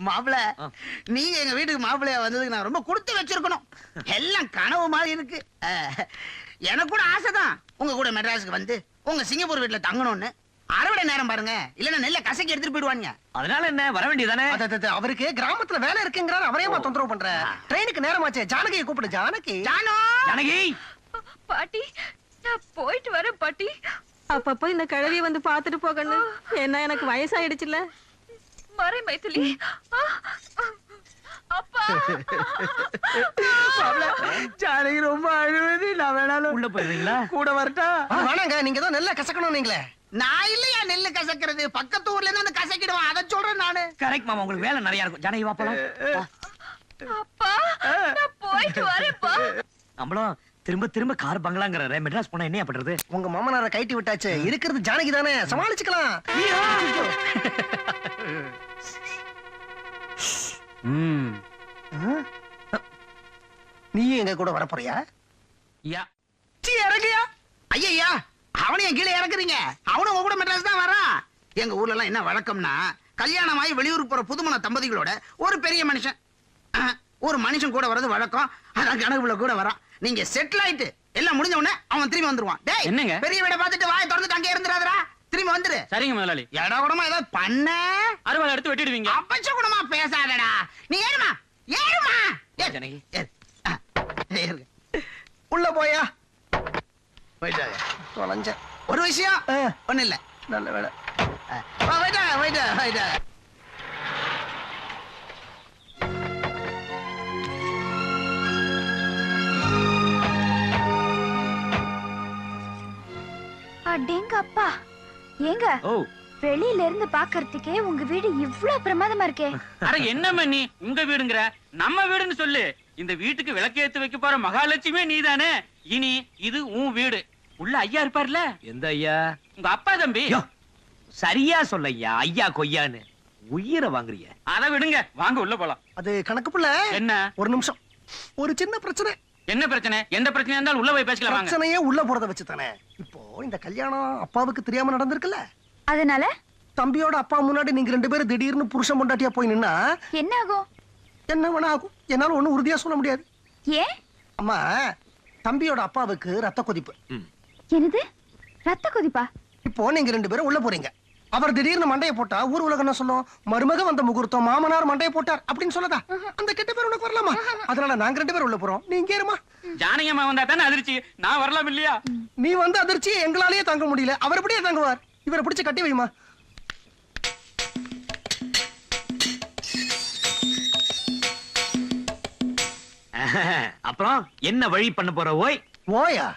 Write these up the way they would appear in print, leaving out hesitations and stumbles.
மாப்பிள நீங்க எங்க வீட்டுக்கு மாப்பிள்ளையா வந்ததுக்கு நான் ரொம்ப கொடுத்து வச்சிருக்கணும். எல்லாம் கனவு மாதிரி இருக்கு. எனக்கு கூட ஆசைதான் உங்க கூட மெட்ராஸுக்கு வந்து உங்க சிங்கப்பூர் வீட்டுல தங்கணும்னு. அறுவடை நேரம் பாருங்க, இல்லன்னா நெல்ல கசக்கி எடுத்துட்டு போயிடுவாங்க. அதனால என்ன வர வேண்டியதானே? அவருக்கு கிராமத்துல வேலை இருக்குங்கிறார், அவரேமா தொந்தரவு பண்ற? ட்ரெயினுக்கு நேரமாச்சே, ஜானகியை கூப்பிடு. ஜானகி, ஜானகி. பாட்டி நான் போயிட்டு வரேன் பாட்டி. அப்பப்போ இந்த கிழவிய வந்து பாத்துட்டு போகணும். என்ன எனக்கு வயசாயிடுச்சுல. மறை மைதிலி. அப்பா ஜானகி ரொம்ப அழுவது. நான் வேணாலும் உள்ள போயிருவீங்களா? கூட வரட்டா? வேணாங்க, நீங்க தான் நெல்ல கசக்கணும். நீங்களே நான் இல்லையா நெல்லு கசக்கிறது, பக்கத்து ஊர்ல இருந்து வந்து கசக்கிடுவான். அதை சொல்றேன் நானு. கரெக்ட் மாமா, உங்களுக்கு வேலை நிறைய இருக்கும். ஜானகி வா போலாம். அப்பா நான் போயிட்டு வரேன்ப்பா. நம்மளும் திரும்ப திரும்ப கார் பங்களாங்கற மெட்ராஸ் போனா என்ன பண்றது? உங்க மாமனார கைட்டி விட்டாச்சு, இருக்கிறது ஜானகி தானே, சமாளிச்சுக்கலாம். நீ எங்க கூட வர போறியா? இறங்கியா? ஐயா அவனையும் கீழே இறக்குறீங்க. அவனும் உங்க கூட மெட்ராஸ் தான் வரான். எங்க ஊர்ல எல்லாம் என்ன வழக்கம்னா, கல்யாணமாயி வெளியூர் போற புதுமண தம்பதிகளோட ஒரு பெரிய மனுஷன் ஒரு மனுஷன் கூட வர்றது வழக்கம். அதான் கணக்குல கூட வரான். நீங்க செட்டில் ஆயிட்டு எல்லாம் முடிஞ்ச உடனே அவன் திரும்பி வந்துருவான். டேய் என்னங்க பெரிய வீட பார்த்துட்டு வாயை திறந்துட்டு அங்கே இருந்துறாதடா, திரும்பி வந்துரு. சரிங்க முதலாளி. எடா கூடமா ஏதாவது பண்ண அறுவாள் எடுத்து வெட்டிடுவீங்க. அப்பச்ச கூடமா பேசாதடா. நீ ஏறுமா ஏறுமா. ஜானகி உள்ள போயா. போயிட்டாங்க. தொலைஞ்ச ஒரு விஷயம் ஒண்ணு இல்ல. நல்ல வேலை. போயிட்டாங்க. அடேங்க அப்பா. ஏங்க வெளியில இருந்து பாக்குறதுக்கே உங்க வீடு இவ்வளவு பிரமாதமா இருக்கே. அட என்ன நீ உங்க வீடுங்கற, நம்ம வீடுன்னு சொல்லு. இந்த வீட்டுக்கு விளக்கு ஏத்து வைக்க போற மகாலட்சுமி நீதானே. இனி இது உன் வீடு. உள்ள ஐயா இருப்பார்ல. எந்த ஐயா? உங்க அப்பா தம்பி. சரியா சொல்ல ஐயா. ஐயா கொய்யான்னு உயிரை வாங்குறிய. அத விடுங்க, வாங்க உள்ள போலாம். அது கணக்கு புள்ள. என்ன? ஒரு நிமிஷம், ஒரு சின்ன பிரச்சனை. என்ன பிரச்சனை? எந்த பிரச்சனையா இருந்தாலும் உள்ள போய் பேசலாம் வாங்க. பிரச்சனையே உள்ள போறத வச்சு தானே. இப்போ இந்த கல்யாணம் அப்பாவுக்கு தெரியாம நடந்திருக்குல்ல, அதனால தம்பியோட அப்பா முன்னாடி நீங்க ரெண்டு பேரும் திடீர்னு புருஷன் பொண்டாட்டியா போய் நின்னா என்ன ஆகும்? என்ன வேணா ஆகும். என்னால ஒண்ணும் உறுதியா சொல்ல முடியாது. ஏன்? அம்மா, தம்பியோட அப்பாவுக்கு ரத்த கொதிப்பு. என்னது ரத்த கொதிப்பா? இப்போ நீங்க ரெண்டு பேரும் உள்ள போறீங்க. அவர் திடீர்னு மண்டைய போட்டா ஊர் உலகம் என்ன சொல்லும்? மருமக வந்த முகூர்த்தம், மாமனார் மண்டைய போட்டார் அப்படின்னு சொல்லதா? அந்த கெட்ட பேர் உனக்கு வரலாமா? அதனால நாங்க ரெண்டு பேரும் உள்ள போறோம், நீங்க ஏறுமா. ஜானகியம்மா வந்தா தானே அதிர்ச்சி, நான் வரலாம் இல்லையா? நீ வந்து அதிர்ச்சி எங்களாலேயே தாங்க முடியல, அவர் எப்படியே தாங்குவார்? இவரை பிடிச்சு கட்டி வைமா. அப்புறம் என்ன வழி பண்ண போற? ஓய் ஓயா?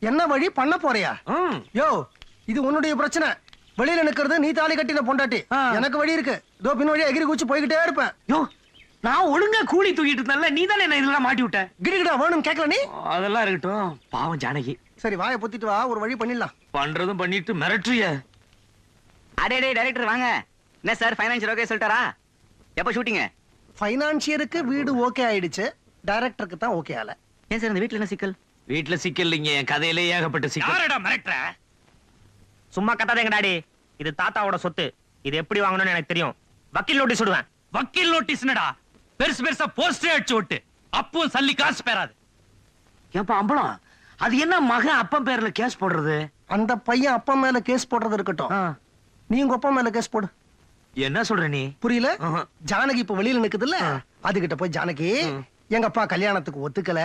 என்ன வழி பண்ண போறியா? யோ, இது உன்னுடைய பிரச்சனை. வெளியில நிக்கிறது நீ தாலி கட்டின பொண்டாட்டி. எனக்கு வழி இருக்கு. இதோ பின் வழியா எகிரி குச்சி போய்கிட்டே இருப்பேன். யோ, நான் ஒழுங்கா கூலி தூக்கிட்டு இருந்தேன்ல, நீ தானே என்ன இதெல்லாம் மாட்டி விட்ட. கிடுகிடா வேணும் கேட்கல நீ. அதெல்லாம் இருக்கட்டும், பாவம் ஜானகி. சரி வாயை பொத்திட்டு வா, ஒரு வழி பண்ணிடலாம். பண்றதும் பண்ணிட்டு மிரட்டுறிய. அடே டைரக்டர் வாங்க. என்ன சார் ஃபைனான்சியல் ஓகே சொல்லிட்டாரா? எப்ப ஷூட்டிங்? ஃபைனான்சியருக்கு வீடு ஓகே ஆயிடுச்சு, டைரக்டருக்கு தான் ஓகே ஆல. ஏன் சார் இந்த வீட்ல என்ன சிக்கல்? வீட்ல சிக்கல் இல்லைங்க, என் கதையிலே ஏகப்பட்ட சிக்கல். யாரடா மிரட்டுற? சும்மா கத்தாதேங்க டாடி. இது தாத்தாவோட சொத்து. இது எப்படி வாங்கணும்னு எனக்கு தெரியும். வக்கீல் நோட்டீஸ் விடுவேன். வக்கீல் நோட்டீஸ் என்னடா? பெருசு பெருசா போஸ்டே அடிச்சு விட்டு அப்பவும் சல்லி காசு பெறாது. ஏப்பா அம்பளம், அது என்ன மகன் அப்பன் பேர்ல கேஸ் போடுறது? அந்த பையன் அப்பா மேல கேஸ் போடுறது இருக்கட்டும், நீ உங்க அப்பா மேல கேஸ் போடு. என்ன சொல்ற நீ? புரியல? ஜானகி இப்ப வெளியில நிக்குது இல்ல, அதுகிட்ட போய் ஜானகி எங்க அப்பா கல்யாணத்துக்கு ஒத்துக்கல,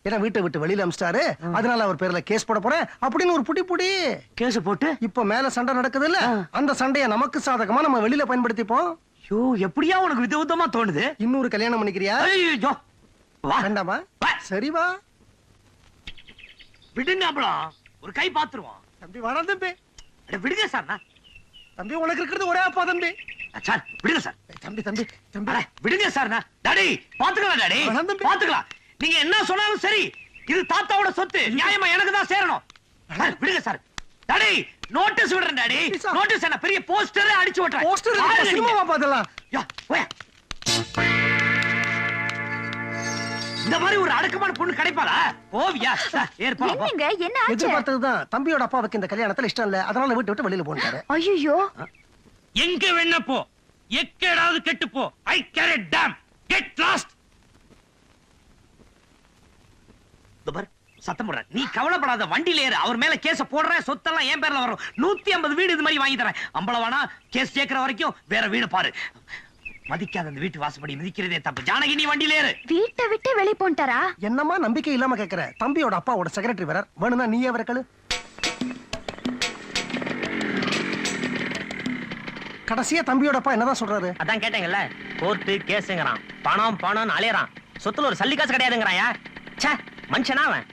ஏன்னா வீட்டை விட்டு வெளியில அமிச்சிட்டாரு, அதனால அவர் பேர்ல கேஸ் போட போறேன் அப்படின்னு ஒரு புடி கேஸ் போட்டு இப்ப மேல சண்டை நடக்குது இல்ல, அந்த சண்டைய நமக்கு சாதகமா நம்ம வெளியில பயன்படுத்திப்போம். ஐயோ, எப்படியா உனக்கு விதவிதமா தோணுது? இன்னொரு கல்யாணம் பண்ணிக்கிறியா? ஐயோ, வா. வேண்டாமா? சரி வா. விடுங்க அம்பளம், ஒரு கை பாத்துருவோம். தம்பி வாடா தம்பி. விடுங்க சார். தம்பி உனக்கு இருக்கிறது ஒரே அப்பா தம்பி. சார் விடுங்க சார். தம்பி தம்பி தம்பி விடுங்க சார். டாடி பாத்துக்கலாம், டாடி பாத்துக்கலாம். நீங்க என்ன சொன்னாலும் சரி, இது தாத்தாவோட சொத்து, நியாயமா எனக்கு தான் சேரணும். விடுங்க சார். டாடி நோட்டீஸ் விடுறேன் டாடி. நோட்டீஸ் என்ன பெரிய போஸ்டரே அடிச்சு ஓட்றேன். போஸ்டர் சினிமாவா பாத்தலாம். யா போய். இந்த மாதிரி ஒரு அடக்கமான பொண்ணு கிடைப்பாளா? ஓவியா ஏற்பா. என்னங்க என்ன ஆச்சு? எதிர்பார்த்ததுதான். தம்பியோட அப்பாவுக்கு இந்த கல்யாணத்துல இஷ்டம் இல்ல, அதனால வீட்டு விட்டு வெளியில போனாரு. ஐயோ, எங்க வேணா போ, எக்கேடாவது கெட்டு போ. I care it damn. Get lost. துபர் சத்தம் போடுற. நீ கவலைப்படாத, வண்டியில ஏறு. அவர் மேல கேஸ போடுற, சொத்தெல்லாம் என் பேர்ல வரும். 150 வீடு இது மாதிரி வாங்கி தரேன். அம்பளவானா கேஸ் கேக்குற வரைக்கும் வேற வீடு பாரு. மதிக்காத அந்த வீட்டு வாசப்படி மிதிக்கிறதே தப்பு. ஜானகி நீ வண்டியில ஏறு. வீட்டை விட்டு வெளிய போன்ட்டாரா? என்னமா நம்பிக்கை இல்லாம கேக்குற? தம்பியோட அப்பாவோட செக்ரட்டரி வேற. வேணும்னா நீயே வர கழு. கடைசியா தம்பியோட அப்பா என்னதான் சொல்றாரு? அதான் கேட்டீங்கல்ல, கோர்ட்டு கேஸுங்கிறான், பணம் பணம்னு அலையறான். சொத்துல ஒரு சல்லி காசு கிடையாதுங்கிறாயா? ச்சே, மனுஷனா அவன்?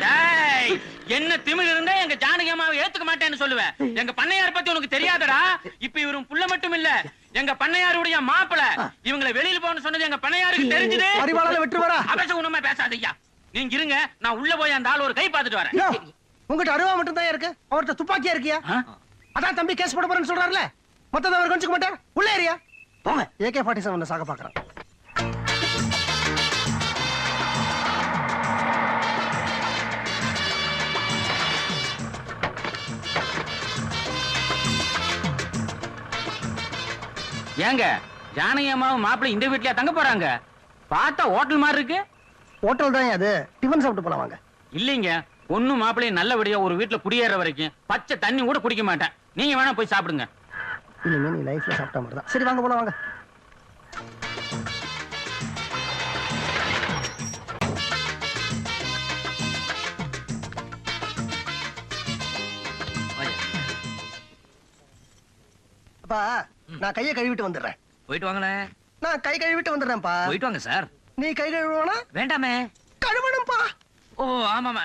டேய், என்ன திமிரு இருந்தா எங்க ஜானகி அம்மாவை ஏத்துக்க மாட்டேன்னு சொல்லுவேன். எங்க பண்ணையார் பத்தி உனக்கு தெரியாதடா. இப்ப இவரும் புள்ள மட்டும் இல்ல, எங்க பண்ணையாருடைய மாப்பிள. இவங்களை வெளியில போன்னு சொன்னது எங்க பண்ணையாருக்கு தெரிஞ்சது. அறிவாளால விட்டு வரா. அபச உண்மை பேசாதய்யா. நீங்க இருங்க, நான் உள்ள போய் அந்த ஆள் ஒரு கை பார்த்துட்டு வரேன். யோ, உங்ககிட்ட அருவா மட்டும் தான் இருக்கு, அவர்கிட்ட துப்பாக்கியா இருக்கியா? அதான் தம்பி கேஸ் போட போறேன்னு சொல்றாருல, மொத்தத்தை அவர் கொஞ்சிக்க மாட்டார். உள்ள ஏரியா போங்க. AK-47 சாக பாக்குறான். ஏங்க ஜானகி அம்மாவும் மாப்பிள இந்த வீட்லயா தங்க போறாங்க? பார்த்தா ஹோட்டல் மாதிரி இருக்கு. ஹோட்டல் தான் அது, டிஃபன் சாப்பிட்டு போலாம் வாங்க. இல்லீங்க, பொண்ணு மாப்பிளையும் நல்லபடியா ஒரு வீட்டுல குடியேற வரைக்கும் பச்சை தண்ணி கூட குடிக்க மாட்டேன். நீங்க வேணா போய் சாப்பிடுங்க. இனிமே நீ லைஃப்ல சாப்பிட்ட மாதிரி தான். சரி வாங்க போலாம் வாங்க. அப்பா நான் கையை கழுவிட்டு வந்துடுறேன். போயிட்டு வாங்களேன். நான் கை கழுவிட்டு வந்துடுறேன்ப்பா. போயிட்டு வாங்க சார். நீ கை கழுவணும்னா வேண்டாமே. கழுவணும்பா. ஓ ஆமாமா,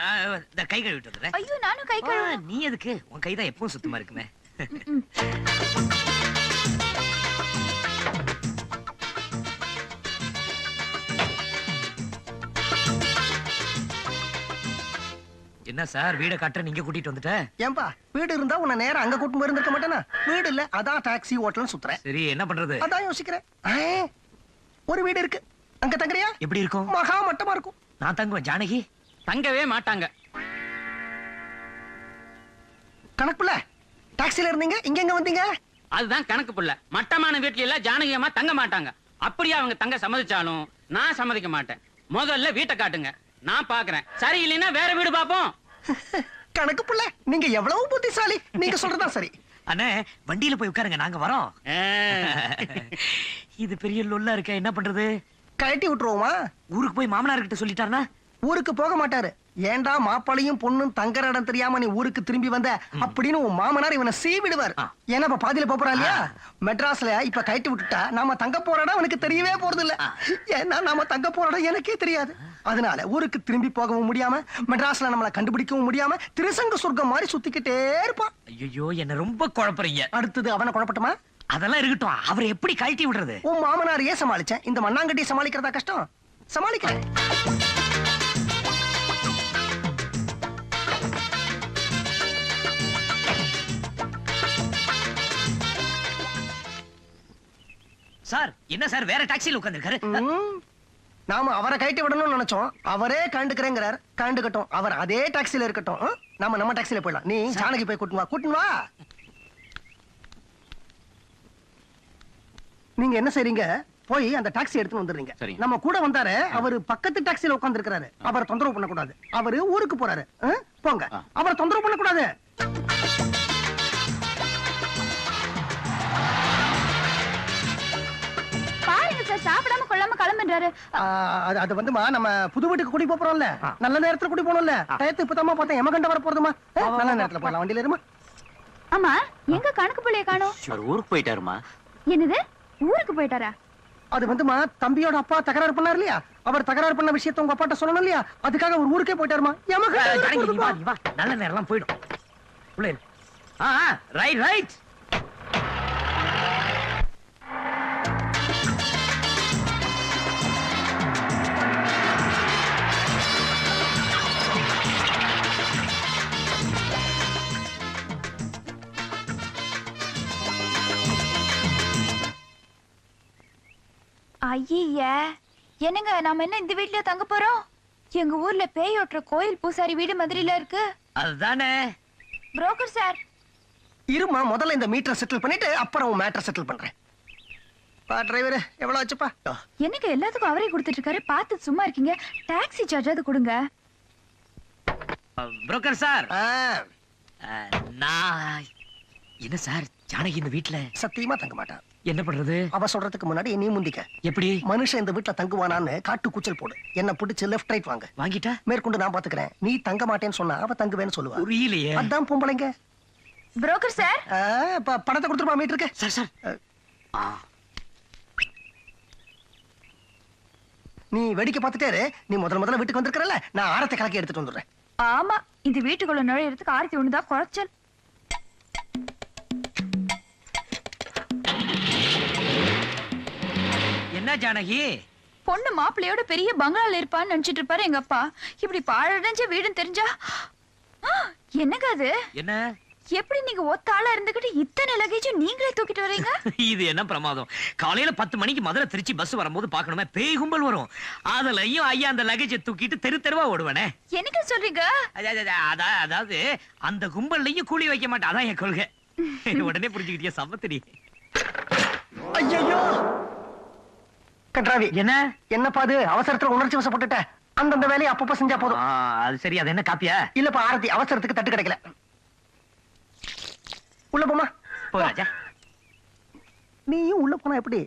இந்த கை கழுவிட்டு வந்துடுறேன். ஐயோ, நானும் கை கழுவ. நீ எதுக்கு? உன் கை தான் எப்பவும் சுத்தமா இருக்குமே. என்ன சார், வீட காட்டுற நீங்க கூட்டிட்டு வந்துட்ட? ஏன்பா வீடு இருந்தா உன்னை நேரம் அங்க கூட்டு போயிருந்திருக்க மாட்டேனா? வீடு இல்ல, அதான் டாக்ஸி ஹோட்டல்னு சுத்துறேன். சரி என்ன பண்றது? அதான் யோசிக்கிறேன். ஒரு வீடு இருக்கு, அங்க தங்குறியா? எப்படி இருக்கும்? மகா மட்டமா இருக்கும். நான் தங்குவேன். ஜானகி தங்கவே மாட்டாங்க. கணக்குல டாக்ஸில இருந்தீங்க, இங்க எங்க வந்தீங்க? அதுதான் கணக்கு புள்ள. மட்டமான வீட்ல எல்லாம் ஜானகி அம்மா தங்க மாட்டாங்க. அப்படியே அவங்க தங்க சம்மதிச்சாலும் நான் சம்மதிக்க மாட்டேன். முதல்ல வீட்டை காட்டுங்க, நான் பாக்குறேன். சரி இல்லைன்னா வேற வீடு பாப்போம். கணக்கு புள்ள, நீங்க எவ்வளவு புத்திசாலி. நீங்க சொல்றதா சரி. அண்ணே வண்டியில போய் உட்காருங்க, நாங்க வரோம். இது பெரிய லொல்லா இருக்க, என்ன பண்றது? கழட்டி விட்டுருவோமா? ஊருக்கு போய் மாமனார் கிட்ட சொல்லிட்டாருன்னா? ஊருக்கு போக மாட்டாரு. ஏண்டா மாப்பாளையும் பொண்ணும் தங்குற இடம் தெரியாம நீ ஊருக்கு திரும்பி வந்த அப்படின்னு உன் மாமனார் இவனை சீவிடுவார். ஏன்னா இப்ப பாதியில போறா இல்லையா? மெட்ராஸ்ல இப்ப கழட்டி விட்டுட்டா நாம தங்க போற இடம் அவனுக்கு தெரியவே போறது இல்ல. ஏன்னா நாம தங்க போற இடம் எனக்கே தெரியாது. அதனால ஊருக்கு திரும்பி போகவும் முடியாம, மெட்ராஸ்ல நம்மள கண்டுபிடிக்கவும் முடியாம திருசங்க சொர்க்கம் மாதிரி சுத்திக்கிட்டே இருப்பான். ஐயோ, என்ன ரொம்ப குழப்பறீங்க. அடுத்தது அவனை குழப்பட்டுமா? அதெல்லாம் இருக்கட்டும், அவரை எப்படி கழட்டி விடுறது? உன் மாமனாரையே சமாளிச்சேன், இந்த மண்ணாங்கட்டியை சமாளிக்கிறதா கஷ்டம். சமாளிக்கிறேன். சார் என்ன சார் வேற டாக்ஸில உட்கார்ந்திருக்காரு? நாம அவரை கழட்டி விடணும்னு நினைச்சோம், அவரே கண்டுக்கிறேங்கிறார். கண்டுக்கட்டும், அவர் அதே டாக்ஸில இருக்கட்டும். நாம நம்ம டாக்ஸில போயிடலாம். நீ ஜானகி போய் கூட்டின்னு வா. நீங்க என்ன செய்றீங்க? போய் அந்த டாக்ஸி எடுத்து வந்துடுறீங்க. நம்ம கூட வந்தாரு, அவரு பக்கத்து டாக்ஸில உட்கார்ந்து இருக்காரு. அவரை தொந்தரவு பண்ண கூடாது. அவரு ஊருக்கு போறாரு. போங்க, அவரை தொந்தரவு பண்ண கூடாது. பாருங்க சார், சாப்பிடாம கொள்ளாம கிளம்புறாரு. அது வந்துமா, நம்ம புது வீட்டுக்கு கூட்டி போறோம்ல, நல்ல நேரத்துல கூட்டி போனோம்ல. டயத்து இப்பதாமா பார்த்தேன், எமகண்ட வர போறதுமா. நல்ல நேரத்துல போலாம், வண்டியில இருமா. ஆமா, எங்க கணக்கு பிள்ளைய காணோம்? ஊருக்கு போயிட்டாருமா. என்னது, ஊருக்கு போயிட்டாரா? அது வந்துமா, தம்பியோட அப்பா தகராறு பண்ணாரு இல்லையா? அவர் தகராறு பண்ண விஷயத்தை உங்க அப்பாட்ட சொல்லணும் இல்லையா? அதுக்காக ஒரு ஊருக்கே போயிட்டாருமா. நல்ல நேரம் போயிடும். Right right. ஐய, என்னங்க நாம என்ன இந்த வீட்லயே தங்க போறோம்? எங்க ஊர்ல பேய் ஓட்டுற கோயில் பூசாரி வீடு மதுரையில இருக்கு. அதுதானே. புரோக்கர் சார், இருமா, முதல்ல இந்த மீட்டரை செட்டில் பண்ணிட்டு அப்புறம் மேட்டர் செட்டில் பண்றேன். பா டிரைவர் எவ்வளவு ஆச்சுப்பா? எனக்கு எல்லாத்துக்கும் அவரே கொடுத்துட்டு இருக்காரு. பார்த்து சும்மா இருக்கீங்க. டாக்ஸி சார்ஜாவது கொடுங்க. புரோக்கர் சார், ஆ, நான் என்ன சார், ஜானகி இந்த வீட்ல சத்தியமா தங்க மாட்டான். என்ன பண்றது? அவ சொல்றதுக்கு முன்னாடி நீ முந்திக்க. எப்படி மனுஷன் இந்த வீட்டுல தங்குவானான்னு காட்டு கூச்சல் போடு. என்ன பிடிச்சு லெஃப்ட் ரைட் வாங்க. வாங்கிட்டா? மேற்கொண்டு நான் பாத்துக்கிறேன். நீ தங்க மாட்டேன்னு சொன்னா அவ தங்குவேன்னு சொல்லுவா. புரியலையே. அதான் பொம்பளைங்க. புரோக்கர் சார், இப்ப பணத்தை கொடுத்துருப்பா மீட்டருக்கு. சார் சார், நீ வேடிக்கை பார்த்துட்டே இரு. நீ முதல்ல வீட்டுக்கு வந்திருக்கறல, நான் ஆரத்தை கலக்கி எடுத்துட்டு வந்துடுறேன். ஆமா, இந்த வீட்டுக்குள்ள நுழையறதுக்கு ஆரத்தி ஒண்ணுதான் குறைச்சல். என்ன ஜானகி? பொண்ணு மாப்பிள்ளையோட பெரிய பங்களால இருப்பான்னு நினைச்சிட்டு இருப்பாரு எங்க அப்பா. இப்படி பாழடைஞ்ச வீடுன்னு தெரிஞ்சா என்னங்க அது? என்ன எப்படி நீங்க ஒத்த ஆளா இருந்துகிட்டு இத்தனை லகேஜும் நீங்களே தூக்கிட்டு வரீங்க? இது என்ன பிரமாதம்? காலையில 10 மணிக்கு மதுரை திருச்சி பஸ் வரும்போது பாக்கணுமே, பேய் கும்பல் வரும். அதுலயும் ஐயா அந்த லகேஜை தூக்கிட்டு தெரு தெருவா ஓடுவானே. என்னங்க சொல்றீங்க? அதாவது அந்த கும்பல்லையும் கூலி வைக்க மாட்டேன். அதான் என் கொள்கை. உடனே புரிஞ்சுக்கிட்டியா? சமத்தடி. ஐயோ கன்றாவி, என்ன என்னப்பா அது? அவசரத்துல உணர்ச்சி வசப்பட்டுட்ட. அந்தந்த வேலையை அப்பப்ப செஞ்சா போதும். அது சரி. அது என்ன காப்பியா? இல்லப்பா ஆரத்தி, அவசரத்துக்கு தட்டு கிடைக்கல. உள்ள போமா. போ ராஜா. நீயும் உள்ள போனா எப்படி?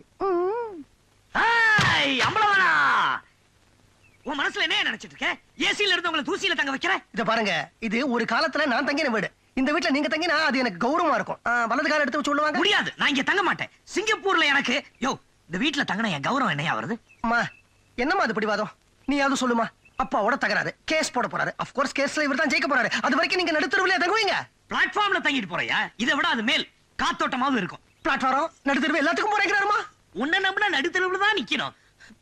அம்பளவானா, உன் மனசுல என்ன நினைச்சிட்டு இருக்க? ஏசில இருந்து உங்களை தூசியில தங்க வைக்கிற? இத பாருங்க, இது ஒரு காலத்துல நான் தங்கின வீடு. இந்த வீட்டுல நீங்க தங்கினா அது எனக்கு கௌரவமா இருக்கும். வலது கால எடுத்து சொல்லுவாங்க. முடியாது, நான் இங்க தங்க மாட்டேன். சிங்கப்பூர்ல எனக்கு யோ இந்த வீட்டுல தங்கின என் கௌரவம் என்னையா வருது? அம்மா என்னம்மா அது பிடிவாதம்? நீ அது சொல்லுமா. அப்பாவோட தகராறு, கேஸ் போட போறாரு. ஆஃப் கோர்ஸ் கேஸ்ல இவர் தான் ஜெயிக்க போறாரு. அது வரைக்கும் நீங்க நடுத்தருவிலே தங்குவீங்க. பிளாட்ஃபார்ம்ல தங்கிட்டு போறியா? இதை விட அது மேல் காத்தோட்டமாவும் இருக்கும். பிளாட்ஃபார்ம் நடுத்தருவு எல்லாத்துக்கும் போறேங்கிறாருமா. உன்ன நம்பினா நடுத்தருவுல தான் நிக்கணும்.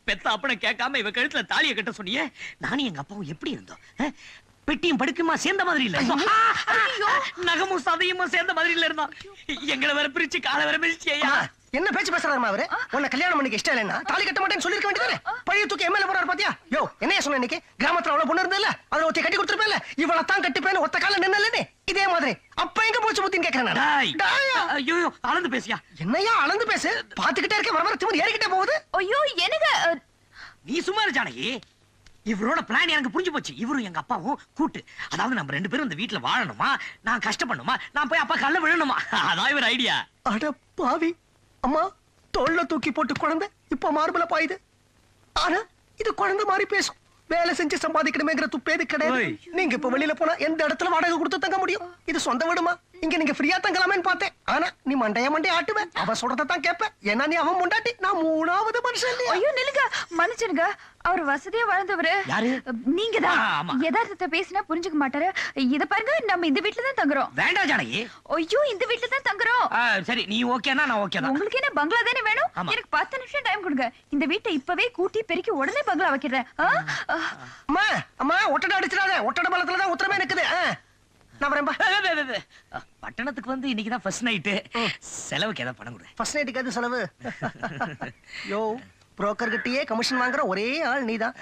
பெத்த அப்பனை கேட்காம இவ கழுத்துல தாலியை கட்ட சொன்னியே. நானும் எங்க அப்பாவும் எப்படி இருந்தோம்? பெட்டியும் படுக்குமா சேர்ந்த மாதிரி இல்ல, நகமும் சதையும் சேர்ந்த மாதிரி இல்ல இருந்தோம். எங்களை வேற பிரிச்சு காலை வேற மிதிச்சியா? என்ன பேச்சு பேசுறாருமா அவரு? உன்னை கல்யாணம் பண்ணிக்க இஷ்டம் இல்லைன்னா தாலி கட்ட மாட்டேன்னு சொல்லிருக்க வேண்டியதானே? பழைய தூக்கி எம்எல்ஏ போறாரு பாத்தியா? யோ என்னைய சொன்ன இன்னைக்கு கிராமத்துல அவ்வளவு பொண்ணு இருந்ததுல, அதுல ஒருத்தி கட்டி கொடுத்துருப்பேன்ல, இவளை தான் கட்டிப்பேன்னு ஒத்த கால நின்னலே. இதே மாதிரி அப்ப எங்க போச்சு புத்தின்னு கேக்குறேன். ஐயோ அளந்து பேசியா? என்னையா அளந்து பேசு? பாத்துக்கிட்டே இருக்க, வர வர திமிரு ஏறிக்கிட்டே போகுது. ஐயோ எனக்கு நீ சும்மா இரு ஜானகி. இவரோட பிளான் எனக்கு புரிஞ்சு போச்சு. இவரும் எங்க அப்பாவும் கூட்டு. அதாவது நம்ம 2 பேரும் இந்த வீட்டுல வாழணுமா, நான் கஷ்டப்படணுமா, நான் போய் அப்பா கல்ல விழணுமா, அதான் இவர் ஐடியா. அட பாவி, அம்மா தோல்ல தூக்கி போட்டு குழந்தை இப்ப மார்பல பாயுது. ஆனா இது குழந்தை மாதிரி பேசும். வேலை செஞ்சு சம்பாதிக்கணுமேங்கிற துப்பேது கிடையாது. நீங்க இப்ப வெளியில போனா எந்த இடத்துல வாடகை கொடுத்து தங்க முடியும்? இது சொந்த வீடுமா? இங்க நீங்க ஃப்ரீயா தங்கலாமேன்னு பார்த்தேன். ஆனா நீ மண்டைய ஆட்டுவேன். அவ சொல்றதான் கேட்பேன். ஏன்னா நீ அவன் முண்டாட்டி, நான் 3வது மனுஷன் இல்லையா? ஐயோ நிலுங்க, மன்னிச்சிருங்க. அவர் வசதியா வாழ்ந்தவரு. யாரு? நீங்க தான். யதார்த்தத்தை பேசினா புரிஞ்சுக்க மாட்டாரு. இத பாருங்க, நம்ம இந்த வீட்டுல தான் தங்குறோம். வேண்டாம் ஜானகி. ஐயோ இந்த வீட்டுல தான் தங்குறோம். சரி, நீ ஓகேனா நான் ஓகே தான். உங்களுக்கு என்ன பங்களா தானே வேணும்? எனக்கு 10 நிமிஷம் டைம் கொடுங்க. இந்த வீட்டை இப்பவே கூட்டி பெருக்கி உடனே பங்களா வைக்கிறேன். அம்மா அம்மா ஒட்டடை அடிச்சிடாத. ஒட்டடை பலத்துல தான் உத்தரமே நிக்குது. நான் வரேன்பா. பட்டணத்துக்கு வந்து இன்னைக்கு தான் ஃபர்ஸ்ட் நைட். செலவுக்கு ஏதாவது பணம் கொடு. ஃபர்ஸ்ட் நைட்டுக்கு அது செலவு. யோ புரோக்கர் கிட்டயே கமிஷன் வாங்குற ஒரே ஆள் நீதான்.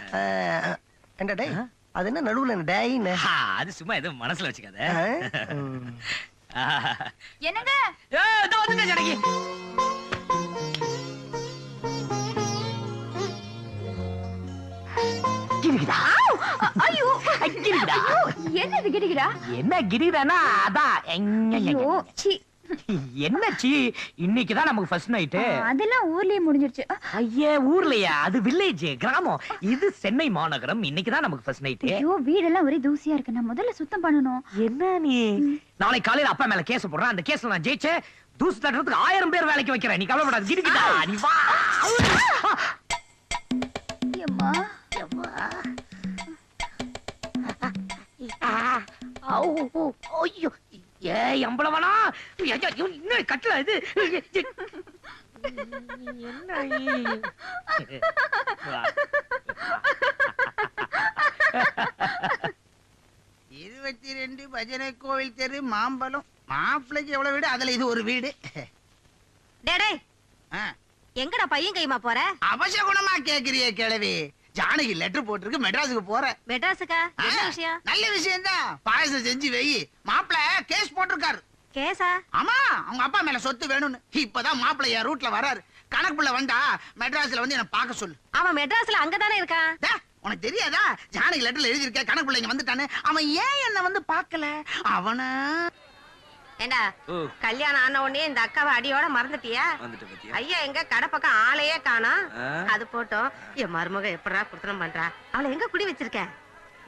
என்ன டேய், அது என்ன நடுவுல டேய்னு? அது சும்மா ஏதோ மனசுல வச்சுக்காத. என்னங்க? இதோ வந்துங்க ஜானகி. கிரிகிடா. ஐயோ கிரிகிடா. என்னது கிரிகிடா? என்ன கிரிகிடானா அதான். ஐயோ சீ. என்ன சீ, இன்னைக்கு தான் நமக்கு ஃபர்ஸ்ட் நைட். அதெல்லாம் ஊர்லயே முடிஞ்சிருச்சு. ஐயே ஊர்லயா? அது வில்லேஜ், கிராமம். இது சென்னை மாநகரம். இன்னைக்கு தான் நமக்கு ஃபர்ஸ்ட் நைட். ஐயோ வீடெல்லாம் ஒரே தூசியா இருக்கு. நான் முதல்ல சுத்தம் பண்ணனும். என்ன நீ? நாளை காலையில அப்பா மேல கேஸ் போடுறேன். அந்த கேஸ்ல நான் ஜெயிச்சேன். தூசு தட்டுறதுக்கு 1000 பேர் வேலைக்கு வைக்கிறேன். நீ கவலைப்படாத. கிரிகிடா நீ வா. அம்மா ஐயோ ஏய் அம்பளவனா, இன்னும் கட்டல இது. என்ன 22 பஜனை கோவில் தெரு, மாம்பழம். மாப்பிள்ளைக்கு எவ்வளவு வீடு, அதுல இது ஒரு வீடு. டேடே எங்கடா பையன் கைமா போற? அவசகுணமா கேக்குறியே கிழவி. ஜானகி லெட்டர் போட்டிருக்கு, மெட்ராஸுக்கு போற. மெட்ராஸுக்கா? என்ன விஷயம்? நல்ல விஷயம் தான். பாயசம் செஞ்சு வை. மாப்பிள்ள கேஸ் போட்டிருக்காரு. கேஸா? ஆமா, அவங்க அப்பா மேல சொத்து வேணும்னு. இப்பதான் மாப்பிள்ள என் ரூட்ல வராரு. கணக்கு புள்ள வந்தா மெட்ராஸ்ல வந்து என்ன பார்க்க சொல்லு. அவன் மெட்ராஸ்ல அங்கதானே இருக்கான். டே, உனக்கு தெரியாதா ஜானகி லெட்டர்ல எழுதியிருக்க கணக்கு புள்ள இங்க வந்துட்டானே. அவன் ஏன் என்ன வந்து பார்க்கல? அவன ஏண்டா கல்யாணம் ஆன உடனே இந்த அக்காவை அடியோட மறந்துட்டியா? ஐயா எங்க கடை பக்கம் ஆளையே காணோம். அது போட்டோம் என் மருமக எப்படா குடுத்தனம் பண்றா? அவளை எங்க குடி வச்சிருக்க?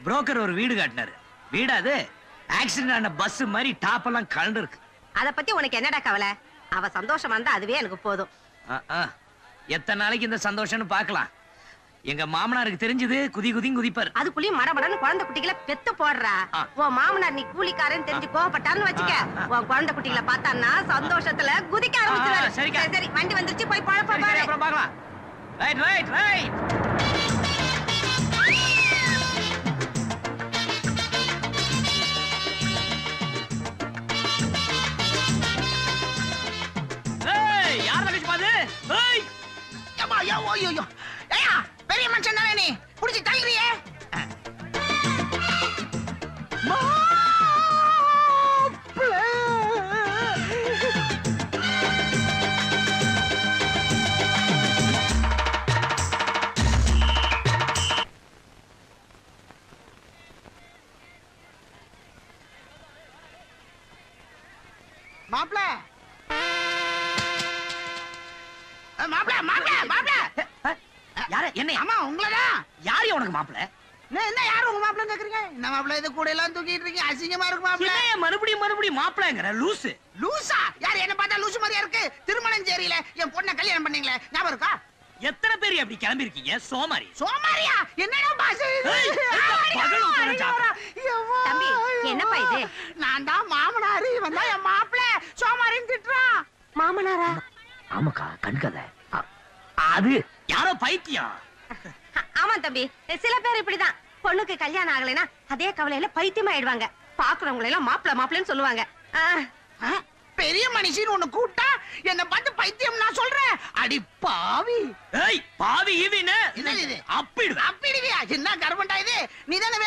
புரோக்கர் ஒரு வீடு காட்டினாரு. வீடு அது ஆக்சிடென்ட் ஆன பஸ் மாதிரி டாப் எல்லாம் கலந்து இருக்கு. அத பத்தி உனக்கு என்னடா கவலை? அவ சந்தோஷம் வந்தா அதுவே எனக்கு போதும். எத்தனை நாளைக்கு இந்த சந்தோஷம்னு பாக்கலாம். எங்க மாமனாருக்கு தெரிஞ்சது குதிப்பாரு. அதுக்குள்ளயும் மடமடன்னு குழந்தை குட்டிகளை பெத்து போடுறா. உன் மாமனார் நீ கூலிக்காரன்னு தெரிஞ்சு கோவப்பட்டான்னு வச்சுக்க, உன் குழந்தை குட்டிகளை பார்த்தான்னா சந்தோஷத்துல குதிக்க ஆரம்பிச்சுவாரு. சரி வண்டி வந்துருச்சு, போய் பழப்பா பாரு. அப்புறம் பார்க்கலாம். Right right right. யார் தங்கச்சி பாது? பெரிய மனுஷன் தானே நீ, புடிச்சு தள்ளுறியே. மாப்ள மாப்ள மாப்ள மாப்ள. யார என்ன? ஆமா உங்களதான். யாரு உனக்கு மாப்பிள்ள? என்ன யாரு உங்க மாப்பிள்ள கேக்குறீங்க? என்ன மாப்பிள்ள இது கூட எல்லாம் தூக்கிட்டு இருக்கீங்க, அசிங்கமா இருக்கு மாப்பிள்ள. என்ன மறுபடியும் மாப்பிள்ளங்கற லூசு? லூசா? யார் என்ன பார்த்தா லூசு மாதிரியா இருக்கு? திருமணம் சேரியில என் பொண்ணை கல்யாணம் பண்ணீங்களே, ஞாபகம் இருக்கா? எத்தனை பேர் அப்படி கிளம்பி இருக்கீங்க? சோமாரி. சோமாரியா? என்னடா பாஸ் தம்பி என்னப்பா இது? நான் தான் மாமனாரு, இவன் தான் என் மாப்பிள்ள. சோமாரின்னு திட்டுறான். மாமனாரா? ஆமாக்கா, கண்கதை. அது யாரோ பைத்தியம். ஆமா தம்பி, சில பேர் இப்படிதான். பொண்ணுக்கு கல்யாணம் ஆகலைன்னா அதே கவலையில பைத்தியமா ஆயிடுவாங்க. பாக்குறவங்களை எல்லாம் மாப்பிள்ளன்னு சொல்லுவாங்க. பெரிய மனுஷன் ஒண்ணு கூட்டா என்ன பார்த்து பைத்தியம் நான் சொல்றேன். அடி பாவி. ஏய் பாவி ஈவினே. என்னது இது? அப்பிடுவியா? என்ன கர்மண்டா இது? நீ தானே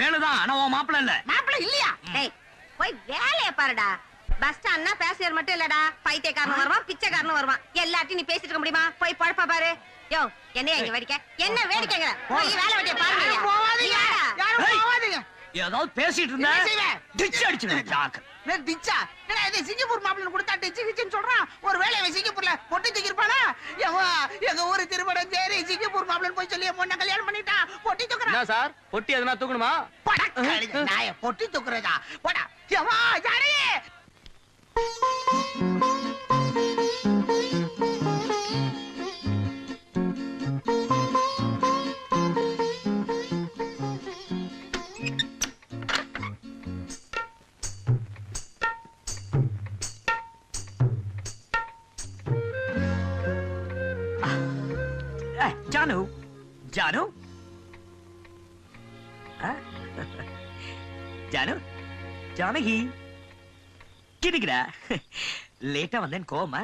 வேலைதான், ஆனா உன் மாப்பிள்ள இல்ல. மாப்பிள்ள இல்லையா? டேய் போய் வேலைய பாருடா. பஸ் ஸ்டாண்ட்னா பேசியர் மட்டும் இல்லடா, பைத்தியக்காரனும் வருவான், பிச்சைக்காரனும் வருவான். எல்லாத்தையும் நீ பேசிட்டு இருக்க முடியுமா? போய் பழப்பா பாரு. யோ என்னையா இங்க வேடிக்கை? என்ன வேடிக்கைங்கற? போய் வேலை வெட்டிய பாருங்க. போவாதீங்க, யாரும் போவாதீங்க. ஏதாவது பேசிட்டு இருந்தா டிச் அடிச்சுடுவேன். ஜாக்க நான் டிச்சா? என்னடா இது சிங்கப்பூர் மாப்பிள்ளை கொடுத்தா டிச்சு கிச்சுன்னு சொல்றான். ஒரு வேளை அவன் சிங்கப்பூர்ல பொட்டி தூக்கி இருப்பானா? எங்க ஊரு திருமணம் சேரி சிங்கப்பூர் மாப்பிள்ளை போய் சொல்லி பொண்ணை கல்யாணம் பண்ணிட்டான். பொட்டி தூக்குறான். என்ன சார் பொட்டி எதனா தூக்கணுமா? படக்க நாய பொட்டி தூக்குறதா? போடா எவா ஜானே. ஜானு ஜானு ஜானு ஜானகி கிடுக்குடா. லேட்டா வந்தேன் கோவமா?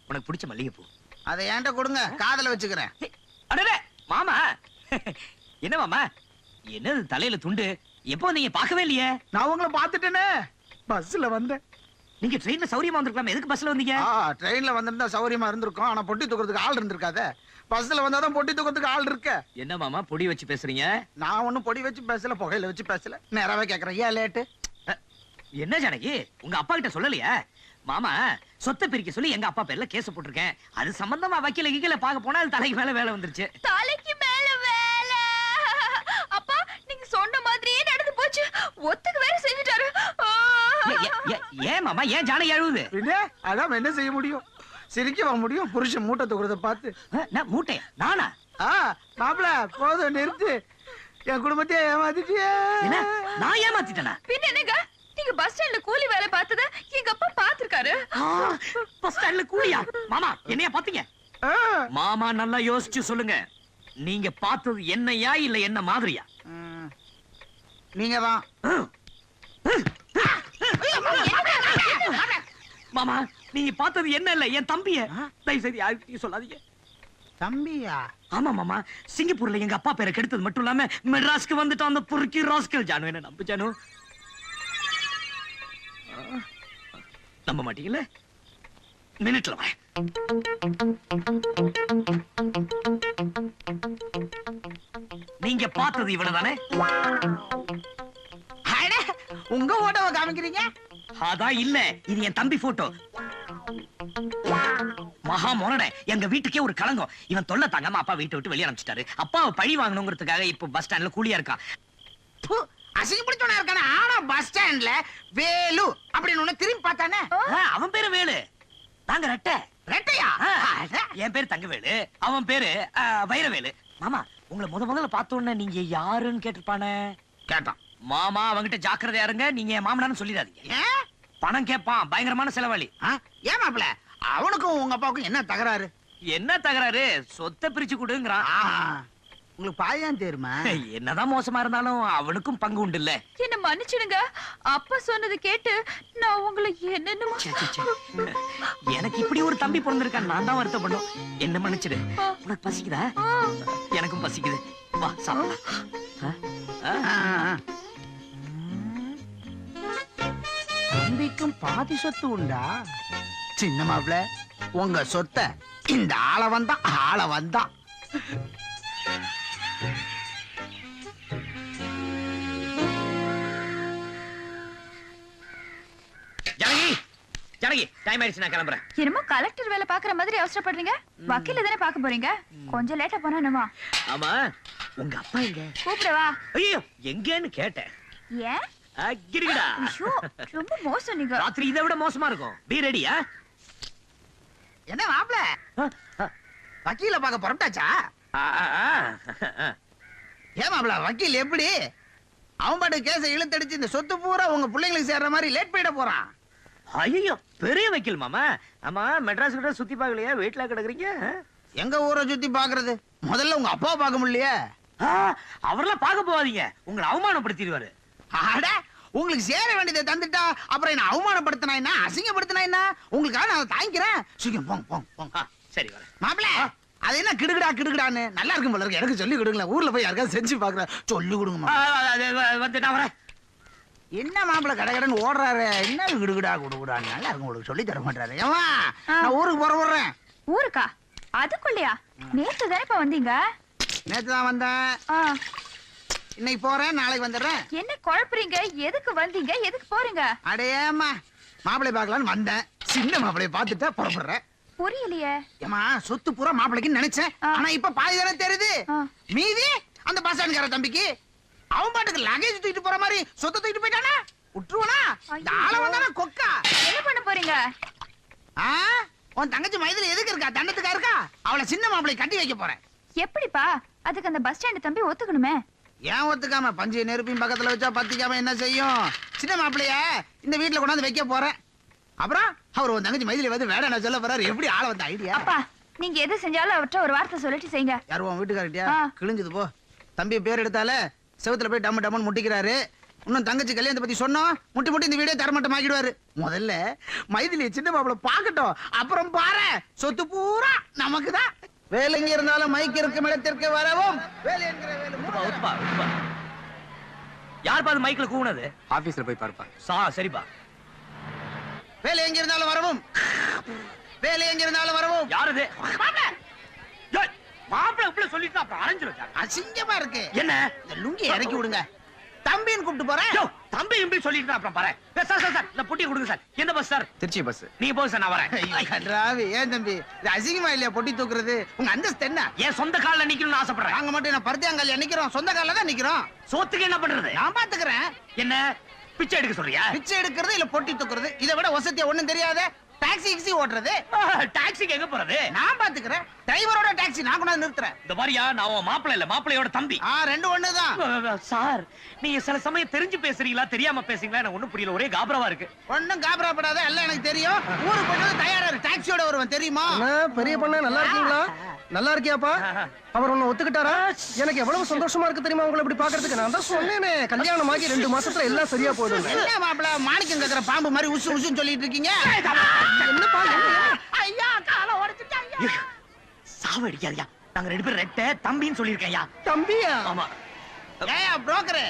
உனக்கு பிடிச்ச மல்லிகைப்பூ அதை ஏன்ட்ட கொடுங்க, காதல வச்சுக்கிறேன். அடடே மாமா. என்ன மாமா, என்னது தலையில துண்டு? எப்போ நீங்க பார்க்கவே இல்லையே? நான் உங்களை பார்த்துட்டேனே, பஸ்ல வந்தேன். நீங்க ட்ரெயின்ல சௌரியமா வந்திருக்கலாம், எதுக்கு பஸ்ல வந்தீங்க? ட்ரெயின்ல வந்திருந்தா சௌரியமா இருந்திருக்கும், ஆனா பொட்டி தூக்குறதுக்கு ஆள் இருந்திருக்காதே. பஸ்ல வந்தாதான் பொட்டி தூக்குறதுக்கு ஆள் இருக்கு. என்ன மாமா பொடி வச்சு பேசுறீங்க? நான் ஒண்ணும் பொடி வச்சு பேசல, புகையில வச்சு பேசல. நேராவே கேக்குறேன், ஏன் லேட்டு? என்ன ஜானகி, உங்க அப்பா கிட்ட சொல்லலையா? மாமா சொத்தை பிரிக்க சொல்லி எங்க அப்பா பேர்ல கேஸ் போட்டிருக்கேன். அது சம்பந்தமா வக்கீல கீழ பார்க்க போனா அது தலைக்கு மேல வேலை வந்துருச்சு. தலைக்கு மேல வேலை? அப்பா நீங்க சொன்ன மாதிரியே நடந்து போச்சு. ஒத்துக்கு வேற செஞ்சுட்டாரு. ஏன் மாமா, ஏன் ஜானகி அழுவுது? அதான் என்ன செய்ய முடியும், சிரிக்க முடியும். புருஷன் மூட்டை தூக்குறத பார்த்து. மூட்டை நானா? மாப்பிள போதும் நிறுத்து, என் குடும்பத்தையே ஏமாத்திட்டியே. நான் ஏமாத்திட்டேனா? பின்ன என்னங்க, நீங்க பஸ் ஸ்டாண்ட்ல கூலி வேலை பார்த்தத எங்க அப்பா பாத்துருக்காரு. பஸ் ஸ்டாண்ட்ல கூலியா? மாமா என்னையா பாத்தீங்க? மாமா நல்லா யோசிச்சு சொல்லுங்க, நீங்க பார்த்தது என்னையா இல்ல என்ன மாதிரியா? நீங்க தான். மாமா நீங்க பார்த்தது என்ன இல்ல என் தம்பிய. தயவு செய்து யாருக்கிட்டையும் சொல்லாதீங்க. தம்பியா? ஆமா மாமா, சிங்கப்பூர்ல எங்க அப்பா பேரை கெடுத்தது மட்டும் இல்லாம மெட்ராஸ்க்கு வந்துட்டு அந்த பொறுக்கி ராஸ்கல். ஜானு என்ன நம்பு ஜானு. நம்ப மாட்டீங்கல்ல? மினிட்ல வரேன். நீங்க பார்த்தது இவனதானே? அட, உங்க போட்டோவை காமிக்கிறீங்க? அதான் இல்ல, இது என் தம்பி போட்டோ. மகா மொனட, எங்க வீட்டுக்கே ஒரு களங்கம். இவன் தொல்லை தாங்காம அப்பா வீட்டை விட்டு வெளியே அனுப்பிச்சிட்டாரு. அப்பாவை பழி வாங்கணுங்கிறதுக்காக இப்ப பஸ் ஸ்டாண்ட்ல கூலியா இருக்கான். ப்பு, அசிங்கப்படுத்தவனா இருக்கானே. ஆனா பஸ் ஸ்டாண்ட்ல வேலு அப்படின்னு ஒண்ணு திரும்பி பார்த்தானே. அவன் பேரு வேலு, நாங்க ரெட்டை. ரெட்டையா? அட, என் பேரு தங்கவேலு, அவன் பேரு வைரவேலு. மாமா, உங்களை முதல்ல பார்த்த உடனே நீங்க யாருன்னு கேட்டிருப்பானே. கேட்டான். மாமா, அவங்கிட்ட ஜாக்கிரதையா இருங்க, நீங்க என் மாமனான்னு சொல்லிடாதீங்க. ஏன்? பணம் கேட்பான், பயங்கரமான செலவாளி. ஏன் மாப்பிள, அவனுக்கும் உங்க அப்பாவுக்கும் என்ன தகராறு? என்ன தகராறு? சொத்தை பிரிச்சு கொடுங்கறான். உங்களுக்கு பாதிதான் தெரியுமா? என்னதான் மோசமா இருந்தாலும் அவனுக்கும் பங்கு உண்டு இல்ல. என்ன மன்னிச்சிடுங்க, அப்பா சொன்னது கேட்டு நான் உங்களை என்னென்னமோ. எனக்கு இப்படி ஒரு தம்பி பிறந்திருக்கான், நான் தான் வருத்தப்படும். என்ன மன்னிச்சிடு. உனக்கு பசிக்குதா? எனக்கும் பசிக்குது, வா சாப்பிடலாம். தம்பிக்கும் பாதி சொத்து உண்டா? சின்ன மாப்பிள, உங்க சொத்தை இந்த ஆள வந்தான். ஜனகி, ஜனகி, டைம் ஆயிடுச்சு, நான் கிளம்புறேன். என்னமோ கலெக்டர் வேலை பாக்குற மாதிரி அவசரப்படுறீங்க. வக்கீல தானே பார்க்க போறீங்க, கொஞ்சம் லேட்டா போனா என்னமா? ஆமா, உங்க அப்பா எங்க? கூப்பிடவா? ஐயோ, எங்கன்னு கேட்டேன். ஏன்? கிரிகடா, ஐயோ, ரொம்ப மோசம் நீங்க. ராத்திரி இதை விட மோசமா இருக்கும். பி ரெடியா? என்ன மாப்பிள, வக்கீல பார்க்க புறப்பட்டாச்சா? ஏன் மாப்பிள, வக்கீல் எப்படி அவன் பாட்டு கேஸை இழுத்தடிச்சு இந்த சொத்து பூரா உங்க பிள்ளைங்களுக்கு சேர்ற மாதிரி லேட் போயிட போறான்? ஐயோ, பெரிய வக்கீல் மாமா. ஆமா, மெட்ராஸ் கிட்ட சுத்தி பார்க்கலையா? வீட்டுல கிடக்குறீங்க. எங்க ஊரை சுத்தி பாக்குறது, முதல்ல உங்க அப்பாவை பார்க்க முடியலையே. அவரெல்லாம் பார்க்க போவாதீங்க, உங்களை அவமானப்படுத்திடுவாரு. அட, உங்களுக்கு சேர வேண்டியதை தந்துட்டா அப்புறம் என்ன அவமானப்படுத்தினா என்ன, அசிங்கப்படுத்தினா என்ன? உங்களுக்காக நான் தாங்கிக்கிறேன். சீக்கிரம் போங்க போங்க போங்க. சரி, வரேன். மாப்பிள, அது என்ன கிடுகிடான்னு நல்லா இருக்கும் போல இருக்கு. எனக்கு சொல்லி கொடுங்களேன், ஊர்ல போய் யாருக்காவது செஞ்சு பாக்குறேன், சொல்லி கொடுங்க. வந்து நான் வரேன். என்ன மாப்பிள கடகடன்னு ஓடுறாரு, என்ன கிடுகிடான்னு நல்லா இருக்கும் உங்களுக்கு சொல்லி தர மாட்டாரு. ஏமா, நான் ஊருக்கு போறேன். ஊருக்கா? அதுக்குள்ளயா? நேத்து தானே வந்தீங்க? நேத்து தான் வந்தேன், இன்னைக்கு போறேன், நாளைக்கு வந்துடுறேன். என்ன குழப்பறீங்க? எதுக்கு வந்தீங்க, எதுக்கு போறீங்க? அடையேம்மா, மாப்பிளை பார்க்கலான்னு வந்தேன், சின்ன மாப்பிளைய பார்த்துட்டா புறப்படுறேன். புரியலையே. ஏமா, சொத்து பூரா மாப்பிளைக்குன்னு நினைச்சேன், ஆனா இப்ப பாதி தானே தெரியுது. மீதி அந்த பஸ் ஸ்டாண்ட்கார தம்பிக்கு. அவன் பாட்டுக்கு லகேஜ் தூக்கிட்டு போற மாதிரி சொத்தை தூக்கிட்டு போயிட்டானா விட்டுருவனா? ஆள வந்தானா கொக்கா. என்ன பண்ண போறீங்க? உன் தங்கச்சி மைதில எதுக்கு இருக்கா? தண்டத்துக்கா இருக்கா? அவளை சின்ன மாப்பிளை கட்டி வைக்க போறேன். எப்படிப்பா? அதுக்கு அந்த பஸ் ஸ்டாண்ட் தம்பி ஒத்துக்கணுமே. ஏன் ஒத்துக்காம? பஞ்சு நெருப்பின் பக்கத்துல வச்சா பத்திக்காம என்ன செய்யும்? சின்ன மாப்பிளைய இந்த வீட்டுல கொண்டாந்து வைக்க போறேன். அப்புறம் அவர் உன் தங்கச்சி மைதில வந்து வேட சொல்ல போறாரு. எப்படி ஆள வந்த ஐடியா? அப்பா, நீங்க எது செஞ்சாலும் அவர்கிட்ட ஒரு வார்த்தை சொல்லிட்டு செய்யுங்க. யாரும் உன் வீட்டுக்காரட்டியா? கிழிஞ்சது போ. தம்பி பேர் எடுத்தாலே செவத்துல போய் டம்மு டம்முன்னு முட்டிக்கிறாரு. இன்னும் தங்கச்சி கல்யாணத்தை பத்தி சொன்னோம், முட்டி இந்த வீடியோ தரமட்டம் ஆக்கிடுவாரு. முதல்ல மைதிலி சின்ன மாப்பிள பாக்கட்டும், அப்புறம் பாரு சொத்து பூரா நமக்கு தான். வேலைங்க இருந்தாலும் மைக்கு இருக்கும் இடத்திற்கு வரவும். வேலை என்கிற வேலை. யார் பாது மைக்ல கூவுனது? ஆபீஸ்ல போய் பார்ப்பா. சரிப்பா. வேலை எங்க இருந்தாலும் வரவும். வேலை எங்க இருந்தாலும் வரவும். யார் இது? மாப்பிள இப்படி சொல்லிட்டு அப்புறம் அரைஞ்சிரும். அசிங்கமா இருக்கு. என்ன? இந்த லுங்கி இறக்கி விடுங்க, தம்பின்னு கூப்பிட்டு போறேன். தம்பி இப்படி சொல்லிட்டு அப்புறம் பாரு. சார், இந்த பொட்டி கொடுங்க சார். எந்த பஸ் சார்? திருச்சி பஸ். நீங்க போங்க சார், நான் வரேன். கன்றாவி, ஏன் தம்பி இது அசிங்கமா இல்லையா பொட்டி தூக்குறது? உங்க அந்தஸ்து என்ன? என் சொந்த கால்ல நிக்கணும்னு ஆசைப்படுறேன். நாங்க மட்டும் என்ன பருத்தியாங்கால நிக்கிறோம், சொந்த கால்ல தான் நிக்கிறோம். சோத்துக்கு என்ன பண்றது? நான் பாத்துக்கிறேன். என்ன பிச்சை எடுக்க சொல்றியா? பிச்சை எடுக்கிறது இல்ல பொட்டி தூக்குறது, இதை விட வசதியா ஒண்ணும் தெரியாத. டாக்ஸி கிக்ஸி ஓட்டுறது. டாக்ஸிக்கு எங்க போறது? நான் பாத்துக்கிறேன். டிரைவரோட டாக்ஸி நான் கொண்டாந்து நிறுத்துறேன். இந்த மாதிரியா, நான் உன் மாப்பிள இல்ல, மாப்பிளையோட தம்பி. ரெண்டு ஒண்ணுதான். சார், நீங்க சில சமயம் தெரிஞ்சு பேசுறீங்களா தெரியாம பேசுறீங்களா எனக்கு ஒண்ணும் புரியல, ஒரே காபராவா இருக்கு. ஒண்ணும் காபராப்படாத, எல்லாம் எனக்கு தெரியும். ஊருக்கு போயிட்டு தயாரா இருக்கு, டாக்ஸியோட வருவேன் தெரியுமா? பெரிய பொண்ணு நல்லா இருக்கீங்களா? நல்லா இருக்கியாப்பா? அவர் உன்னை ஒத்துக்கிட்டாரா? எனக்கு எவ்வளவு சந்தோஷமா இருக்கு தெரியுமா உங்களை இப்படி பாக்குறதுக்கு. நான் தான் சொன்னேனே, கல்யாணம் ஆகி 2 மாசத்துல எல்லாம் சரியா போயிடும். என்ன மாப்பிள மாணிக்கம் கேக்குற பாம்பு மாதிரி உசு உசுன்னு சொல்லிட்டு இருக்கீங்க? என்னப்பா? ஐயா, காலை உடைச்சிட்டாங்க. சாவடிக்காதயா, நாங்க 2 பேரும் ரெட்டை தம்பின்னு சொல்லிருக்கேன். தம்பியா? ஆமா. ஏயா புரோக்கர்,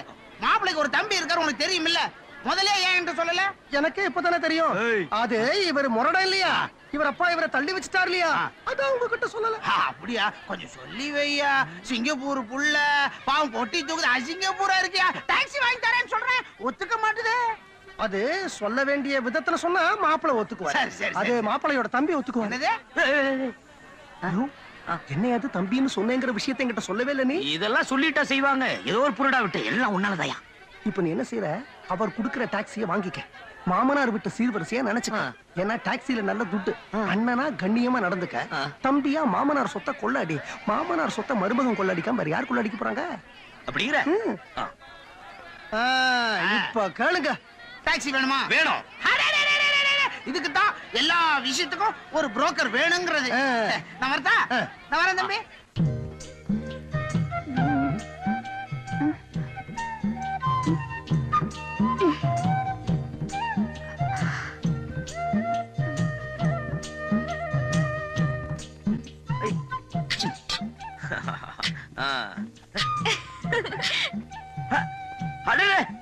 மாப்பிளைக்கு ஒரு தம்பி இருக்காரு உனக்கு தெரியும் இல்ல? முதல்ல ஏன் என்று சொல்லல? எனக்கு இப்பதானே தெரியும். அது இவர் முரடா இல்லையா? இவர் அப்பா இவரை தள்ளி வச்சுட்டார் இல்லையா? அதான் உங்ககிட்ட சொல்லல. அப்படியா? கொஞ்சம் சொல்லி வையா. சிங்கப்பூர் புள்ள பாவம் பொட்டி தூக்குது. சிங்கப்பூரா இருக்கியா? டாக்ஸி வாங்கி தரேன்னு சொல்றேன், ஒத்துக்க மாட்டுதே. அது சொல்ல வேண்டிய விதத்துல சொன்னா மாப்பிள்ளை ஒத்துக்குவார். சரி, சரி, அது மாப்பிள்ளையோட தம்பி ஒத்துக்குவார். என்னது? என்ன அது தம்பின்னு சொன்னேங்கிற விஷயத்தை என்கிட்ட சொல்லவே இல்ல நீ. இதெல்லாம் சொல்லிட்டா செய்வாங்க. ஏதோ ஒரு புருடா விட்டு எல்லாம் உன்னாலதாயா. இப்ப நீ என்ன செய்யற? அவர் குடுக்கிற டாக்ஸியை வாங்கிக்க. மாமனார் விட்டு சீர்வரிசையா நினைச்சுக்க. ஏன்னா டாக்ஸில நல்ல துட்டு. அண்ணனா கண்ணியமா நடந்துக்க. தம்பியா மாமனார் சொத்தை கொள்ளாடி. மாமனார் சொத்தை மருமகன் கொள்ளாடிக்காம வேற யார் கொள்ளாடிக்க போறாங்க? அப்படிங்கிற இப்ப கேளுங்க. டாக்ஸி வேணுமா? வேணும். இதுக்கு தான் எல்லா விஷயத்துக்கும் ஒரு புரோக்கர் வேணுங்கிறது. நான் வரதா? நான் வரேன் தம்பி.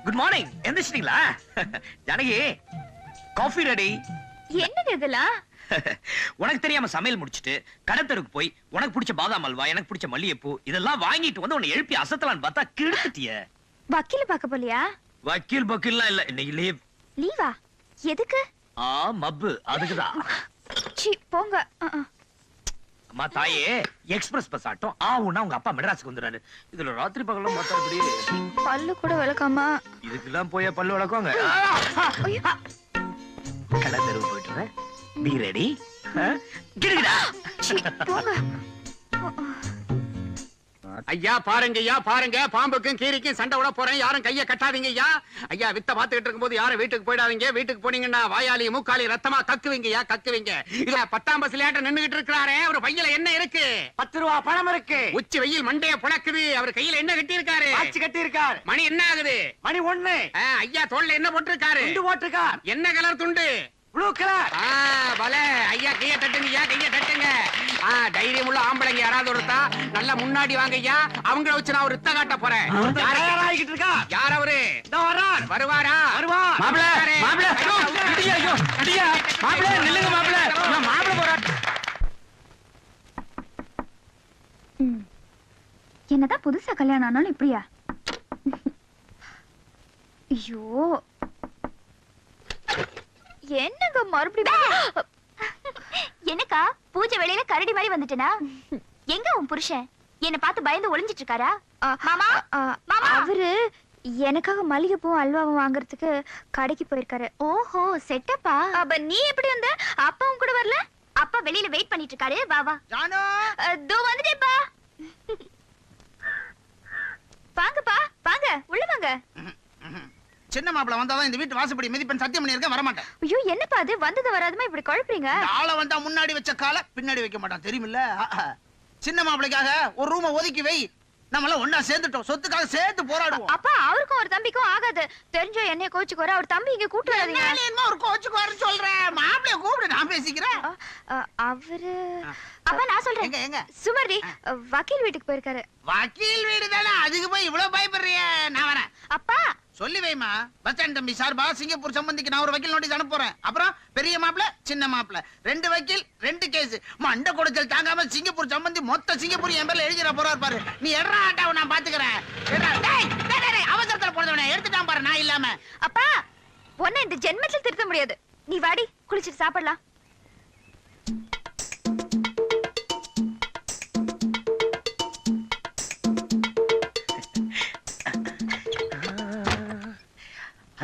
Good morning. எந்திரிச்சிட்டீங்களா? Janaki, coffee ready. என்னங்க இதெல்லாம்? உனக்கு தெரியாம சமையல் முடிச்சிட்டு கடத்தருக்கு போய் உனக்கு பிடிச்ச பாதாம் அல்வா, எனக்கு பிடிச்ச மல்லிகைப்பூ இதெல்லாம் வாங்கிட்டு வந்து உன்னை எழுப்பி அசத்தலான்னு பார்த்தா கெடுத்துட்டிய. வக்கீல பாக்க போலியா? வக்கீல் பக்கீல்லாம் இல்ல, இன்னைக்கு லீவ். லீவா? எதுக்கு? மப்பு அதுக்குதான். சீ போங்க. அம்மா தாயே, எக்ஸ்பிரஸ் பஸ் ஆட்டம் உன்னா உங்க அப்பா மெட்ராஸுக்கு வந்துறாரு. இதுல ராத்திரி பகல்லாம் பார்த்தா இப்படி பல்லு கூட விளக்காமா. இதுக்கெல்லாம் போய் பல்லு விளக்குவாங்க. கடத்தருக்கு போயிட்டு வரேன். Be ready. கிடுகிடா. போங்க. ஐயா பாருங்க, ஐயா பாருங்க, பாம்புக்கும் கீரிக்கும் சண்டை விட போறேன். யாரும் கைய கட்டாதீங்க ஐயா. ஐயா வித்த பாத்துக்கிட்டு இருக்கும்போது யாரும் வீட்டுக்கு போயிடாதீங்க. வீட்டுக்கு போனீங்கன்னா வாயாலி மூக்காலி ரத்தமா கக்குவீங்க ஐயா, கக்குவீங்க. இல்ல 10ஆம் பஸ்ல நின்னுகிட்டு இருக்கிறாரே, அவர் பையில என்ன இருக்கு? 10 ரூபா பணம் இருக்கு. உச்சி வெயில் மண்டைய புழக்குது. அவர் கையில என்ன கட்டி இருக்காரு? ஆச்சு கட்டி இருக்கார். மணி என்ன ஆகுது? மணி 1. ஐயா தோல்ல என்ன போட்டிருக்காரு? துண்டு போட்டிருக்கார். என்ன கலர் துண்டு? Blue colour. பலே ஐயா, கைய தட்டுங்க ஐயா, கைய தட்டுங்க. தைரியம் உள்ள ஆம்பளைங்க யாராவது ஒருத்தா நல்லா முன்னாடி வாங்க ஐயா. அவங்கள வச்சு நான் ஒரு ரித்த காட்ட போறேன். தயாராகிட்டு இருக்கா? யார் அவரு? வர்றார். வருவாரா? வருவார். மாப்ள மாப்ள அடியா ஐயோ அடியா. மாப்ள நில்லுங்க மாப்ள. நான் மாப்ள போறேன். என்னதான் புதுசா கல்யாணம் ஆனாலும் இப்படியா? ஐயோ என்னங்க மறுபடியும்? என்னக்கா பூஜை வெளியில கரடி மாதிரி வந்துட்டேனா? எங்க உன் புருஷன் என்ன பார்த்து பயந்து ஒளிஞ்சிட்டு இருக்காரா? மாமா மாமா, அவரு எனக்காக மல்லிகைப்பூ அல்வாவும் வாங்குறதுக்கு கடைக்கு போயிருக்காரு. ஓஹோ செட்டப்பா. அப்ப நீ எப்படி வந்த? அப்பாவும் கூட வரல? அப்பா வெளியில வெயிட் பண்ணிட்டு இருக்காரு. வா வா. ஜானு, தோ வந்துட்டேப்பா. வாங்கப்பா வாங்க, உள்ள வாங்க. சின்ன மாப்பிள வந்தாதான் இந்த வீட்டு வாசப்படி மிதிப்பேன் சத்தியம் பண்ணியிருக்கேன், வரமாட்டேன். ஐயோ என்னப்பா அது வந்தது வராதுமா இப்படி குழப்பறீங்க? ஆளை வந்தா முன்னாடி வச்ச காலை பின்னாடி வைக்க மாட்டான் தெரியுமில்ல. சின்ன மாப்பிளைக்காக ஒரு ரூமை ஒதுக்கி வை. நம்ம எல்லாம் ஒன்னா சேர்ந்துட்டோம், சொத்துக்காக சேர்த்து போராடுவோம். அப்பா அவருக்கும் ஒரு தம்பிக்கும் ஆகாது. தெரிஞ்சோ என்னைய கோச்சுக்கு வர. அவர் தம்பி இங்க கூட்டு வராதீங்க. என்ன ஒரு கோச்சுக்கு வரேன்னு சொல்றேன். மாப்பிளைய கூப்பிடு, நான் பேசிக்கிறேன். அவரு அப்பா நான் சொல்றேன். எங்க எங்க? சுமதி வக்கீல் வீட்டுக்கு போயிருக்காரு. வக்கீல் வீடு தானே, அதுக்கு போய் இவ்வளவு பயப்படுறிய? நான் வரேன். அப்பா சொல்லி வைமா. பஸ் ஸ்டாண்ட் தம்பி சார்பா சிங்கப்பூர் சம்பந்திக்கு நான் ஒரு வக்கீல் நோட்டீஸ் அனுப்ப போறேன். அப்புறம் பெரிய மாப்பிள சின்ன மாப்பிள 2 வக்கீல் 2 கேஸ். மண்ட கொடுச்சல் தாங்காம சிங்கப்பூர் சம்பந்தி மொத்த சிங்கப்பூர் என் பேர்ல எழுதிட போறாரு பாரு. நீ எட்ரா ஆட்டாவை நான் பாத்துக்கிறேன். அவசரத்துல போனவனே எடுத்துட்டான் பாரு நான் இல்லாம. அப்பா உன்னை இந்த ஜென்மத்தில் திருத்த முடியாது. நீ வாடி குளிச்சிட்டு சாப்பிடலாம்.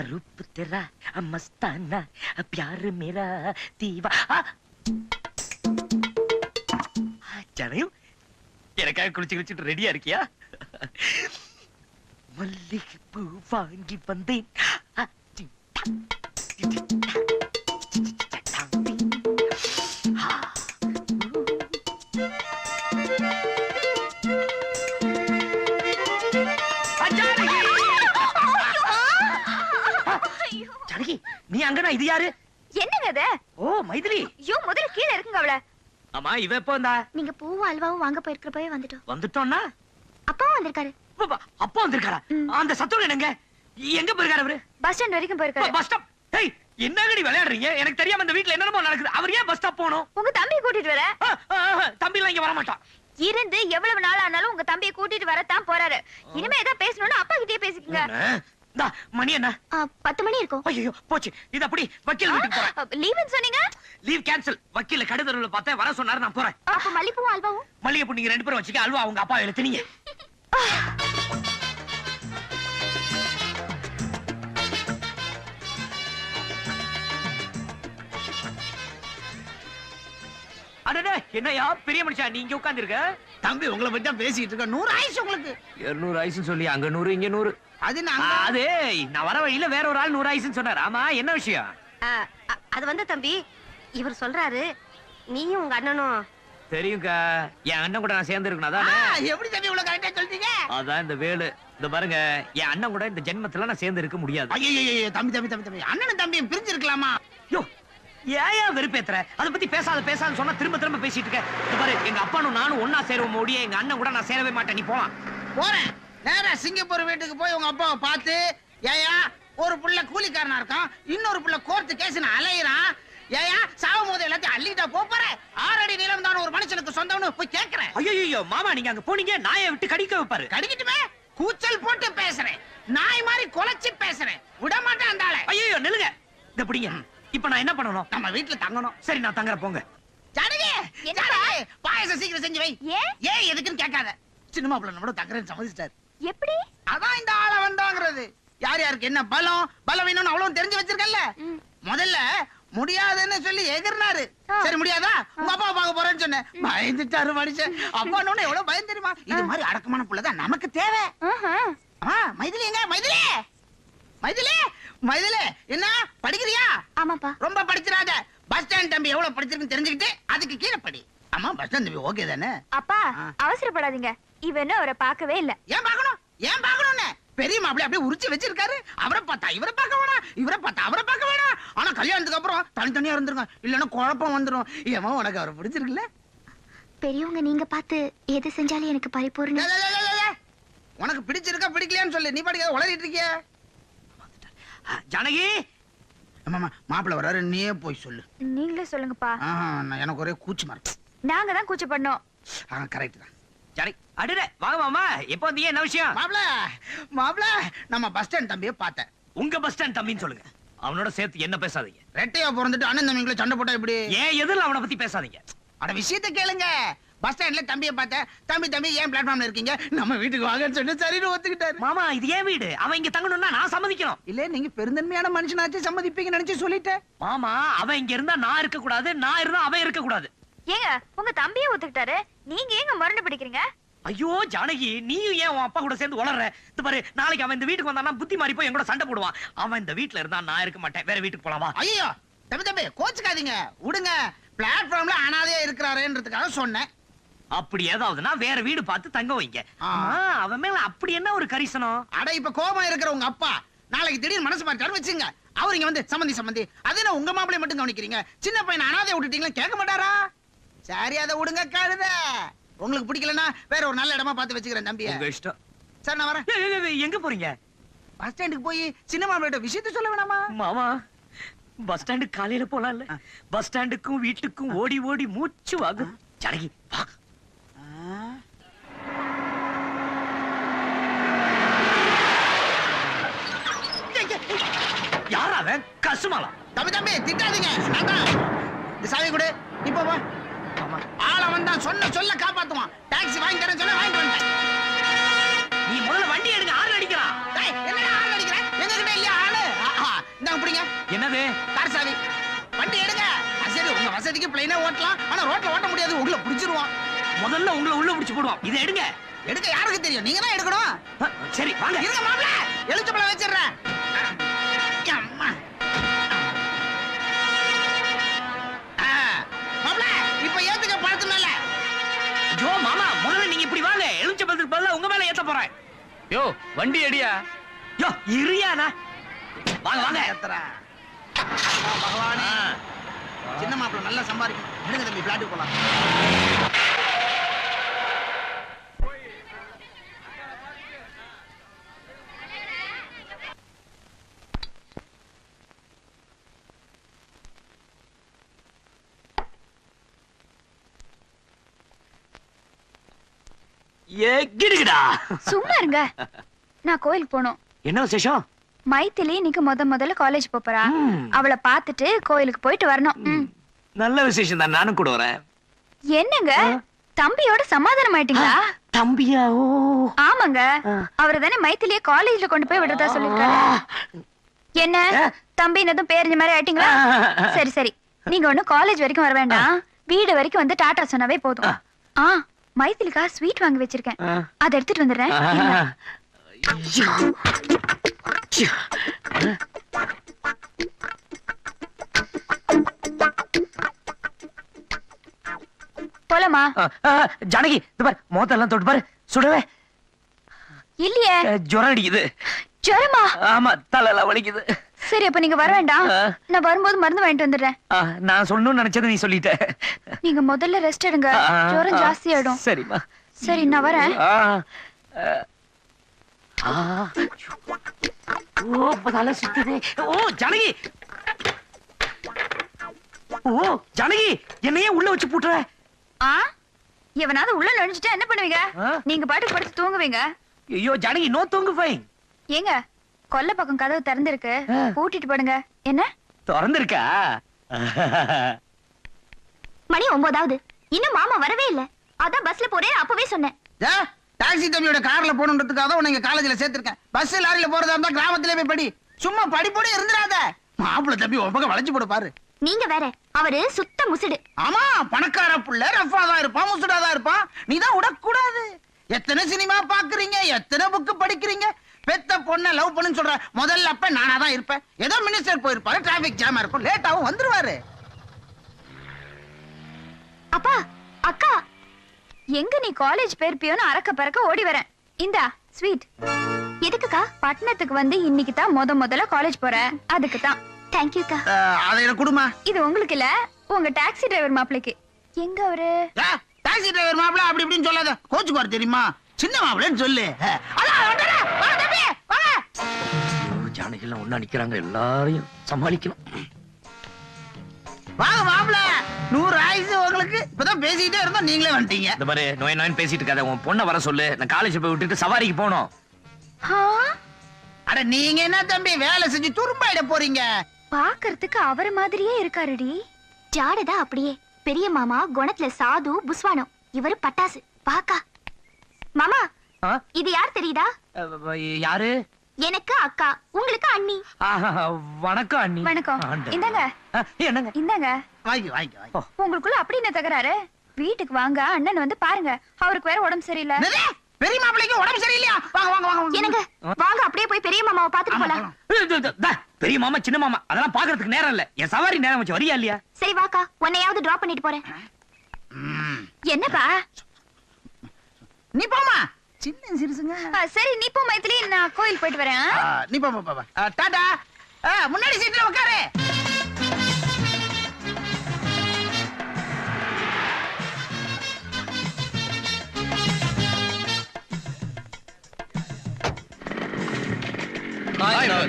रूप तेरा मस्ताना प्यार मेरा दीवा. ஜனயம் எனக்காக குளிச்சு குளிச்சுட்டு ரெடியா இருக்கியா? மல்லிகைப்பூ வாங்கி வந்தேன். ஜானகி, நீ அங்கனா இது யாரு? என்னங்க இது? ஓ மைதிலி. ஐயோ முதல்ல கீழ இருக்குங்க அவள. ஆமா இவ எப்போ வந்தா? நீங்க பூவும் அல்வாவும் வாங்க போயிருக்கிறப்பவே வந்துட்டோம். வந்துட்டோம்னா அப்பாவும் வந்திருக்காரு. அப்பா வந்திருக்காரா? அந்த சத்துரு என்னங்க? எங்க போயிருக்காரு அவரு? பஸ் ஸ்டாண்ட் வரைக்கும் போயிருக்காரு. Bus stop. ஏய், என்னங்கடி விளையாடுறீங்க? எனக்கு தெரியாம இந்த வீட்ல என்னென்னமோ நடக்குது. அவர் ஏன் பஸ் ஸ்டாப் போகணும்? உங்க தம்பியை கூட்டிட்டு வர. தம்பி எல்லாம் இங்க வர மாட்டான். இருந்து எவ்வளவு நாள் ஆனாலும் உங்க தம்பியை கூட்டிட்டு வரத்தான் போறாரு. இனிமே ஏதாவது பேசணும்னா அப்பா கிட்டே பேசிக்கங்க. மணி என்ன? 10 மணி இருக்கும். ஐயோ போச்சு. இது அப்படி வக்கீல் வீட்டுக்கு போறேன். லீவ்னு சொன்னீங்க. Leave cancel. வக்கீல கடுதருல பார்த்தேன், வர சொன்னாரு, நான் போறேன். அப்ப மல்லிப்பூவும் அல்வாவும்? மல்லிகைப்பூ நீங்க 2 பேரும் வச்சுக்க, அல்வா உங்க அப்பா எழுத்துனீங்க. அடடே, என்னையா பெரிய மனுஷா நீ இங்க உட்கார்ந்திருக்க? தம்பி உங்களை பத்தி தான் பேசிட்டு இருக்க. 100 ஆயிடுச்சு உங்களுக்கு. 200 ஆயிசுன்னு சொல்லி அங்க 100 இங்க 100. அது நாங்க அது நான் வர வழியில வேற ஒரு ஆள் 100 ஆயிசுன்னு சொன்னார். ஆமா, என்ன விஷயம்? அது வந்து தம்பி, இவர் சொல்றாரு நீயும் உங்க அண்ணனும். தெரியுங்க, என் அண்ணன் கூட நான் சேர்ந்து இருக்கணும். அதானே? எப்படி தம்பி இவ்வளவு கரெக்டா சொல்றீங்க? அதான் இந்த வேலு. இந்த பாருங்க, என் அண்ணன் கூட இந்த ஜென்மத்துல நான் சேர்ந்து இருக்க முடியாது. ஐயோ தம்பி தம்பி தம்பி தம்பி அண்ணனும் தம்பியும் பிரிஞ்சு இருக்கலாமா? யோ, ஏன் வெறுப்பேத்துற? அத பத்தி பேசாத சொன்னா திரும்ப திரும்ப பேசிட்டு இருக்க. இந்த பாரு, எங்க அப்பானும் நானும் ஒன்னா சேருவோம் ஓடியே, எங்க அண்ணன் கூட நான் சேரவே மாட்டேன். நீ போலாம். போறேன். நேரா சிங்கப்பூர் வீட்டுக்கு போய் உங்க அப்பாவை பார்த்து, ஏயா ஒரு புள்ள கூலிக்காரனா இருக்கான், இன்னொரு புள்ள கோர்ட்டு கேஸ்னு அலையறான், ஏயா சாவும் போது எல்லாத்தையும் அள்ளிட்டா போற, 6 அடி நீளம் தான் ஒரு மனுஷனுக்கு சொந்தம்னு போய் கேக்குறேன். ஐயோ மாமா, நீங்க அங்க போனீங்க, நாயை விட்டு கடிக்க வைப்பாரு. கடிக்கிட்டுமே கூச்சல் போட்டு பேசுறேன், நாய் மாதிரி குலைச்சு பேசுறேன், விட மாட்டேன் அந்த ஆளை. ஐயோ நில்லுங்க. இந்த பிடிங்க. இப்ப நான் என்ன பண்ணணும்? நம்ம வீட்டுல தங்கணும். சரி, நான் தங்குற போங்க. ஜானகி, ஜானகி, பாயசம் சீக்கிரம் செஞ்சு வை. ஏன் எதுக்குன்னு கேட்காத. சின்ன மாப்பிள்ள நம்மளோட தங்குறேன்னு சம்மதிச்சிட்டாரு. எப்படி? அதான் இந்த ஆள வந்தாங்கிறது. யார் யாருக்கு என்ன பலம் வேணும்னு அவ்வளவு தெரிஞ்சு வச்சிருக்கல. முதல்ல முடியாதுன்னு சொல்லி எதிர்னாரு. சரி முடியாதா, உங்க அப்பா பார்க்க போறேன்னு சொன்னேன். பயந்துட்டாரு மனுஷன். அப்பா எவ்வளவு பயம் தெரியுமா? இது மாதிரி அடக்கமான புள்ளதான் நமக்கு தேவை. மைதிலி எங்க? மைதிலி, மைதிலி, மைதிலி, என்ன படிக்கிறியா? ஆமாப்பா. ரொம்ப படிச்சிராத. பஸ் ஸ்டாண்ட் தம்பி எவ்வளவு படிச்சிருக்குன்னு தெரிஞ்சுக்கிட்டு அதுக்கு கீழே படி. ஆமா, பஸ் ஸ்டாண்ட் தம்பி ஓகே தானே? அப்பா அவசரப்படாதீங்க. இவன் அவரை பார்க்கவே இல்ல. ஏன் பார்க்கணும்னு பெரிய மாப்பிள்ளை அப்படியே உரிச்சு வச்சிருக்காரு. அவரை பார்த்தா இவரை பார்க்க வேணாம், இவரை பார்த்தா அவரை பார்க்க வேணாம். ஆனா கல்யாணத்துக்கு அப்புறம் தனித்தனியா இருந்துருங்க, இல்லன்னா குழப்பம் வந்துரும். ஏமா உனக்கு அவரை பிடிச்சிருக்குல்ல? பெரியவங்க நீங்க பார்த்து எது செஞ்சாலும் எனக்கு பரிபூர்ண. உனக்கு பிடிச்சிருக்கா பிடிக்கலையான்னு சொல்லு. நீ படிக்க உளறிட்டு இருக்கிய. ஜானகி, மாப்பிள்ளை வர்றாரு, நீயே போய் சொல்லு. நீங்களே சொல்லுங்கப்பா. எனக்கு ஒரே கூச்சமா இருக்கு. நாங்க தான் கூச்சப்படணும். கரெக்ட் தான். ஜானகி, அடடே வாங்க மாமா. எப்போ வந்தீங்க? என்ன விஷயம்? மாப்பிள்ள நம்ம பஸ் ஸ்டாண்ட் தம்பியை பார்த்தேன். உங்க பஸ் ஸ்டாண்ட் தம்பின்னு சொல்லுங்க. அவனோட சேர்த்து என்ன பேசாதீங்க. ரெட்டையா பிறந்துட்டு அண்ணன் தம்பிங்களை சண்டை போட்டா எப்படி? ஏன் எதிரில் அவனை பத்தி பேசாதீங்க. அட விஷயத்தை கேளுங்க. பஸ் ஸ்டாண்ட்ல தம்பியை பார்த்தேன். தம்பி ஏன் பிளாட்ஃபார்ம்ல இருக்கீங்க, நம்ம வீட்டுக்கு வாங்கன்னு சொன்ன. சரின்னு ஒத்துக்கிட்டாரு. மாமா, இது ஏன் வீடு, அவன் இங்க தங்கணும்னா நான் சம்மதிக்கணும். இல்ல, நீங்க பெருந்தன்மையான மனுஷனாச்சு சம்மதிப்பீங்க நினைச்சு சொல்லிட்டேன். மாமா, அவன் இங்க இருந்தா நான் இருக்க கூடாது, நான் இருந்தா அவன் இருக்க கூடாது. ஏங்க உங்க தம்பியே ஒத்துக்கிட்டாரு, நீங்க ஏங்க முரண்டு பிடிக்கிறீங்க? ஐயோ ஜானகி, நீயும் ஏன் உன் அப்பா கூட சேர்ந்து உளற? இந்த பாரு, நாளைக்கு அவன் இந்த வீட்டுக்கு வந்தானா புத்தி மாறி போய் என் கூட சண்டை போடுவான். அவன் இந்த வீட்டுல இருந்தா நான் இருக்க மாட்டேன். வேற வீட்டுக்கு போலாமா? ஐயோ தம்பி கோச்சுக்காதீங்க, விடுங்க. பிளாட்ஃபார்ம்ல அனாதையா இருக்கிறாருன்றதுக்காக சொன்னேன். அப்படி ஏதாவதுன்னா வேற வீடு பார்த்து தங்க வைங்க. அவன் மேல அப்படி என்ன ஒரு கரிசனம்? அட, இப்ப கோபம் இருக்கிற உங்க அப்பா நாளைக்கு திடீர்னு மனசு மாட்டாரு வச்சுங்க. அவர் இங்க வந்து சம்பந்தி அது என்ன உங்க மாப்பிளை மட்டும் கவனிக்கிறீங்க? சின்ன பையன் அனாதைய விட்டுட்டீங்களா கேட்க மாட்டாரா? சரி, அதை விடுங்க. கழுத உங்களுக்கு பிடிக்கலன்னா வேற ஒரு நல்ல இடமா பார்த்து வச்சுக்கிறேன் தம்பியை. உங்க இஷ்டம். சரி, நான் வரேன். எங்க போறீங்க? பஸ் ஸ்டாண்டுக்கு போய் சின்ன மாப்பிள்ளை விஷயத்த சொல்ல வேணாமா? மாமா, பஸ் ஸ்டாண்டுக்கு காலையில போலாம்ல. பஸ் ஸ்டாண்டுக்கும் வீட்டுக்கும் ஓடி ஓடி மூச்சு வாங்கும். ஜானகி வா. யாரா அவன்? கசுமாலா? தம்பி திட்டாதீங்க. சாவி கொடு. நீ போ. ஆள வந்தா சொல்ல காப்பாத்துவான். டாக்ஸி வாங்கி தரேன் சொல்ல வாங்கிட்டு வந்துட்டேன். நீ முதல்ல வண்டி எடுங்க. ஆறு அடிக்கிறான். என்னடா ஆள் அடிக்கிறேன்? எங்க கிட்ட இல்லையா ஆளு? இந்தாங்க பிடிங்க. என்னது? கார் சாவி. வண்டி எடுங்க. சரி, உங்க வசதிக்கு பிளைனா ஓட்டலாம், ஆனா ரோட்ல ஓட்ட முடியாது. உங்களை பிடிச்சிருவான். முதல்ல உங்களை உள்ள பிடிச்சு போடுவான். இதை எடுங்க. எடுக்க யாருக்கு தெரியும்? நீங்க தான் எடுக்கணும். சரி வாங்க. இருங்க மாப்ள, எழுச்சப்பழம் வச்சிடுறேன். மாப்ள, இப்ப ஏத்துக்க பழத்து மேல. ஜோ மாமா, முதல்ல நீங்க இப்படி வாங்க. எழுச்சப்பழத்துக்கு பதிலா உங்க மேல ஏத்த போறேன். யோ, வண்டி அடியா. யோ, இருயானா. வாங்க வாங்க. ஏத்துறா. பகவானே, சின்ன மாப்பிள்ள நல்லா சம்பாதிக்கணும். எடுங்க தம்பி, பிளாட்டுக்கு போலாம். கிடுகிடா. சும்மா இருங்க. நான் கோயிலுக்கு போகணும். என்ன விசேஷம்? மைத்திலி இன்னைக்கு முதல்ல காலேஜ் போறா. அவளை பார்த்துட்டு கோயிலுக்கு போயிட்டு வரணும். நல்ல விசேஷம் தான், நானும் கூட வரேன். என்னங்க தம்பியோட சமாதானம் ஆயிட்டீங்களா? தம்பியா? ஓ ஆமாங்க, அவரு தானே மைத்திலிய காலேஜ்ல கொண்டு போய் விடுறதா சொல்லிருக்காரு. என்ன தம்பி என்னதும் பேரிஞ்ச மாதிரி ஆயிட்டீங்களா? சரி சரி, நீங்க ஒண்ணும் காலேஜ் வரைக்கும் வர வேண்டாம், வீடு வரைக்கும் வந்து டாடா சொன்னாவே போதும். மைத்திலிக்கா ஸ்வீட் வாங்கி வச்சிருக்கேன், அதை எடுத்துட்டு வந்துடுறேன். போலாமா? ஜானகி மோத்தெல்லாம் தொட்டு பாரு, சுடவே இல்லையே. ஜுரம் அடிக்குது. ஜுரமா? ஆமா, தலையெல்லாம் வலிக்குது. சரி, அப்ப நீங்க வர வேண்டாம், நான் வரும்போது மருந்து வாங்கிட்டு வந்துடுறேன். நான் சொல்லணும்னு நினைச்சதை நீ சொல்லிட்ட. நீங்க முதல்ல ரெஸ்ட் எடுங்க, ஜுரம் ஜாஸ்தி ஆயிடும். சரிம்மா. சரி, நான் வரேன். ஓ ஜானகி, ஓ ஜானகி, என்னையே உள்ள வச்சு பூட்டுற? எவனாவது உள்ள நுழைஞ்சிட்டா என்ன பண்ணுவீங்க? நீங்க பாட்டுக்கு படுத்து தூங்குவீங்க. ஐயோ ஜானகி, நோ தூங்கு ஃபைன். ஏங்க கொல்ல பக்கம் கதவு திறந்திருக்கு, பூட்டிட்டு படுங்க. என்ன திறந்திருக்கா? மணி 9ஆவது, இன்னும் மாமா வரவே இல்ல. அதான் பஸ்ல போறேன் அப்பவே சொன்னேன். டாக்ஸி தம்பியோட கார்ல போகணுன்றதுக்காக உன்னை இங்க காலேஜ்ல சேர்த்திருக்கேன். பஸ் லாரியில போறதா இருந்தா கிராமத்திலே போய் படி, சும்மா படிப்போட இருந்துடாத. மாப்பிள்ள தம்பி ஒரு பக்கம் வளைச்சு போட பாரு. நீங்க வேற, அவரு சுத்த முசுடு. ஆமா, பணக்கார புள்ள ரஃபா தான் இருப்பான், முசுடா தான் இருப்பான். நீதான் விடக்கூடாது. எத்தனை சினிமா பாக்குறீங்க, எத்தனை புக்கு படிக்கிறீங்க. பெத்த பொண்ண லவ் பண்ணுன்னு சொல்ற முதல்ல அப்ப நானா தான் இருப்பேன். ஏதோ மினிஸ்டர் போயிருப்பாரு, டிராபிக் ஜாமா இருக்கும், லேட்டாவும் வந்துருவாரு. அப்பா, அக்கா, எங்க நீ காலேஜ் போயிருப்பியோன்னு அறக்க பறக்க ஓடி வரேன். இந்தா ஸ்வீட். எதுக்குக்கா? பட்டணத்துக்கு வந்து இன்னைக்கு தான் முதல்ல காலேஜ் போற, அதுக்கு தான். தேங்க்யூக்கா. அதை எனக்கு கொடுமா. இது உங்களுக்கு இல்ல, உங்க டாக்ஸி டிரைவர் மாப்பிளைக்கு. எங்க அவரு? டாக்ஸி டிரைவர் மாப்பிள அப்படி இப்படின்னு சொல்லாத, கோச்சுக்குவார் தெரியுமா? சின்ன மாப்பிளன்னு சொல்லு. ஜானகி எல்லாம் ஒண்ணா நிக்கிறாங்க, எல்லாரையும் சமாளிக்கணும். வாங்க மாப்பிள, 100 ஆயுசு உங்களுக்கு. இப்பதான் பேசிக்கிட்டே இருந்தோம், நீங்களே வந்துட்டீங்க. இந்த மாதிரி நோய் பேசிட்டு இருக்காத, உன் பொண்ணை வர சொல்லு. நான் காலேஜ் போய் விட்டுட்டு சவாரிக்கு போனோம். அட நீங்க என்ன தம்பி வேலை செஞ்சு துரும்பாயிட போறீங்க? பாக்குறதுக்கு அவர் மாதிரியே இருக்காருடி. ஜாடதா அப்படியே. பெரிய மாமா குணத்துல சாது புஸ்வானம், இவரு பட்டாசு பாக்கா. மாமா, இது யார் தெரியுதா? யாரு? எனக்கு அக்கா, உங்களுக்கு அண்ணி. வணக்கம் அண்ணி. வணக்கம். இந்தாங்க. என்னங்க? இந்தாங்க. வாங்கி வாங்கி வாங்கி. உங்களுக்குள்ள அப்படி என்ன தகராறு? வீட்டுக்கு வாங்க, அண்ணன் வந்து பாருங்க. அவருக்கு வேற உடம்பு சரியில்லை. பெரிய மாப்பிளைக்கு உடம்பு சரியில்லையா? வாங்க வாங்க வாங்க. என்னங்க, வாங்க அப்படியே போய் பெரிய மாமாவை பாத்துட்டு போலாம். பெரிய மாமா சின்ன மாமா அதெல்லாம் பாக்குறதுக்கு நேரம் இல்ல. என் சவாரி நேரம் வச்சு வரியா இல்லையா? சரி வாக்கா, உன்னையாவது டிராப் பண்ணிட்டு போறேன். என்னப்பா? நீ போமா, சின்ன சிறுசுங்க. சரி நீ போ மைத்திலி, நான் கோயில் போயிட்டு வரேன். நீ போமா. டாடா. முன்னாடி சீட்ல உட்காரு.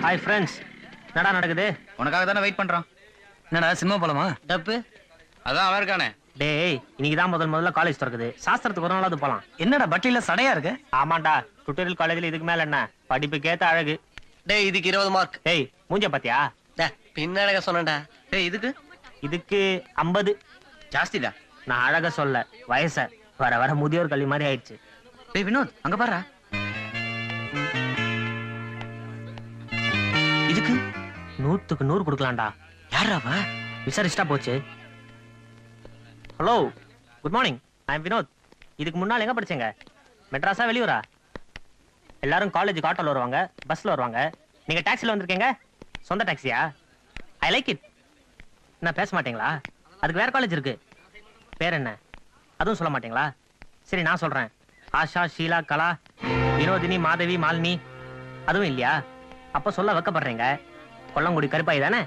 ஹாய் ஃப்ரெண்ட்ஸ், என்னடா நடக்குது? உனக்காக தானே வெயிட் பண்றோம். என்னடா சினிமா போலாமா? டப்பு அதான் அவருக்கானே. டேய், இன்னைக்கு தான் முதல்ல காலேஜ் திறக்குது. சாஸ்திரத்துக்கு ஒரு நாளாவது போலாம். என்னடா பட்டியல சடையா இருக்கு? ஆமாண்டா, டுட்டோரியல் காலேஜ்ல இதுக்கு மேல என்ன படிப்புக்கேத்த அழகு. டேய், இதுக்கு 20 மார்க். டேய், மூஞ்ச பாத்தியா? பின்னடக சொன்னடா. டேய் இதுக்கு 50 ஜாஸ்திடா. நான் அழக சொல்ல, வயச வர முதியோர் கல்வி மாதிரி ஆயிடுச்சு. டேய் வினோத், அங்க பாரு. இதுக்கு 100க்கு 100 கொடுக்கலாம்டா. யாராவா? விசாரிச்சுட்டா போச்சு. Hello, good morning, I am Vinod. இதுக்கு முன்னால எங்க படிச்சீங்க? மெட்ராஸா வெளியூரா? எல்லாரும் காலேஜுக்கு ஆட்டோல வருவாங்க, பஸ்ல வருவாங்க. நீங்க டாக்ஸில வந்திருக்கீங்க. சொந்த டாக்ஸியா? I like it. என்ன பேச மாட்டீங்களா? அதுக்கு வேற காலேஜ் இருக்கு. பேர் என்ன? அதுவும் சொல்ல மாட்டீங்களா? சரி நான் சொல்றேன். ஆஷா, ஷீலா, கலா, வினோதினி, மாதவி, மாலினி, அதுவும் இல்லையா? அப்ப சொல்ல வைக்கப்படுறீங்க. கொல்லங்குடி கருப்பாய் தானே?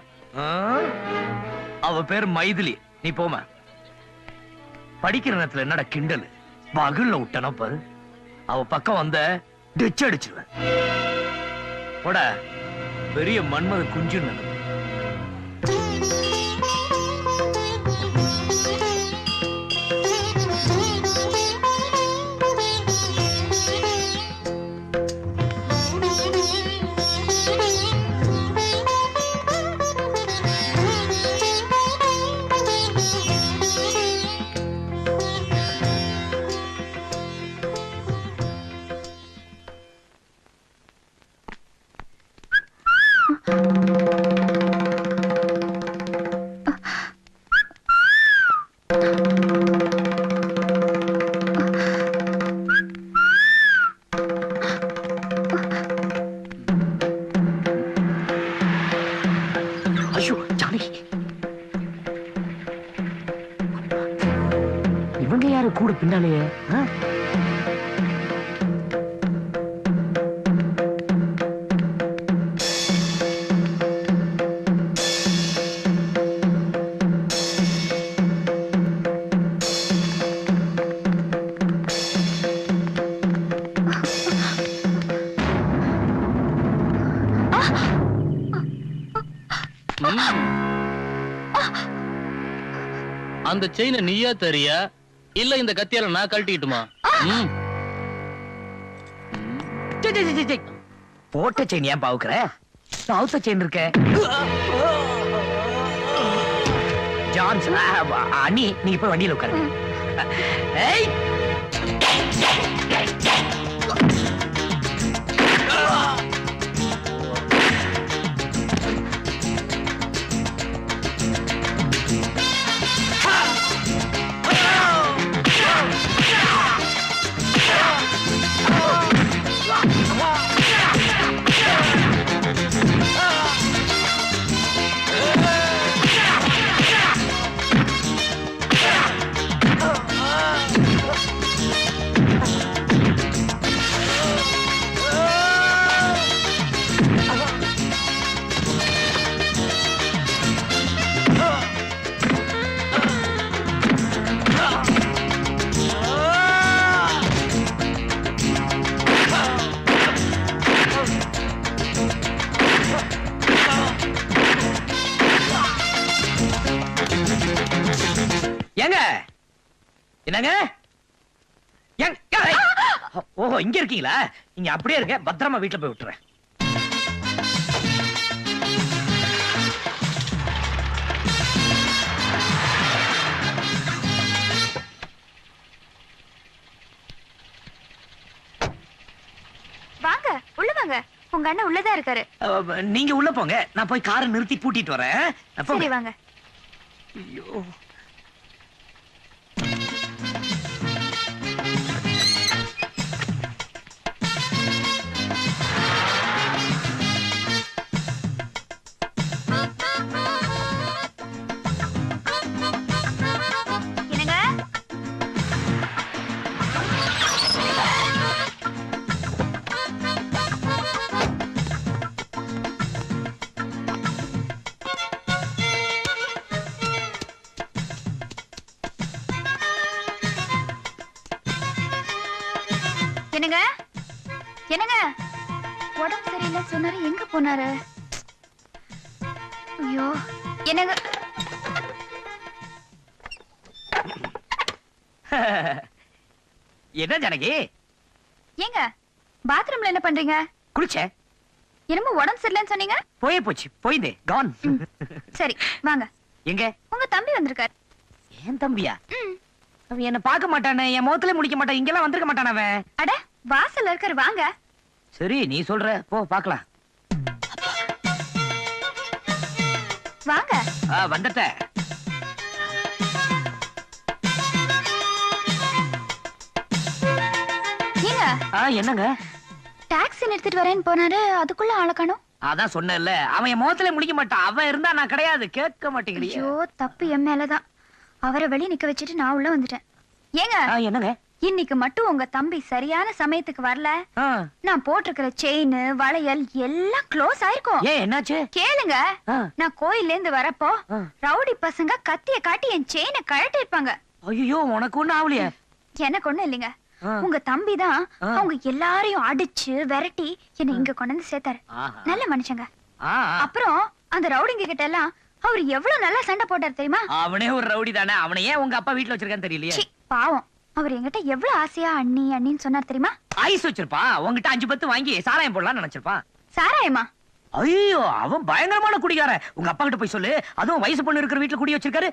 அவ பேர் மைதிலி. நீ போமா. படிக்கிற நேரத்துல என்னடா கிண்டல்? பகல்ல விட்டனா பாரு, அவ பக்கம் வந்த டிச் அடிச்சிருவேன். போட, பெரிய மன்மத குஞ்சு நடக்கும். இவங்க யாரு கூட பின்னாலேயே அந்த செயினை நீயா தெரியா இல்ல இந்த கத்தியால நான் கழட்டிட்டுமா? போட்ட செயின் ஏன் பாவுக்குற? அவுத்த செயின் இருக்க. ஜான்ஸ் அண்ணி நீங்க போய் வண்டியில உட்காருங்க. ஏய் ஏங்க என்னங்க ஓஹோ இங்க இருக்கீங்களா? நீங்க அப்படியே இருக்க, பத்திரமா வீட்டுல போய் விட்டுறேன். வாங்க உள்ள வாங்க. உங்க அண்ணன் உள்ளதான் இருக்காரு. நீங்க உள்ள போங்க, நான் போய் காரை நிறுத்தி பூட்டிட்டு வரேன். சரி வாங்க. ஐயோ என்னங்க என்னங்க என்னங்க உடம்பு சரியில்லை சொன்னாரு, எங்க போனாரு? ஐயோ என்னங்க என்ன ஜானகி? ஏங்க பாத்ரூம்ல என்ன பண்றீங்க? குளிச்சேன். என்னமோ உடம்பு சரியில்லைன்னு சொன்னீங்க. போயே போச்சு, போயிந்தே கான். சரி வாங்க. எங்க உங்க தம்பி வந்திருக்காரு. ஏன் தம்பியா? அவன் என்ன பார்க்க மாட்டானே, என் முகத்துல முடிக்க மாட்டான், இங்கெல்லாம் வந்திருக்க மாட்டான் அவன். அட வாசல்ல இருக்காரு, வாங்க. சரி நீ சொல்ற, போ பார்க்கலாம். வாங்க. வந்துட்ட. ஏங்க என்னங்க? டாக்ஸி நிறுத்திட்டு வரேன்னு போனாரு, அதுக்குள்ள ஆள காணோம். அதான் சொன்னேன்ல, அவன் என் முகத்துல முடிக்க மாட்டான். அவன் இருந்தா நான் கிடையாது. கேட்க மாட்டேங்கிறீங்க. ஐயோ தப்பு என் மேலதான். அவரை வெளிய நிக்க வச்சுட்டு நான் உள்ள வந்துட்டேன். ஏங்க என்னங்க? இன்னைக்கு மட்டும் உங்க தம்பி சரியான சமயத்துக்கு வரல, நான் போட்டிருக்கிற செயின் வளையல் எல்லாம் க்ளோஸ் ஆயிருக்கும். ஏன் என்னாச்சு? கேளுங்க. நான் கோயில்ல இருந்து வரப்போ ரவுடி பசங்க கத்திய காட்டி என் செயினை கழட்டி இருப்பாங்க. ஐயோ உனக்கு ஒண்ணு ஆவலையா? எனக்கு ஒண்ணு இல்லைங்க. உங்க தம்பி தான் அவங்க எல்லாரையும் அடிச்சு விரட்டி என்ன இங்க கொண்டு வந்து சேர்த்தாரு. நல்ல மனுஷங்க. அப்புறம் அந்த ரவுடிங்க கிட்ட எல்லாம் அவர் எவ்வளவு நல்லா சண்டை போட்டார் தெரியுமா? அவனே ஒரு ரவுடி தானே, அவனை ஏன் உங்க அப்பா வீட்டுல வச்சிருக்கான்னு தெரியலையே. பாவம், அவர் என்கிட்ட எவ்வளவு ஆசையா அண்ணி அண்ணின்னு சொன்னார் தெரியுமா? ஐஸ் வச்சிருப்பான். உங்ககிட்ட 5-10 வாங்கி சாராயம் போடலாம் நினைச்சிருப்பான். சாராயமா? ஐயோ அவன் பயங்கரமான குடிகார. உங்க அப்பா கிட்ட போய் சொல்லு. அதுவும் வயசு பொண்ணு இருக்கிற வீட்டுல குடி வச்சிருக்காரு.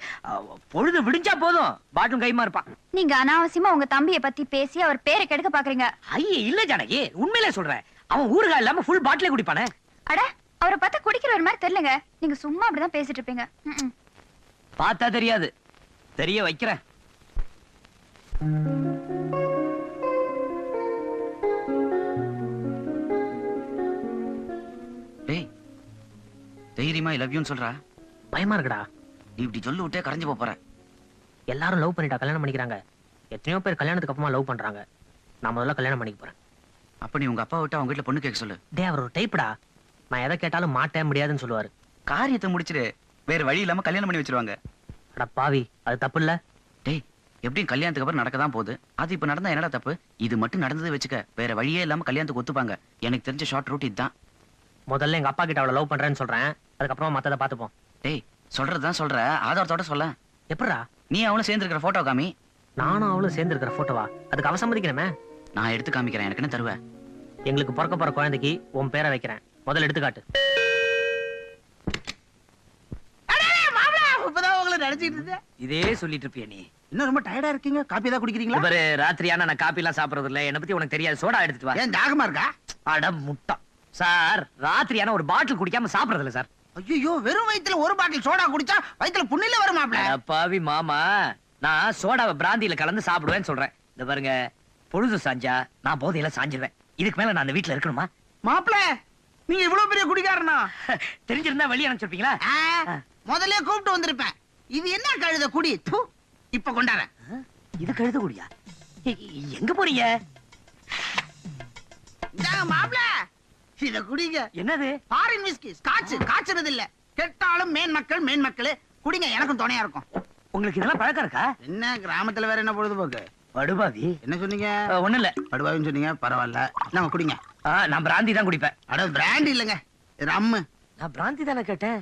பொழுது விடிஞ்சா போதும் பாட்டும் கைமா இருப்பான். நீங்க அனாவசியமா உங்க தம்பிய பத்தி பேசி அவர் பேரை கெடுக்க பாக்குறீங்க. ஐயே இல்ல ஜானகி, உண்மையிலே சொல்றேன். அவன் ஊருகா இல்லாம ஃபுல் பாட்டிலே குடிப்பானே. அட அவரை பார்த்தா குடிக்கிற ஒரு மாதிரி தெரியலங்க. நீங்க சும்மா அப்படிதான் பேசிட்டு இருப்பீங்க. பார்த்தா தெரியாது, தெரிய வைக்கிறேன். டேய் தைரியமா லவ் யூன்னு சொல்றா. பயமா இருக்குடா. நீ இப்படி சொல்லு விட்டே கரைஞ்சு போற. எல்லாரும் லவ் பண்ணிட்டா கல்யாணம் பண்ணிக்கிறாங்க. எத்தனையோ பேர் கல்யாணத்துக்கு அப்புறமா லவ் பண்றாங்க. நான் முதல்ல கல்யாணம் பண்ணிக்க போறேன். அப்ப நீ உங்க அப்பா விட்டு அவங்க வீட்டுல பொண்ணு கேட்க சொல்லு. டே அவர் ஒரு டைப்டா. நான் எதை கேட்டாலும் மாட்டேன் முடியாதுன்னு சொல்லுவாரு. காரியத்தை முடிச்சிரு, வேற வழி இல்லாம கல்யாணம் பண்ணி வச்சிருவாங்க. அட பாவி, அது தப்பு இல்ல? டேய், எப்படியும் கல்யாணத்துக்கு அப்புறம் நடக்கதான் போகுது. அது இப்ப நடந்தா என்னடா தப்பு? இது மட்டும் நடந்தது வச்சுக்க, வேற வழியே இல்லாம கல்யாணத்துக்கு ஒத்துப்பாங்க. எனக்கு தெரிஞ்ச ஷார்ட் ரூட் இதுதான். முதல்ல எங்க அப்பா கிட்ட அவளை லவ் பண்றேன்னு சொல்றேன், அதுக்கப்புறமா மத்தத பாத்துப்போம். டேய், சொல்றதுதான் சொல்ற, ஆதாரத்தோட சொல்ல. எப்படா? நீ அவனும் சேர்ந்துருக்கிற போட்டோ காமி. நானும் அவளும் சேர்ந்து இருக்கிற போட்டோவா? அதுக்கு அவ சம்மதிக்கணுமே. நான் எடுத்து காமிக்கிறேன், எனக்கு என்ன தருவ? எங்களுக்கு பிறக்க போற குழந்தைக்கு உன் பேரை வைக்கிறேன். முதல்ல எடுத்துக்காட்டு. இப்பதான் உங்களை நினைச்சிட்டு இருந்தேன். இதே சொல்லிட்டு இருப்பிய நீ. இன்னும் ரொம்ப டயர்டா இருக்கீங்க. காப்பி தான் குடிக்கிறீங்களா? இவரு ராத்திரியான நான் காப்பி எல்லாம் சாப்பிடுறது இல்ல. என்ன பத்தி உனக்கு தெரியாது. சோடா எடுத்துட்டு வா. ஏன் தாகமா இருக்கா? அட முட்டா சார், ராத்திரியான ஒரு பாட்டில் குடிக்காம சாப்பிடுறது இல்ல சார். ஐயோ, வெறும் வயித்துல ஒரு பாட்டில் சோடா குடிச்சா வயித்துல புண்ணில வரும் மாப்ள. அட பாவி மாமா, நான் சோடாவை பிராந்தியில கலந்து சாப்பிடுவேன்னு சொல்றேன். இந்த பாருங்க, பொழுது சாஞ்சா நான் போதையில சாஞ்சிருவேன். இதுக்கு மேல நான் அந்த வீட்டுல இருக்கணுமா? மாப்ள, நீங்க இவ்வளவு பெரிய குடிக்காரனா? தெரிஞ்சிருந்தா வெளியே அனுப்பிச்சிருப்பீங்களா? முதல்ல கூப்பிட்டு வந்திருப்பேன். இது என்ன கழுத குடி? தூ, இப்ப கொண்டாறேன். இது கழுத குடியா? எங்க போறீங்க? இந்தாங்க மாப்ள, இத குடிங்க. என்னது? Foreign whisky, Scotch. காய்ச்சறது இல்ல. கெட்டாலும் மேன் மக்களே குடிங்க, எனக்கும் துணையா இருக்கும். உங்களுக்கு இதெல்லாம் பழக்கம் இருக்கா? என்ன கிராமத்துல வேற என்ன பொழுதுபோக்கு? படுபாவி. என்ன சொன்னீங்க? ஒண்ணு இல்ல. படுவாவின்னு சொன்னீங்க, பரவாயில்ல. நாங்க குடிங்க. நான் பிராந்தி தான் குடிப்பேன். அட பிராண்ட் இல்லங்க, ரம்மு. நான் பிராந்தி தானே கேட்டேன்.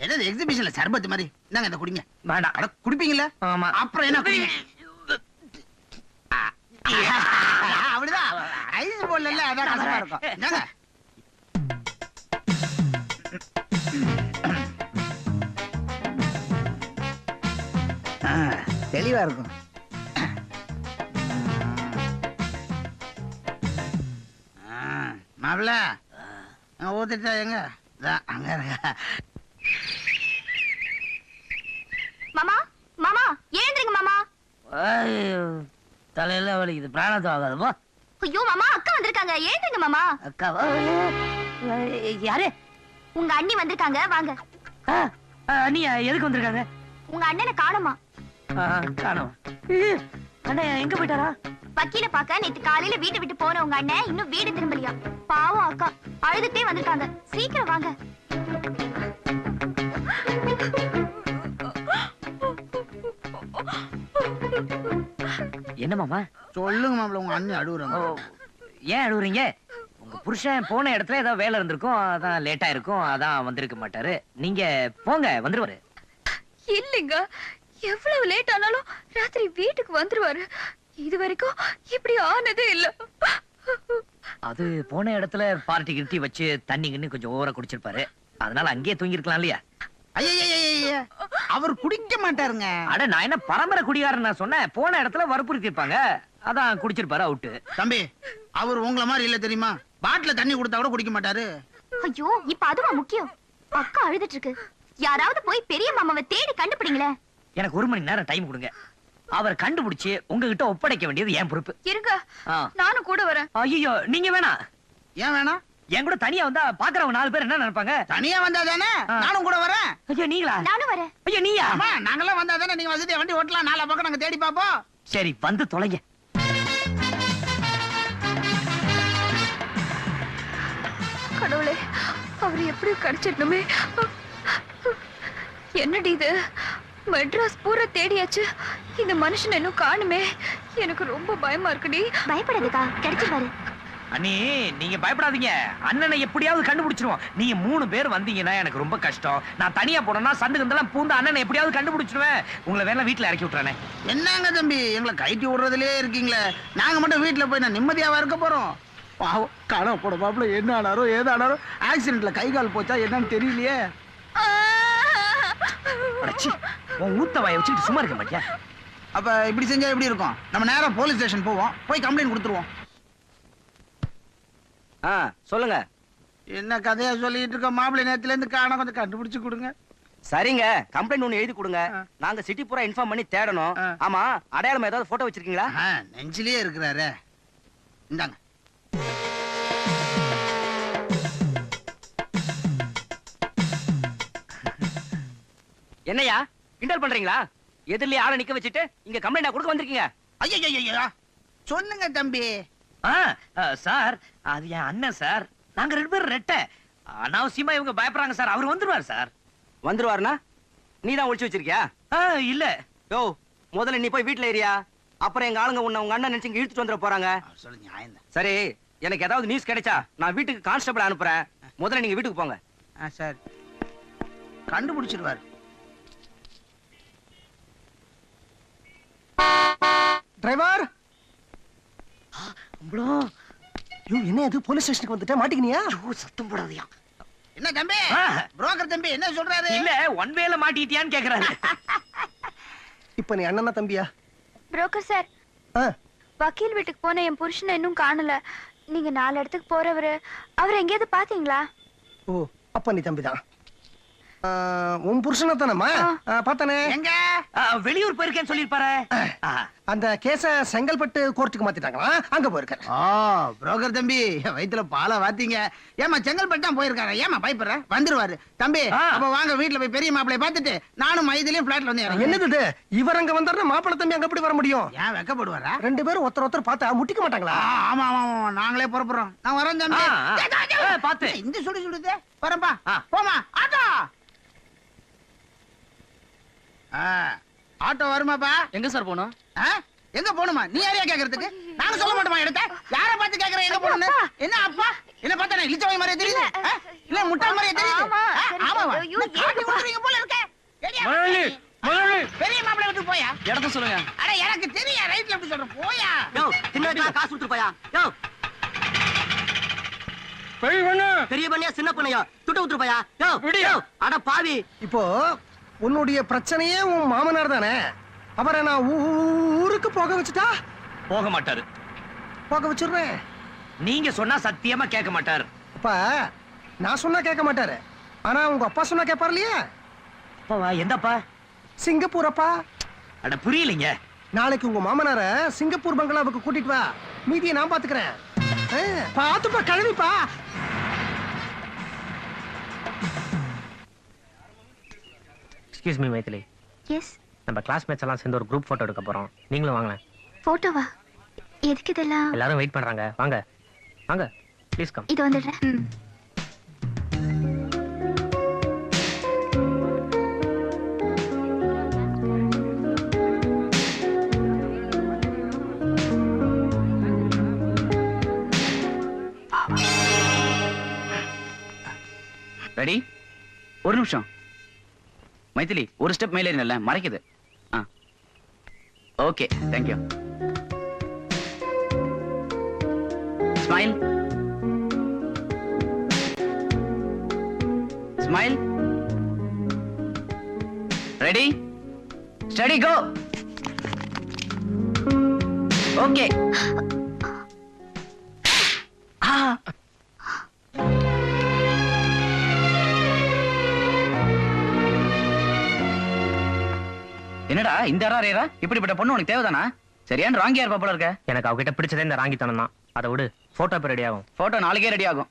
என்னது எக்ஸிபிஷன்ல சர்பத் மாதிரி? நாங்க இத குடிங்க. வேண்டாம். அட குடிப்பீங்கல? ஆமா. அப்புறம் என்ன குடிங்க. அப்படிதான் ஐஸ் போடல, அதான் கசப்பா இருக்கும். என்னங்க தெளிவா இருக்கும். மாப்பிள்ள ஊத்திட்டா எங்க? அங்க இருக்க. மாமா மாமா எழுந்திருங்க மாமா. தலையில வலிக்குது, பிராணத்தை ஆகாதுமா. ஐயோ மாமா, அக்கா வந்திருக்காங்க, எழுந்திருங்க மாமா. அக்கா யாரு? உங்க அண்ணி வந்திருக்காங்க, வாங்க. அண்ணியா எதுக்கு வந்திருக்காங்க? உங்க அண்ணனை காணுமா? காணோம். அண்ணன் எங்க போயிட்டாரா? வக்கீல பாக்க நேத்து காலையில வீட்டை விட்டு போன உங்க அண்ணன் இன்னும் வீடு திரும்பலையா. பாவம் அக்கா அழுதுட்டே வந்திருக்காங்க, சீக்கிரம் வாங்க. என்ன மாமா? சொல்லுங்க மாப்பிள்ள, உங்க அண்ணி அழுகுறாங்க. ஏன் அழுகுறீங்க? உங்க புருஷன் போன இடத்துல ஏதோ வேலை இருந்திருக்கும், அதான் லேட்டா இருக்கும், அதான் வந்திருக்க மாட்டாரு. நீங்க போங்க, வந்துருவாரு. இல்லைங்க, எவ்வளவு லேட் ஆனாலும் ராத்திரி வீட்டுக்கு வந்துருவாரு. இது வரைக்கும் இப்படி ஆனதே இல்ல. அது போன இடத்துல பார்ட்டி கிட்டி வச்சு தண்ணி கிண்ணி கொஞ்சம் ஓவரா குடிச்சிருப்பாரு, அதனால அங்கேயே தூங்கி இருக்கலாம் இல்லையா? ஐயா, அவர் குடிக்க மாட்டாருங்க. அட நான் என்ன பரம்பரை குடிகாரன் நான் சொன்னேன். போன இடத்துல வற்புறுத்தி இருப்பாங்க, அதான் குடிச்சிருப்பாரு அவுட்டு. தம்பி, அவர் உங்கள மாதிரி இல்ல தெரியுமா? பாட்டில தண்ணி கொடுத்தா கூட குடிக்க மாட்டாரு. ஐயோ, இப்ப அதுவா முக்கியம்? அக்கா அழுதுட்டு இருக்கு, யாராவது போய் பெரிய மாமாவை தேடி கண்டுபிடிங்களே. எனக்கு 1 மணி நேரம் டைம் கொடுங்க. அவர் கண்டுபிடிச்சு உங்ககிட்ட ஒப்படைக்க வேண்டியது என் பொறுப்பு. இருங்க, நானும் கூட வரேன். ஐயோ, நீங்க வேணாம். ஏன் வேணாம்? என் கூட தனியா வந்தா பாக்குறவங்க 4 பேர் என்ன நினைப்பாங்க? தனியா வந்தா தானே நானும் கூட வரேன். ஐயோ நீங்களா? நானும் வரேன். ஐயோ நீயா? ஆமா, நாங்கெல்லாம் வந்தா தானே நீங்க வசதியா வண்டி ஓட்டலாம். 4 பக்கம் நாங்க தேடி பாப்போம். சரி, வந்து தொலைங்க. கடவுளே, அவர் எப்படி கிடைச்சிடணுமே. என்னடி இது? மெட்ராஸ் பூரா தேடியாச்சு, இந்த மனுஷன் இன்னும் காணுமே. எனக்கு ரொம்ப பயமா இருக்குடி. பயப்படாதக்கா, கிடைச்சிருவாரு. அண்ணி நீங்க பயப்படாதீங்க, அண்ணனை எப்படியாவது கண்டுபிடிச்சிருவோம். நீங்க 3 பேர் வந்தீங்கன்னா எனக்கு ரொம்ப கஷ்டம். நான் தனியா போனேன்னா சந்து கந்தெல்லாம் பூந்து அண்ணனை எப்படியாவது கண்டுபிடிச்சிருவேன். உங்களை வேணா வீட்டுல இறக்கி விட்டுறானே. என்னங்க தம்பி, எங்களை கைட்டி விடுறதுலயே இருக்கீங்களே. நாங்க மட்டும் வீட்டுல போய் நான் நிம்மதியாவா இருக்க போறோம்? பாவம், காண போட பாப்புல என்ன ஆனாரோ ஏதானாரோ, ஆக்சிடென்ட்ல கை கால் போச்சா என்னன்னு தெரியலையே. உன் ஊத்த வாயை வச்சுட்டு சும்மா இருக்க மாட்டியா? அப்ப இப்படி செஞ்சா எப்படி இருக்கும்? நம்ம நேரா போலீஸ் ஸ்டேஷன் போவோம், போய் கம்ப்ளைண்ட் கொடுத்துருவோம். சொல்லுங்க. என்ன கதையா சொல்லிட்டு இருக்க மாப்பிள்ளை? நேரத்துல இருந்து காண, கொஞ்சம் கண்டுபிடிச்சு கொடுங்க. சரிங்க, கம்ப்ளைண்ட் ஒண்ணு எழுதி கொடுங்க. நாங்க சிட்டி பூரா இன்ஃபார்ம் பண்ணி தேடணும். ஆமா, அடையாளம் ஏதாவது போட்டோ வச்சிருக்கீங்களா? நெஞ்சிலேயே இருக்கிறாரு. இந்தாங்க. என்னையா கிண்டல் பண்றீங்களா? எதிரிலே ஆளை நிக்க வச்சுட்டு இங்க கம்ப்ளைண்ட் கொடுக்க வந்திருக்கீங்க? ஐயோ சொல்லுங்க தம்பி. சார் அது என் அண்ணன் சார். நாங்க 2 பேரும் ரெட்டை. அனாவசியமா இவங்க பயப்படுறாங்க சார். அவர் வந்துருவார் சார். வந்துருவாருனா நீ தான் ஒளிச்சு வச்சிருக்கியா? இல்ல. யோ முதல்ல நீ போய் வீட்டுல ஏறியா, அப்புறம் எங்க ஆளுங்க உன்னை உங்க அண்ணன் நினைச்சு இங்க இழுத்துட்டு வந்துட போறாங்க. சொல்லு நியாயம். சரி, எனக்கு ஏதாவது நியூஸ் கிடைச்சா நான் வீட்டுக்கு கான்ஸ்டபிள் அனுப்புறேன். முதல்ல நீங்க வீட்டுக்கு போங்க. சார் கண்டுபிடிச்சிருவாரு. டிரைவர் என்ன இது போலீஸ் ஸ்டேஷனுக்கு வந்துட்டே மாட்டிக்கினியா? சத்தம் போடாதயா. என்ன தம்பி புரோக்கர் தம்பி என்ன சொல்றாரு? இல்ல ஒன் வேல மாட்டிட்டியான்னு கேக்குறாரு. இப்ப நீ அண்ணனா தம்பியா? புரோக்கர் சார், வக்கீல் வீட்டுக்கு போன என் புருஷனை இன்னும் காணல. நீங்க 4 இடத்துக்கு போறவரு, அவர் எங்கேயாவது பாத்தீங்களா? ஓ அப்ப நீ தம்பிதான். உன் புருஷனா தானம்மா? பார்த்தானே. எங்க வெளியூர் போயிருக்கேன்னு சொல்லிருப்பாரு. அந்த கேஸ செங்கல்பட்டு கோர்ட்டுக்கு மாத்திட்டாங்களா, அங்க போயிருக்காரு. புரோக்கர் தம்பி வயித்துல பாலை வாத்தீங்க. ஏமா செங்கல்பட்டு போயிருக்காரு, ஏமா பயப்படுற? வந்துருவாரு தம்பி. அப்ப வாங்க வீட்டுல போய் பெரிய மாப்பிளைய பாத்துட்டு நானும் மைதிலையும் பிளாட்ல வந்து இறங்கி. என்னது இது? இவர் அங்க வந்தாருன்னா மாப்பிள்ளை தம்பி அங்க எப்படி வர முடியும்? ஏன் வெக்கப்படுவாரா? 2 பேரும் ஒருத்தர் பார்த்தா முட்டிக்க மாட்டாங்களா? ஆமா ஆமா ஆமா நாங்களே புறப்படுறோம். நான் வரேன் தம்பி. பாத்து இந்த சுடுதே வரேன்பா. போமா ஆட்டோ. ஆட்டோ வருமாப்பா? எங்க சார் போனோம்? எங்க போணுமா? நீ யாரையா கேக்குறதுக்கு? நாங்க சொல்ல மாட்டோமா எடுத்த? யார பார்த்து கேக்குற எங்க போணும்னு? என்ன அப்பா என்ன பார்த்தா நான் இளிச்சவாய் மாதிரியே தெரியுது? இல்ல முட்டாள் மாதிரியே தெரியுது? ஆமாவா? காட்டி விட்டுறீங்க போல இருக்க. பெரிய மாப்பிள்ளை விட்டு போயா? இடத்த சொல்லுங்க. அட எனக்கு தெரியும் ரைட் லெஃப்ட் சொல்றேன். போயா. சின்ன காசு கொடுத்து போயா. பெரிய பண்ணியா சின்ன பண்ணியா துட்ட விட்டு போயா. அட பாவி. இப்போ உன்னுடைய பிரச்சனையே உன் மாமனார் தானே? அவரை நான் ஊருக்கு போக வச்சுட்டா? போக மாட்டாரு. போக வச்சிடுறேன். நீங்க சொன்னா சத்தியமா கேட்க மாட்டாரு. அப்பா நான் சொன்னா கேட்க மாட்டாரு, ஆனா உங்க அப்பா சொன்னா கேட்பாரு இல்லையா? அப்பாவா? எந்தப்பா? சிங்கப்பூர் அப்பா. அட புரியலைங்க. நாளைக்கு உங்க மாமனார சிங்கப்பூர் பங்களாவுக்கு கூட்டிட்டு வா, மீதியை நான் பாத்துக்கிறேன். பாத்துப்பா கழுவிப்பா. Excuse me Maithili. எஸ். நம்ம கிளாஸ்மேட்ஸ் எல்லாம் சேர்ந்து ஒரு குரூப் போட்டோ எடுக்க போறோம். நீங்களும் வாங்க. போட்டோவா? எதுக்கு இதெல்லாம்? எல்லாரும் வெயிட் பண்றாங்க. வாங்க வாங்க ப்ளீஸ் கம். இது வந்துடுறேன். ரெடி? ஒரு நிமிஷம் மைதிலி, ஒரு ஸ்டெப் மேலே இல்ல மறைக்குது. Okay thank you. Smile smile. Ready steady go. Okay. என்னடா இந்த அரேரா? இப்படிப்பட்ட பொண்ணு உனக்கு தேவைதானா? சரியான ராங்கியா இருப்பா போல இருக்க. எனக்கு அவகிட்ட பிடிச்சதே இந்த ராங்கித்தனம் தான். அதை விடு, போட்டோ இப்ப ரெடி ஆகும். போட்டோ நாளைக்கே ரெடி ஆகும்.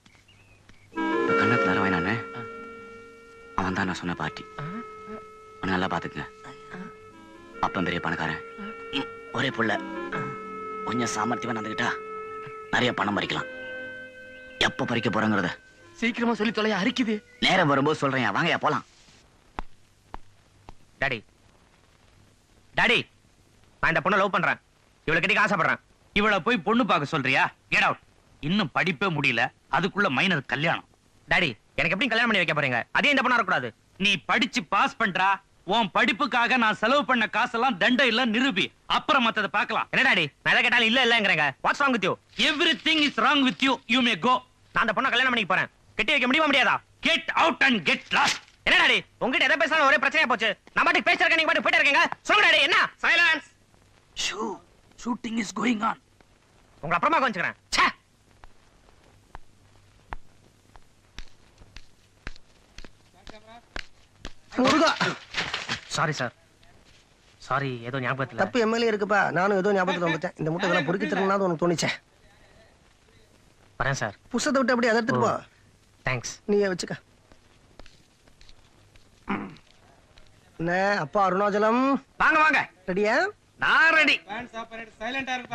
கண்ணத்துல அரவாயினானே அவன் தான் நான் சொன்ன பார்ட்டி. நல்லா பாத்துக்கங்க. அப்பன் பெரிய பணக்காரன், ஒரே புள்ள, கொஞ்சம் சாமர்த்தியமா நடந்துக்கிட்டா நிறைய பணம் பறிக்கலாம். எப்ப பறிக்க போறங்கிறத சீக்கிரமா சொல்லி தொலையா அரிக்குது. நேரம் வரும்போது சொல்றேன். வாங்கயா போலாம். டாடி டாடி, நான் இந்த பொண்ணை லவ் பண்றேன். இவளை கட்டிக்க ஆசைப்படுறேன். இவளை போய் பொண்ணு பார்க்க சொல்றியா? Get out. இன்னும் படிப்பே முடியல, அதுக்குள்ள மைனர் கல்யாணம். டாடி எனக்கு எப்படி கல்யாணம் பண்ணி வைக்க போறீங்க? அதே இந்த பொண்ணா இருக்கக்கூடாது. நீ படிச்சு பாஸ் பண்றா. உன் படிப்புக்காக நான் செலவு பண்ண காசெல்லாம் தண்டை இல்ல நிரூபி. அப்புறம் மத்தத பார்க்கலாம். என்ன டாடி நான் எதை கேட்டாலும் இல்ல இல்லங்கறங்க. What's wrong with you? Everything is wrong with you. You may go. நான் அந்த பொண்ணை கல்யாணம் பண்ணிக்க போறேன். கட்டி வைக்க முடியுமா முடியாதா? Get out and get lost. என்ன டாடி உங்ககிட்ட எதை பேசினாலும் ஒரே பிரச்சனையா போச்சு. நான் பாட்டுக்கு பேசிருக்கேன், நீங்க பாட்டுக்கு போயிட்டு இருக்கீங்க. சொல்லுங்க டாடி என்ன? Silence. Shooting is going on. உங்களை அப்புறமா கொஞ்சிக்கிறேன். ச்சே. முருகா சாரி சார். சாரி, ஏதோ ஞாபகத்துல. தப்பு எம்எல்ஏ இருக்குப்பா. நானும் ஏதோ ஞாபகத்துல வந்துட்டேன். இந்த முட்டை இதெல்லாம் பொறுக்கி தரணும்னா உனக்கு தோணிச்சே. வரேன் சார். புஸ்தத்தை விட்டு அப்படியே அதை எடுத்துட்டு போ. தேங்க்ஸ். நீயே வச்சுக்க. என்ன அப்பா அருணாச்சலம் வாங்க வாங்க, ரெடியா? நான் ரெடி.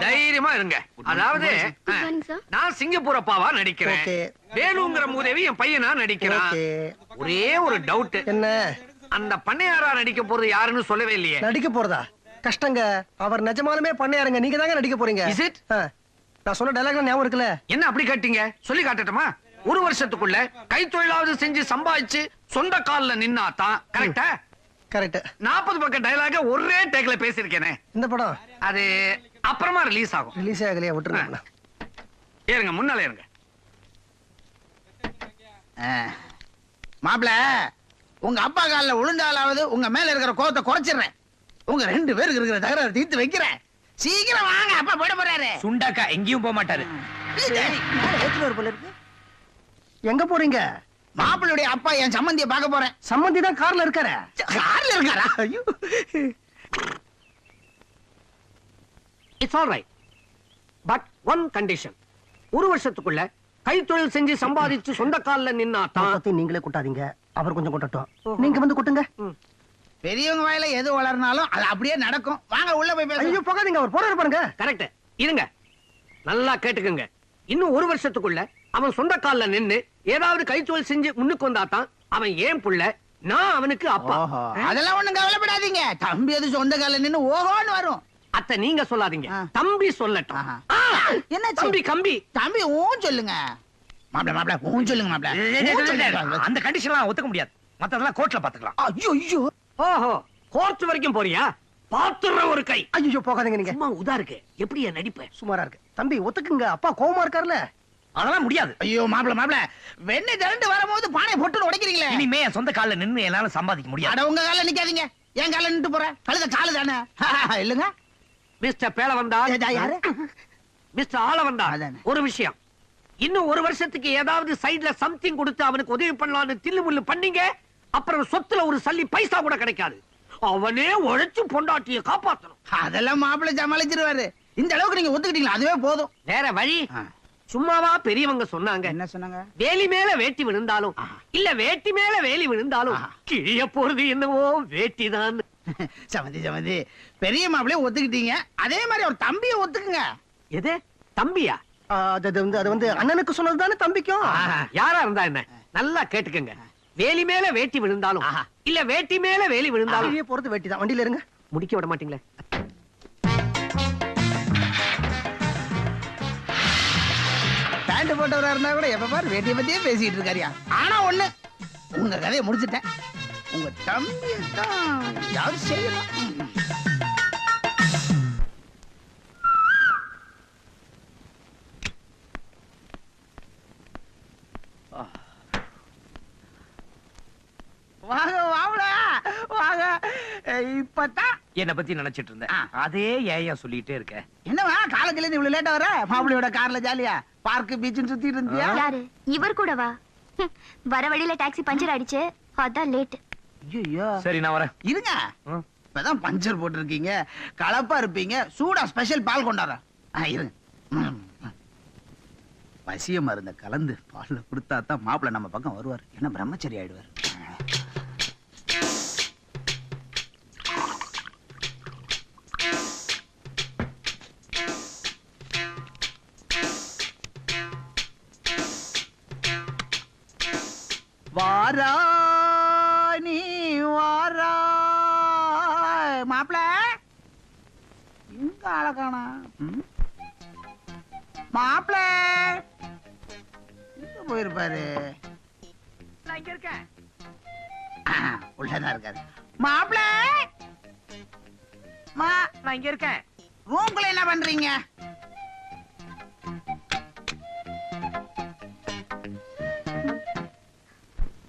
தைரியமா இருங்க. அதாவது நான் சிங்கப்பூர் அப்பாவா நடிக்கிறேன். ஓகே. வேணுங்கிற மூதேவி என் பையனா நடிக்கிறான். ஓகே. ஒரே ஒரு டவுட், என்ன? அந்த பண்ணையாரா நடிக்க போறது யாருன்னு சொல்லவே இல்லையே. நடிக்க போறதா? கஷ்டங்க. அவர் நிஜமாலுமே பண்ணையாருங்க. நீங்க தாங்க நடிக்க போறீங்க. Is it? நான் சொன்ன டைலாக் ஞாபகம் இருக்குல்ல? என்ன அப்படி கேட்டீங்க? சொல்லி காட்டட்டுமா? ஒரு வருஷத்துக்குள்ள கைத்தொழிலாவது செஞ்சு சம்பாதிச்சு சொந்த கால்ல நின்னாதான். கரெக்டா? கரெக்ட். 40 பக்கம் டயலாக ஒரே டேக்ல பேசிருக்கேனே. இந்த படம் அது அப்புறமா ரிலீஸ் ஆகும். ரிலீஸ் ஆகலையா? விட்டுருங்க. ஏறுங்க, முன்னால ஏறுங்க. மாப்பிள, உங்க அப்பா காலில் விழுந்தாலாவது உங்க மேல இருக்கிற கோவத்தை குறைச்சிடுறேன். உங்க 2 பேருக்கு இருக்கிற தகராறு தீர்த்து வைக்கிறேன். சீக்கிரம் வாங்க, அப்பா போட போறாரு. சுண்டாக்கா எங்கேயும் போக மாட்டாரு. எங்க போறீங்க? மாப்பிள்ளுடைய அப்பா என் சம்மந்திய பார்க்க போறேன். சம்மந்தி தான் கார்ல இருக்காரு. கார்ல இருக்காரா? ஐயோ, it's all right, but one condition. ஒரு வருஷத்துக்குள்ள கைத்தொழில் செஞ்சு சம்பாதிச்சு சொந்த கால்ல நின்னாதான். பத்தி நீங்களே கொட்டாதீங்க, அவர் கொஞ்சம் கொட்டட்டும். நீங்க வந்து கொட்டுங்க. பெரியவங்க வாயில எது வளர்னாலும் அது அப்படியே நடக்கும். வாங்க உள்ள போய் பேசுங்க. ஐயோ போகாதீங்க, அவர் போறாரு பாருங்க. கரெக்ட். இருங்க, நல்லா கேட்டுக்குங்க. இன்னும் ஒரு வருஷத்துக்குள்ள அவன் சொந்த கால்ல நின்னு ஏதாவது கைத்தொழில் செஞ்சு முன்னுக்கு வந்தாதான் அவன் ஏன் புள்ள, நான் அவனுக்கு அப்பா. அதெல்லாம் ஒண்ணும் கவலைப்படாதீங்க. தம்பி அது சொந்த கால நின்னு ஓகோன்னு வரும். அத்தை நீங்க சொல்லாதீங்க, தம்பி சொல்லட்டும். என்ன தம்பி கம்பி தம்பி ஊன் சொல்லுங்க. மாப்பிள ஊன் சொல்லுங்க மாப்பிள. அந்த கண்டிஷன்லாம் ஒத்துக்க முடியாது. மத்ததெல்லாம் கோர்ட்ல பாத்துக்கலாம். ஐயோ ஐயோ. ஓஹோ, கோர்ட் வரைக்கும் போறியா? பாத்துற ஒரு கை. ஐயோ போகாதீங்க. நீங்க சும்மா உதா இருக்கு. எப்படி என் நடிப்ப? சுமாரா இருக்கு. தம்பி ஒத்துக்குங்க, அப்பா கோவமா இருக்காருல்ல. அதெல்லாம் முடியாது. ஐயோ மாப்பிள வெண்ணெய் திரண்டு வரும்போது பானை போட்டு உடைக்கிறீங்களே. இனிமே என் சொந்த கால்ல நின்னு என்னால சம்பாதிக்க முடியாது. அட உங்க கால நிக்காதீங்க, என் கால நின்று போறேன். கழுத காலு தானே. இல்லங்க மிஸ்டர் பேல வந்தா யாரு? மிஸ்டர் ஆள வந்தா அதானே. ஒரு விஷயம். இன்னும் ஒரு வருஷத்துக்கு ஏதாவது சைடுல சம்திங் கொடுத்து அவனுக்கு உதவி பண்ணலாம்னு தில்லு முள்ளு பண்ணீங்க, அப்புறம் சொத்துல ஒரு சல்லி பைசா கூட கிடைக்காது. அவனே உழைச்சு பொண்டாட்டிய காப்பாத்தணும். அதெல்லாம் மாப்பிள்ளை சமாளிச்சிருவாரு. இந்த அளவுக்கு நீங்க ஒத்துக்கிட்டீங்களா, அதுவே போதும். வேற வழி? சும்மாவா பெரியவங்க சொன்னாங்க? என்ன சொன்னாங்க? வேலி மேல வேட்டி விழுந்தாலும் இல்ல வேட்டி மேல வேலி விழுந்தாலும் கிழிய போறது என்னவோ வேட்டிதான். சமந்தி பெரிய மாப்பிள்ளைய ஒத்துக்கிட்டீங்க, அதே மாதிரி ஒரு தம்பியை ஒத்துக்குங்க. எது தம்பியா? அது வந்து அண்ணனுக்கு சொன்னதுதானே தம்பிக்கும். யாரா இருந்தா என்ன, நல்லா கேட்டுக்கங்க. வேலி மேல வேட்டி விழுந்தாலும் இல்ல வேட்டி மேல வேலி விழுந்தாலும் போறது வேட்டி தான். வண்டியில இருங்க. முடிக்க விட மாட்டீங்களே. பேண்ட் போட்டவரா இருந்தா கூட எப்ப பாரு வேட்டியை பத்தியே பேசிட்டு இருக்காரியா. ஆனா ஒண்ணு, உங்க கதையை முடிச்சிட்டேன். உங்க தம்பியை தான் யாரு செய்யலாம். வாங்க வாங்க வாங்க. இப்பதான் என்ன பத்தி நினைச்சிட்டு இருந்தேன். அதே ஏன் சொல்லிட்டே இருக்க? என்னவா காலேஜ்ல இருந்து இவ்வளவு லேட்டா வர? மாப்பிள்ளையோட கார்ல ஜாலியா பார்க் பீச்சுன்னு சுத்திட்டு இருந்தியா? யாரு இவர் கூடவா? வர வழியில டாக்ஸி பஞ்சர் ஆயிடுச்சு, அதான் லேட். ஐயோ சரி நான் வரேன். இருங்க, இப்பதான் பஞ்சர் போட்டிருக்கீங்க, கலப்பா இருப்பீங்க. சூடா ஸ்பெஷல் பால் கொண்டாடுறேன். இருங்க. பசிய மருந்த கலந்து பால்ல கொடுத்தா தான் மாப்பிள்ளை நம்ம பக்கம் வருவார். என்ன பிரம்மச்சரி ஆயிடுவார். வாரா நீ வாரா மாப்பிள, எங்க அழகானா மாப்பிள எங்க போயிருப்பாரு? நான் இங்க இருக்கேன். உள்ளதான் இருக்காரு. மாப்பிள நான் இங்க இருக்கேன். ரூம்குள்ள என்ன பண்றீங்க?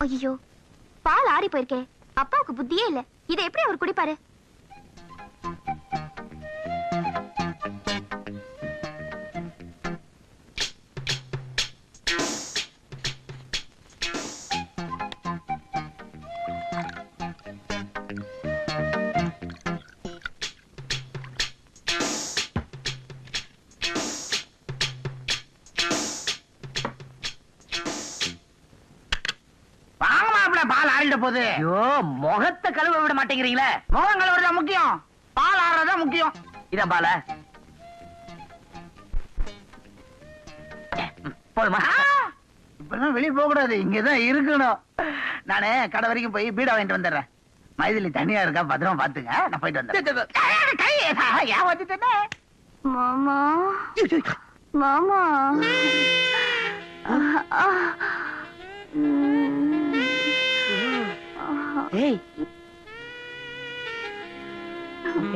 ஐயோ பால் ஆறி போயிருக்கே. அப்பாவுக்கு புத்தியே இல்ல, இதை எப்படி அவர் குடிப்பாரு? பால் ஆறிட போகுது? ஐயோ முகத்தை கழுவ விட மாட்டேங்கிறீங்களே. முகம் கழுவுறதா முக்கியம், பால் ஆடுறதா முக்கியம். இதான் பால போதுமா? இப்பதான் வெளியே போக கூடாது, இங்கதான் இருக்கணும். நானே கடை வரைக்கும் போய் பீடா வாங்கிட்டு வந்துடுறேன். மைதிலி தனியா இருக்கா, பத்திரமா பாத்துங்க. நான் போயிட்டு வந்துடுறேன். ஏன் வந்துட்டேனே மாமா மாமா ஏய்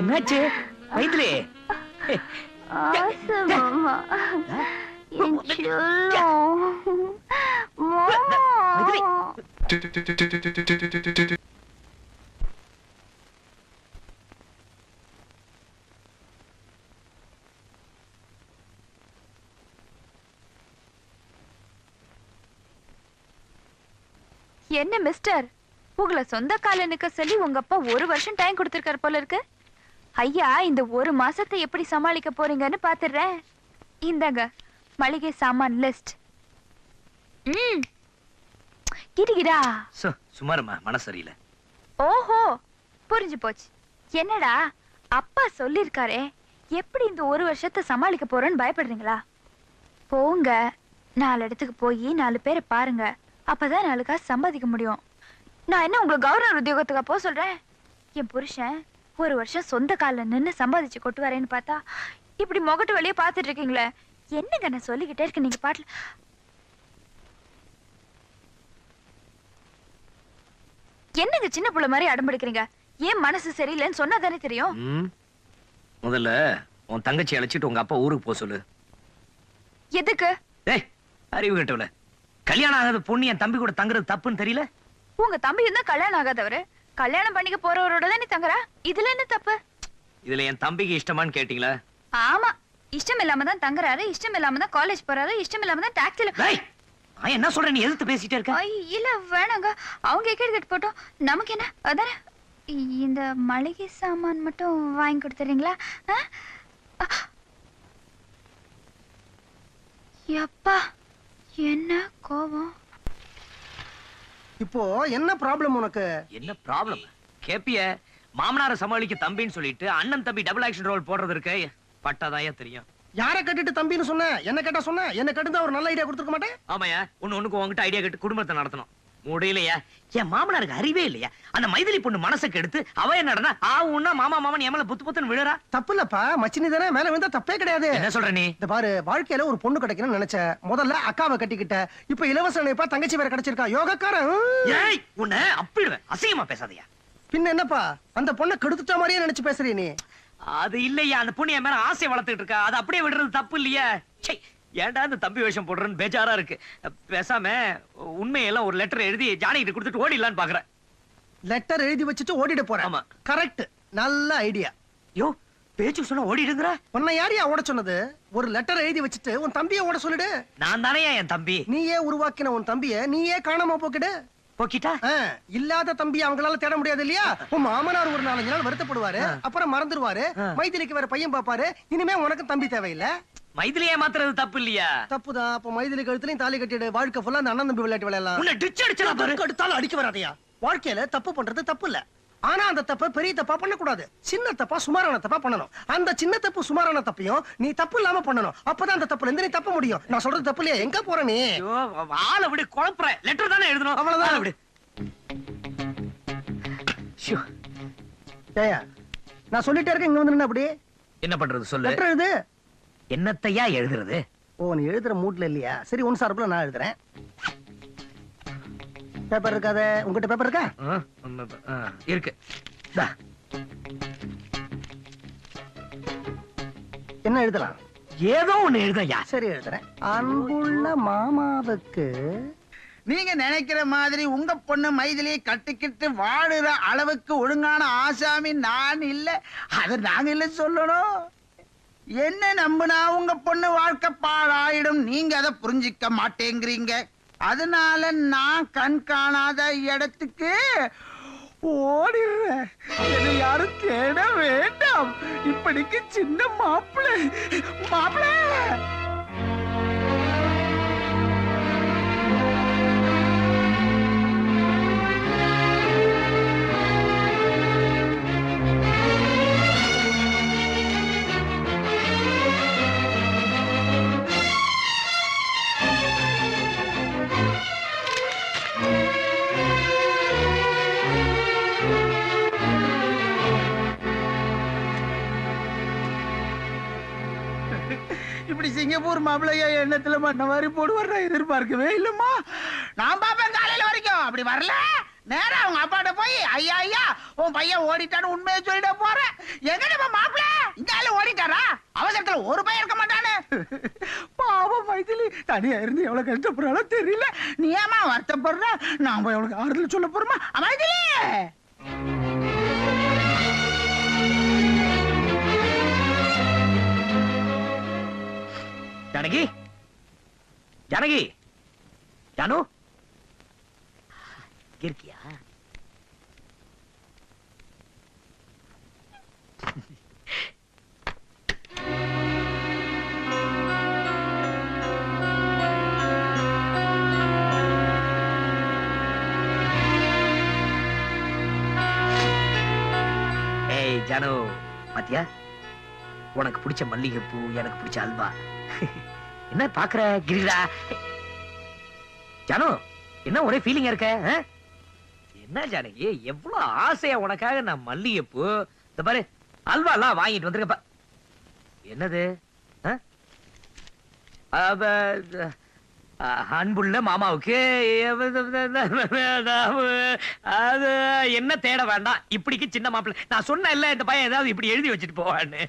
என்னாச்சு மைதிலி? ஆசை மாமா என் செல்லம். மாமா என்ன மிஸ்டர், உங்களை சொந்த கால நிக்க சொல்லி உங்க அப்பா 1 வருஷம் டைம் கொடுத்திருக்காரு போல இருக்கு. ஐயா, இந்த 1 மாசத்தை எப்படி சமாளிக்க போறீங்கன்னு பாத்துறேன். இந்தாங்க மளிகை சாமான் லிஸ்ட். கிடிகிடா. சுமாரமா மனசு சரியில்லை. ஓஹோ, புரிஞ்சு போச்சு. என்னடா அப்பா சொல்லிருக்காரே, எப்படி இந்த 1 வருஷத்தை சமாளிக்க போறேன்னு பயப்படுறீங்களா? போங்க, 4 இடத்துக்கு போய் 4 பேரை பாருங்க. அப்பதான் 4 காசு சம்பாதிக்க முடியும். நான் என்ன உங்களை கவர்னர் உத்தியோகத்துக்கா போக சொல்றேன்? என் புருஷன் 1 வருஷம் சொந்த கால நின்னு சம்பாதிச்சு கொட்டு வரேன்னு பார்த்தா இப்படி முகட்டு வழியே பார்த்துட்டு இருக்கீங்களே. என்னங்க நான் சொல்லிக்கிட்டே இருக்க, நீங்க பாட்டுல என்னங்க சின்ன புள்ள மாதிரி அடம்பிடிக்கிறீங்க? ஏன் மனசு சரியில்லைன்னு சொன்னா தானே தெரியும். முதல்ல உன் தங்கச்சி அழைச்சிட்டு உங்க அப்பா ஊருக்கு போக சொல்லு. எதுக்கு? ஏய் அறிவு கட்டவல, கல்யாணம் ஆகாத பொண்ணு என் தம்பி கூட தங்குறது தப்புன்னு தெரியல? உங்க தம்பி இருந்தா கல்யாணம் ஆகாதவரு, கல்யாணம் பண்ணிக்க போறவரோட தானே தங்குறா. இதுல என்ன தப்பு? இதுல என் தம்பிக்கு இஷ்டமான்னு கேட்டீங்களா? ஆமா, இஷ்டம் இல்லாம தான் தங்குறாரு, இஷ்டம் இல்லாம தான் காலேஜ் போறாரு, இஷ்டம் இல்லாம தான் டாக்ஸில. நான் என்ன சொல்றேன், நீ எதிர்த்து பேசிட்டே இருக்க? இல்ல வேணாங்க, அவங்க கேட்டு போட்டோம், நமக்கு என்ன. அதானே இந்த மளிகை சாமான் மட்டும் வாங்கி கொடுத்துறீங்களா? எப்பா என்ன கோபம். இப்போ என்ன ப்ராப்ளம் உனக்கு? என்ன ப்ராப்ளம் கேப்பிய? மாமனார சமாளிக்க தம்பின்னு சொல்லிட்டு அண்ணன் தம்பி டபுள் ஆக்ஷன் ரோல் போடுறது இருக்கு, பட்டாதாயா தெரியும். யாரை கட்டிட்டு தம்பின்னு சொன்ன? என்ன கேட்டா சொன்ன? என்ன கட்டுதான் ஒரு நல்ல ஐடியா கொடுத்துருக்க மாட்டேன். ஆமாயா, ஒண்ணுக்கு உங்ககிட்ட ஐடியா கேட்டு குடும்பத்தை நடத்தணும். முடியலையா? என் மாமனாருக்கு அறிவே இல்லையா? அந்த மைதிலி பொண்ணு மனசுக்கு எடுத்து அவ என்னடனா ஆவுன்னா மாமா மாமன் எமல புத்து புத்துன்னு விழுறா. தப்பு இல்லப்பா, மச்சினி தானே, மேல விழுந்தா தப்பே கிடையாது. என்ன சொல்ற நீ? இந்த பாரு, வாழ்க்கையில ஒரு பொண்ணு கிடைக்கணும்னு நினைச்ச, முதல்ல அக்காவை கட்டிக்கிட்ட, இப்ப இலவச நினைப்பா தங்கச்சி வேற கிடைச்சிருக்கா. யோகக்காரன். ஏய் உன்னை அப்பிடுவேன், அசிங்கமா பேசாதயா. பின்ன என்னப்பா, அந்த பொண்ணை கெடுத்துட்ட மாதிரியே நினைச்சு பேசுறீ நீ? அது இல்லையா, அந்த பொண்ணு என் மேல ஆசை வளர்த்துட்டு இருக்கா, அது அப்படியே விடுறது தப்பு இல்லையா? ஏன்டா இந்த தம்பி வேஷம் போடுறன்னு பேஜாரா இருக்கு. பேசாம உண்மையெல்லாம் ஒரு லெட்டர் எழுதி ஜானகிட்ட கொடுத்துட்டு ஓடிடலான்னு பாக்குறேன். லெட்டர் எழுதி வச்சுட்டு ஓடிட போறேன். ஆமா, கரெக்ட், நல்ல ஐடியா. யோ பேச்சு சொன்னா ஓடிடுங்கற. உன்னை யாரையா ஓட சொன்னது? ஒரு லெட்டர் எழுதி வச்சுட்டு உன் தம்பியை ஓட சொல்லிடு. நான் தானே என் தம்பி. நீயே உருவாக்கின உன் தம்பியை நீயே காணாம போக்கிடு. போக்கிட்டா இல்லாத தம்பி அவங்களால தேட முடியாது இல்லையா? உன் மாமனார் ஒரு 4 நாள் வருத்தப்படுவாரு, அப்புறம் மறந்துடுவாரு. மைதிலிக்கு வேற பையன் பாப்பாரு. இனிமே உனக்கு தம்பி தேவையில்லை. மைதிலியே மாத்துறது தப்பு இல்லையா? தப்புதான். அப்ப மைதிலி கழுத்துலயும் தாலி கட்டிடு. வாழ்க்கை ஃபுல்லா அந்த அண்ணன் தம்பி விளையாட்டு விளையாடலாம். உன்னை டிச் அடிச்சா பாரு, அடுத்தாலும் அடிக்க வராதையா. வாழ்க்கையில தப்பு பண்றது தப்பு இல்ல, ஆனா அந்த தப்ப பெரிய தப்பா பண்ணக்கூடாது. சின்ன தப்பா சுமாரான தப்பா பண்ணணும். அந்த சின்ன தப்பு சுமாரான தப்பையும் நீ தப்பு இல்லாம பண்ணணும். அப்பதான் அந்த தப்புல இருந்து நீ தப்ப முடியும். நான் சொல்றது தப்பு இல்லையா? எங்க போற நீ? ஆளை விடு, குழப்பற. லெட்டர் தானே எழுதணும், அவ்வளவுதான். விடு. ஏயா, நான் சொல்லிட்டே இருக்கேன், இங்க வந்து நின்னு அப்படி என்ன பண்றது சொல்லு. லெட்டர் எழுது. என்னத்தையா எழுதுறது? ஓ, நீ எழுதுற மூட்ல இல்லையா? சரி, ஒன் சார்புல நான் எழுதுறேன். பேப்பர் இருக்காத? உங்ககிட்ட பேப்பர் இருக்கா? இருக்கு. என்ன எழுதலாம்? ஏதோ ஒண்ணு எழுதையா. சரி, எழுதுறேன். அன்புள்ள மாமாவுக்கு. நீங்க நினைக்கிற மாதிரி உங்க பொண்ணு மைதிலியை கட்டிக்கிட்டு வாடுற அளவுக்கு ஒழுங்கான ஆசாமி நான் இல்ல. அது நாங்க இல்ல சொல்லணும். என்ன நம்புனா உங்க பொண்ணு வாழ்க்கை பாழாயிடும். நீங்க அதை புரிஞ்சிக்க மாட்டேங்கிறீங்க. அதனால நான் கண் காணாத இடத்துக்கு ஓடிடுறேன். என்னை யாரும் தேட வேண்டாம். இப்படிக்கு சின்ன மாப்பிள்ளை மாப்பிள்ளை. இப்படி சிங்கப்பூர் மாப்பிள்ளையா எண்ணத்துல மண்ண மாதிரி போடுவார் எதிர்பார்க்கவே இல்லம்மா. நான் பாப்பேன் காலையில வரைக்கும். அப்படி வரல நேரா அவங்க அப்பாட்ட போய் ஐயா ஐயா உன் பையன் ஓடிட்டான்னு உண்மையை சொல்லிட போறேன். எங்க நம்ம மாப்பிள்ள இந்த ஆளு ஓடிட்டாரா? அவசரத்துல ஒரு பையன் இருக்க மாட்டானு. பாவம் மைதிலி தனியா இருந்து எவ்வளவு கஷ்டப்படுறாளோ தெரியல. நீ ஏமா வருத்தப்படுற? நான் போய் அவளுக்கு ஆறுதல் சொல்ல போறோமா? மைதிலி ஜானகி, ஜானகி, ஜானு இருக்கியா? ஏய் ஜானு, பாத்தியா உனக்கு பிடிச்ச மல்லிகைப்பூ, எனக்கு பிடிச்ச அல்வா. என்ன பாக்குற கிரிடா? ஜானு என்ன ஒரே ஃபீலிங்கா இருக்க? என்ன ஜானகி, எவ்வளவு ஆசையா உனக்காக நான் மல்லிகைப்பூ, இந்த பாரு அல்வா எல்லாம் வாங்கிட்டு வந்திருக்கப்ப. என்னது? அன்புள்ள மாமாவுக்கு அது என்ன தேட வேண்டாம். இப்படிக்கு சின்ன மாப்பிள்ளை நான் சொன்ன இல்ல, இந்த பையன் ஏதாவது இப்படி எழுதி வச்சுட்டு போவான்னு.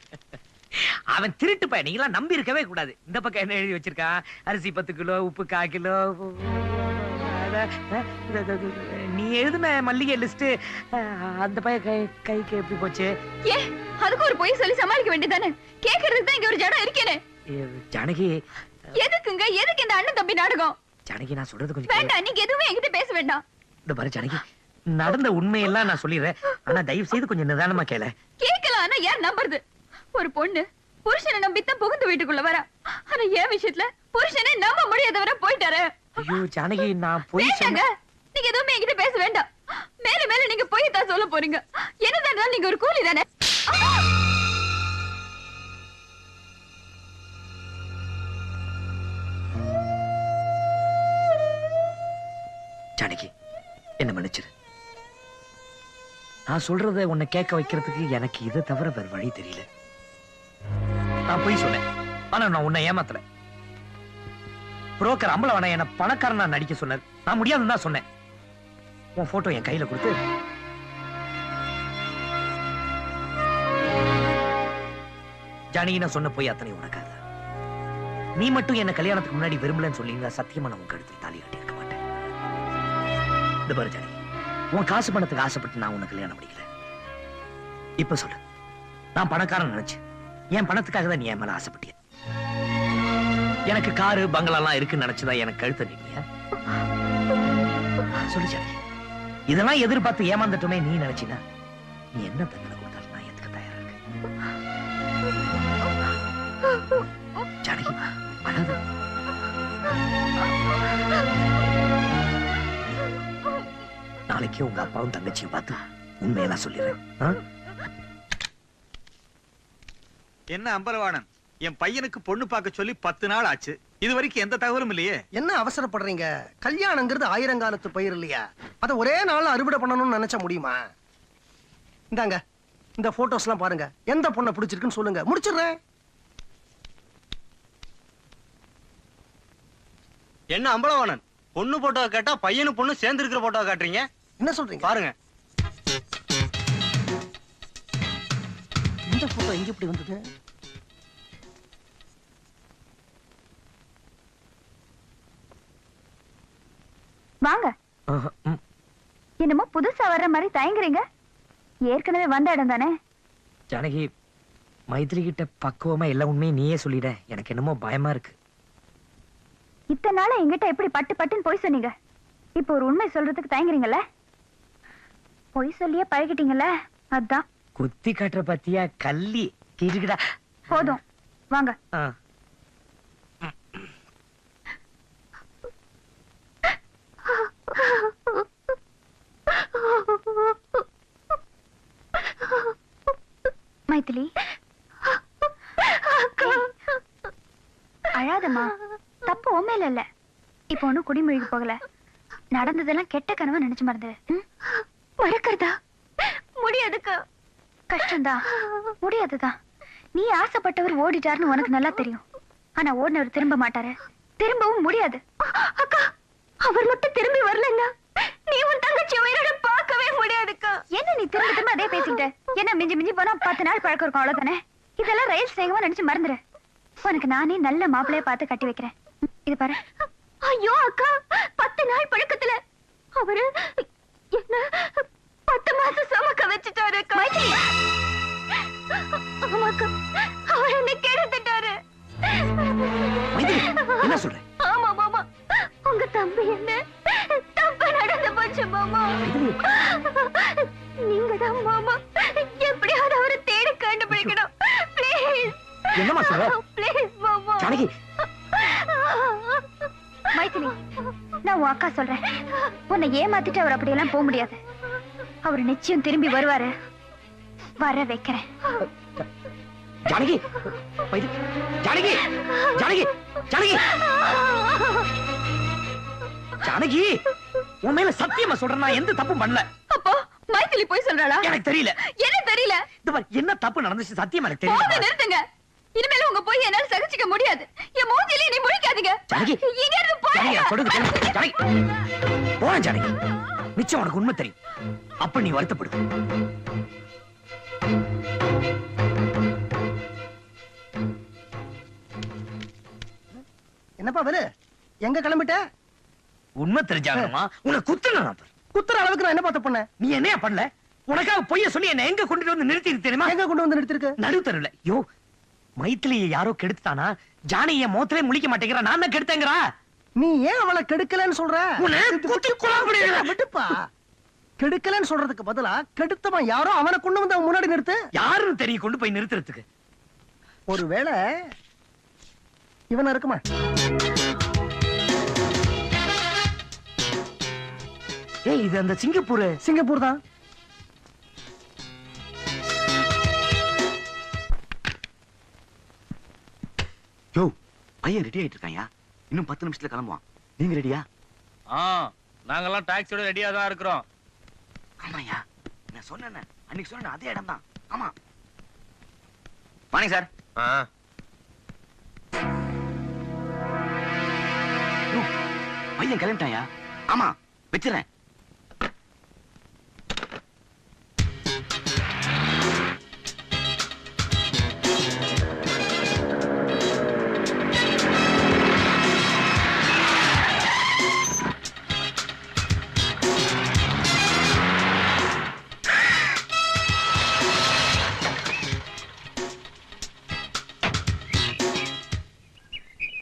அவன் திருட்டு பையன், நீங்களா நம்பி இருக்கவே கூடாது. இந்த பக்கம் என்ன எழுதி வச்சிருக்கான்? அரிசி 10 கிலோ, உப்பு 1/4 கிலோ. நீ எழுதுன மல்லிகை லிஸ்ட் அந்த பையன் கைக்கு எப்படி போச்சு? ஏ அதுக்கு ஒரு பொய் சொல்லி சமாளிக்க வேண்டியதானே? கேக்குறதுக்கு தான் இங்க ஒரு ஜடம் இருக்கேனே. ஜானகி எதுக்குங்க? எதுக்கு இந்த அண்ணன் தம்பி நாடகம்? ஜானகி நான் சொல்றது கொஞ்சம் வேண்டாம், நீங்க எதுவுமே என்கிட்ட பேச வேண்டாம். இந்த பாரு ஜானகி, நடந்த உண்மையெல்லாம் நான் சொல்லிடுறேன். ஆனா தயவு செய்து கொஞ்சம் நிதானமா கேளு. கேட்கலாம், ஆனா யார் நம்புறது? ஒரு பொண்ணு புருஷனை நம்பித்தான் புகுந்து வீட்டுக்குள்ள வரா. ஆனா என் விஷயத்துல புருஷனே நம்ப முடியாதவரை போயிட்டாரு. ஐயோ ஜானகி, நான் போய் வேண்டாங்க, நீங்க எதுவுமே என்கிட்ட பேச வேண்டாம். மேல மேல நீங்க போய் தான் சொல்ல போறீங்க. என்னதான் இருந்தாலும் நீங்க ஒரு கூலி தானே. ஜானகி என்ன மன்னிச்சிரு. நான் சொல்றத உன்னை கேட்க வைக்கிறதுக்கு எனக்கு இதை தவிர வேற வழி தெரியல. நான் போய் சொன்னேன், ஆனா நான் உன்னை ஏமாத்தல. புரோக்கர் அம்பலவன என்ன பணக்காரனா நடிக்க சொன்னார். நான் முடியாதுன்னு தான் சொன்னேன். உன் போட்டோ என் கையில கொடுத்து ஜானகி நான் சொன்ன போய் அத்தனை உனக்காக. நீ மட்டும் என்ன கல்யாணத்துக்கு முன்னாடி விரும்பலன்னு சொல்லிங்க, சத்தியமா நான் உன் கழுத்தில் தாலி கட்டி இருக்க மாட்டேன். இந்த பாரு ஜானகி, உன் காசு பணத்துக்கு ஆசைப்பட்டு நான் உன்னை கல்யாணம் பண்ணிக்கல. இப்ப சொல்லு, நான் பணக்காரன் நினைச்சு என் பணத்துக்காக தான் நீ என் மேல ஆசைப்பட்டிய? எனக்கு காரு பங்களா இருக்குன்னு நினைச்சுதான் எனக்கு கழுத்த நீங்க சொல்லு ஜானகி. இதெல்லாம் எதிர்பார்த்து ஏமாந்துட்டுமே நீ நினைச்சினா நீ என்ன தண்டனை கொடுத்தாலும் நான் ஏத்துக்க தயாரா இருக்கேன். ஜானகி அழாத. நாளைக்கு உங்க அப்பாவும் தங்கச்சியும் பார்த்து உண்மையெல்லாம் சொல்லிடுறேன். என்ன அம்பலவாணன், என் பையனுக்கு பொண்ணு பார்க்க சொல்லி 10 நாள் ஆச்சு. இது வரைக்கும் எந்த தகவலும் இல்லையே. என்ன அவசரப்படுறீங்க? கல்யாணங்கிறது ஆயிரங்காலத்து பயிர் இல்லையா? அத ஒரே நாள் அறுவடை பண்ணணும்னு நினைச்ச முடியுமா? இந்தாங்க இந்த போட்டோஸ் எல்லாம் பாருங்க. எந்த பொண்ணை பிடிச்சிருக்குன்னு சொல்லுங்க, முடிச்சிடுறேன். என்ன அம்பலவாணன், பொண்ணு போட்டோ கேட்டா பையனு பொண்ணு சேர்ந்து இருக்கிற போட்டோ காட்டுறீங்க? என்ன சொல்றீங்க? பாருங்க. இந்த போட்டோ எங்க இப்படி வந்தது? வாங்க. என்னமோ புதுசா வர்ற மாதிரி தயங்குறீங்க. ஏற்கனவே வந்த இடம் தானே. ஜானகி, மைத்திரி கிட்ட பக்குவமா எல்லா உண்மையும் நீயே சொல்லிட. எனக்கு என்னமோ பயமா இருக்கு. இத்தனை நாள என்கிட்ட எப்படி பட்டு பட்டுன்னு பொய் சொன்னீங்க. இப்போ ஒரு உண்மை சொல்றதுக்கு தயங்குறீங்கல்ல? பொய் சொல்லியே பழகிட்டீங்கல்ல, அதான். குத்தி காட்டுற பத்தியா கள்ளி கிருக்குடா. போதும் வாங்க. மைதிலி அழாதம்மா, தப்பு உண்மையில இல்ல. இப்ப ஒண்ணும் குடிமொழிக்கு போகல. நடந்ததெல்லாம் கெட்ட கனவா நினைச்சு மறந்துடு. மறக்கிறதா? முடியாதுக்கா. கஷ்டம்தான், முடியாதுதான். நீ ஆசைப்பட்டவர் ஓடிட்டாருன்னு உனக்கு நல்லா தெரியும். ஆனா ஓடினவர் திரும்ப மாட்டாரு, திரும்பவும் முடியாது. அக்கா, அவர் மட்டும் திரும்பி வரலன்னா நீ உன் தங்கச்சி உயிரோட பார்க்கவே முடியாதுக்கா. என்ன நீ திரும்ப திரும்ப அதே பேசிக்கிட்ட? என்ன மிஞ்சி மிஞ்சி போனா 10 நாள் பழக்கம் இருக்கும், அவ்வளவுதானே. இதெல்லாம் ரயில் ஸ்நேகமா நினைச்சு மறந்துரு. உனக்கு நானே நல்ல மாப்பிளைய பார்த்து கட்டி வைக்கிறேன். இது பாரு. ஐயோ அக்கா, 10 நாள் பழக்கத்துல அவரு என்ன 10 மாசம் சுமக்க வச்சுட்டாரு. ஆமாக்கா, அவர் என்ன கெடுத்துட்டாரு. என்ன சொல்ற? ஆமா மாமா, உங்க தம்பி என்ன தப்பா நடந்து போச்சு மாமா. நீங்க தான் மாமா எப்படியாவது அவரை தேடி கண்டுபிடிக்கணும். ப்ளீஸ். என்னமா சொல்ற? ப்ளீஸ் மாமா. ஜானகி, மைதிலி, நான் உன் அக்கா சொல்றேன். உன்னை ஏமாத்திட்டு அவர் அப்படியெல்லாம் போக முடியாது. அவர் நிச்சயம் திரும்பி வருவாரு. வர வைக்கிறேன். ஜானகி, ஜானகி, ஜானகி, ஜானகி, ஜானகி, உன் மேல சத்தியமா சொல்றேன், நான் எந்த தப்பும் பண்ணல. அப்போ மைதிலி போய் சொல்றாளா? எனக்கு தெரியல. என்ன தெரியல? இந்த பாரு, என்ன தப்பு நடந்துச்சு சத்தியமா எனக்கு போதும், தெரியல. நிறுத்துங்க. இனிமேல உங்க போய் என்னால சகிச்சுக்க முடியாது. என் மூஞ்சில நீ முழிக்காதீங்க. ஜானகி, இங்க இருந்து போய் ஜானகி, நான் சொல்றது கேளு. ஜானகி, போறேன் ஜானகி. நிச்சயம் உனக்கு உண்மை தெரியும். அப்ப நீ வருத்தப்படு. என்னப்பா வேலு, எங்க கிளம்பிட்ட? உண்மை தெரிஞ்சாகணுமா? உன்னை குத்துறேன். குத்துற அளவுக்கு நான் என்ன பார்த்த பண்ண? நீ என்னையா பண்ணல? உனக்காக பொய்ய சொல்லி என்ன எங்க கொண்டு வந்து நிறுத்தி தெரியுமா? எங்க கொண்டு வந்து நிறுத்திருக்கு? நடுத்தருல. யோ, மைத்திலியை யாரோ கெடுத்தானா? ஜானி என் முகத்திலே முழிக்க மாட்டேங்கிறா, நான் தான் கெடுத்தேங்கிறா. நீ ஏன் அவளை கெடுக்கலன்னு சொல்ற? உன்னை குத்தி கொலை பண்ணிடுவேன். விட்டுப்பா. கெடுக்கலன்னு சொல்றதுக்கு பதிலா கெடுத்தவன் யாரோ அவனை கொண்டு வந்து அவன் முன்னாடி நிறுத்து. யாருன்னு தெரியும் கொண்டு போய் நிறுத்துறதுக்கு? ஒருவேளை இவனா இருக்குமா? ஏய், இது அந்த சிங்கப்பூர். சிங்கப்பூர் தான். யோ, பையன் ரெடி ஆயிட்டு இருக்காயா? இன்னும் 10 நிமிஷத்துல கிளம்புவான். நீங்க ரெடியா? நாங்கெல்லாம் டாக்ஸியோட ரெடியா தான் இருக்கிறோம். ஆமாயா, நான் சொன்னேன் அன்னைக்கு சொன்ன அதே இடம் தான். ஆமா. Morning sir. யோ, பையன் கிளம்பிட்டாயா? ஆமா, வச்சிடறேன்.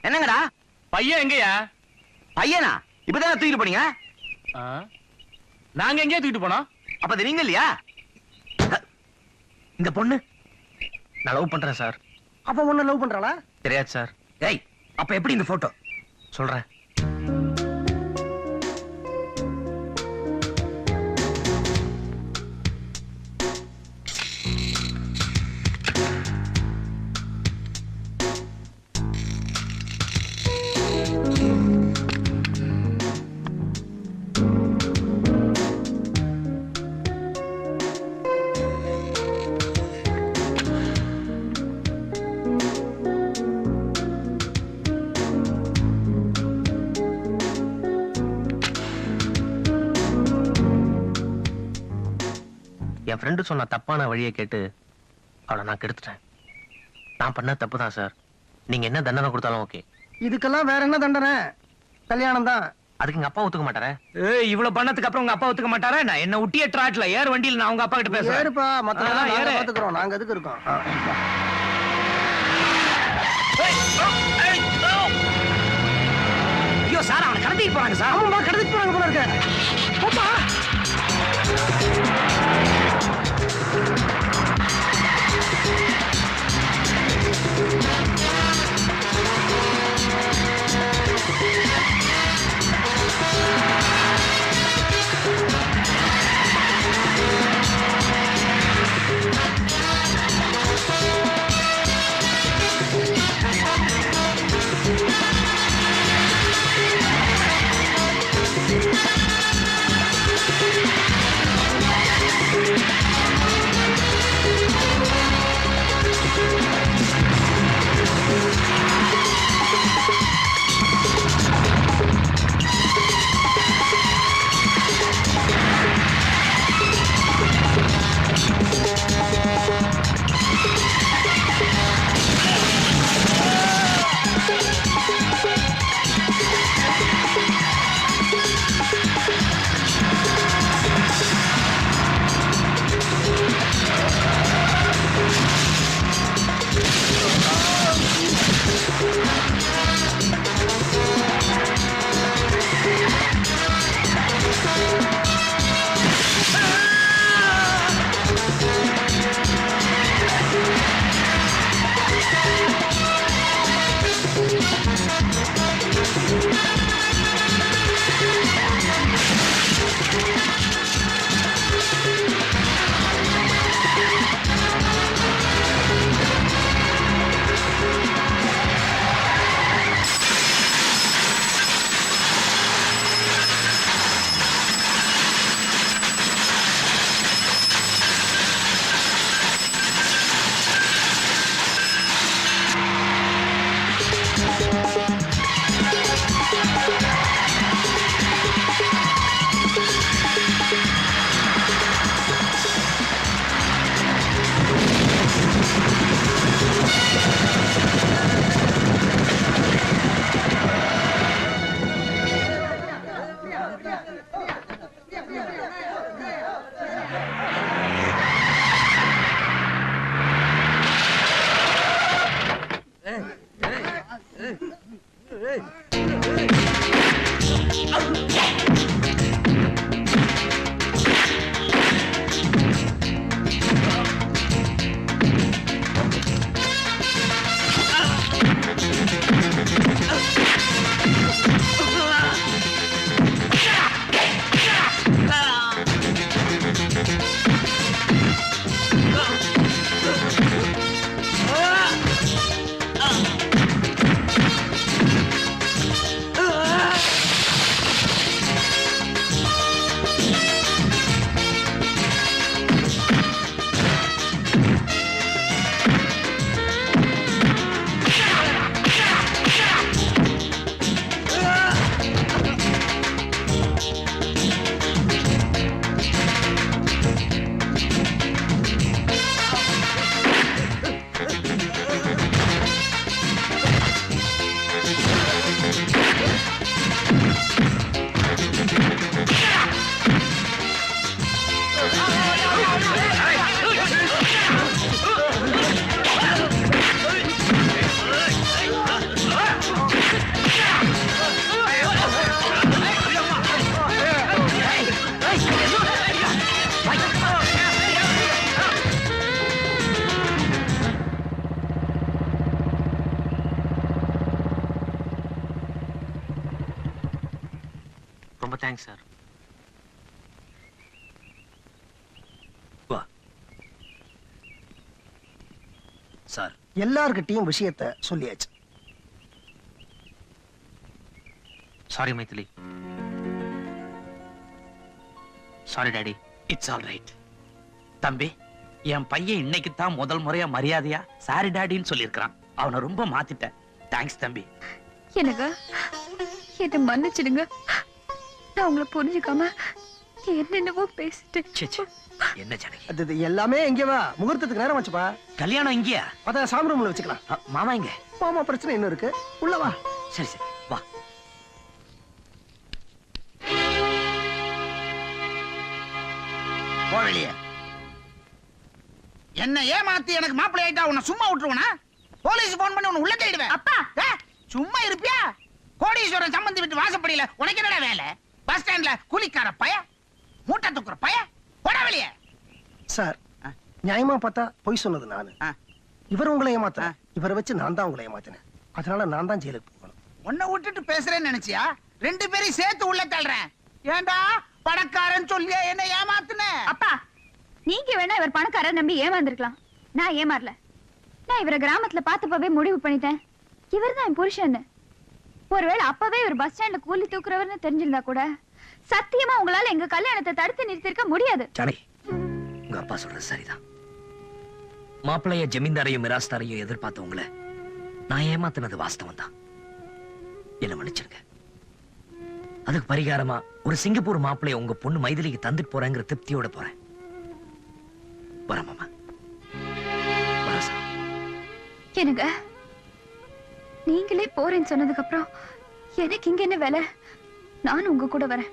என்னங்கடா பையன் எங்கயா? பையனா? இப்பதான் தூக்கிட்டு போனீங்க. நாங்க எங்கேயா தூக்கிட்டு போனோம்? அப்ப அது நீங்க இல்லையா? இந்த பொண்ணு நான் லவ் பண்றேன் சார். அப்ப உன்னை லவ் பண்றாளா? தெரியாது சார். ஏய், அப்ப எப்படி இந்த போட்டோ? சொல்றேன். என் ஃப்ரெண்டு சொன்ன தப்பான வழியை கேட்டு அவளை நான் கெடுத்துட்டேன். நான் பண்ண தப்பு தான் சார். நீங்க என்ன தண்டனை கொடுத்தாலும் ஓகே. இதுக்கெல்லாம் வேற என்ன தண்டனை? கல்யாணம் தான். அதுக்கு எங்க அப்பா ஒத்துக்க மாட்டாரே. ஏய், இவ்வளவு பண்ணதுக்கு அப்புறம் உங்க அப்பா ஒத்துக்க மாட்டாரே? நான் என்ன உட்டிய ட்ராட்ல ஏர் வண்டியில நான் உங்க அப்பா கிட்ட பேசுறேன். ஏறுப்பா, மத்ததெல்லாம் ஏறு. நாங்க பாத்துக்கிறோம். நாங்க எதுக்கு இருக்கோம்? ஐயோ சார், அவனை கடத்திட்டு போறாங்க சார். ஆமாப்பா, கடத்திட்டு போறாங்க போல இருக்கு. போப்பா. ரொம்ப தேங்க்ஸ் சார். வா சார். எல்லார்கிட்டயும் விஷயத்த சொல்லியாச்சு. Sorry Maithili. Sorry daddy. It's all right. தம்பி, என் பையன் இன்னைக்கு தான் முதல் முறையா மரியாதையா சாரி டாடின்னு சொல்லியிருக்கிறான். அவனை ரொம்ப மாத்திட்டேன். தேங்க்ஸ் தம்பி. எனக்கு என்ன மன்னிச்சிடுங்க. நான் உங்களை புரிஞ்சுக்காம என்னென்னவோ பேசிட்டேன். ச்சே, ச்சே. என்ன ஜானகி? அது எல்லாமே இங்க வா, முகூர்த்தத்துக்கு நேரம் வச்சுப்பா. கல்யாணம் இங்கயா? அத சாமி ரூம்ல வச்சுக்கலாம். மாமா இங்க? மாமா பிரச்சனை இன்னும் இருக்கு, உள்ள வா. சரி சரி வா. போவலியே என்ன ஏமாத்தி எனக்கு மாப்பிள்ளை ஆயிட்டா உன்னை சும்மா விட்டுருவனா? போலீஸ் போன் பண்ணி உன்னை உள்ள தேடுவேன். அப்பா சும்மா இருப்பியா? கோடீஸ்வரன் சம்பந்தி விட்டு வாசப்படியில உனக்கு என்னடா வேலை? பஸ் ஸ்டாண்ட்ல கூலிக்கார பய, மூட்டை தூக்குற பய, போடா வெளியே. சார், நியாயமா பார்த்தா பொய் சொன்னது நானு. இவர் உங்களை ஏமாத்த, இவரை வச்சு நான் தான் உங்களை ஏமாத்தினேன். அதனால நான் தான் ஜெயிலுக்கு போகணும். உன்னை விட்டுட்டு பேசுறேன்னு நினைச்சியா? ரெண்டு பேரையும் சேர்த்து உள்ள தள்ளுறேன். ஏண்டா பணக்காரன் சொல்லியா என்ன ஏமாத்துன? அப்பா, நீங்க வேணா இவர் பணக்காரர் நம்பி ஏமாந்துருக்கலாம். நான் ஏமாறல. நான் இவரை கிராமத்துல பார்த்தப்பவே முடிவு பண்ணிட்டேன், இவர் தான் என் புருஷன். ஒருவேளை அப்பவே இவர் பஸ் ஸ்டாண்ட்ல கூலி தூக்குறவர்னு தெரிஞ்சிருந்தா கூட சத்தியமா உங்களால எங்க கல்யாணத்தை தடுத்து நிறுத்திருக்க முடியாது. ஜானகி, உங்க அப்பா சொல்றது சரிதான். மாப்பிள்ளைய ஜமீன்தாரையும் மிராஸ்தாரையும் எதிர்பார்த்தவங்கள நான் ஏமாத்தினது வாஸ்தவம் தான். என்ன மன்னிச்சிருங்க. அதுக்கு பரிகாரமா ஒரு சிங்கப்பூர் மாப்பிள்ளைய உங்க பொண்ணு மைதிலிக்கு தந்துட்டு போறேங்கிற திருப்தியோட போறேன். வரேன் மாமா. வரேன் சார். எனக்கு நீங்களே போறேன்னு சொன்னதுக்கு அப்புறம் எனக்கு இங்க என்ன வேலை? நானும் உங்க கூட வரேன்.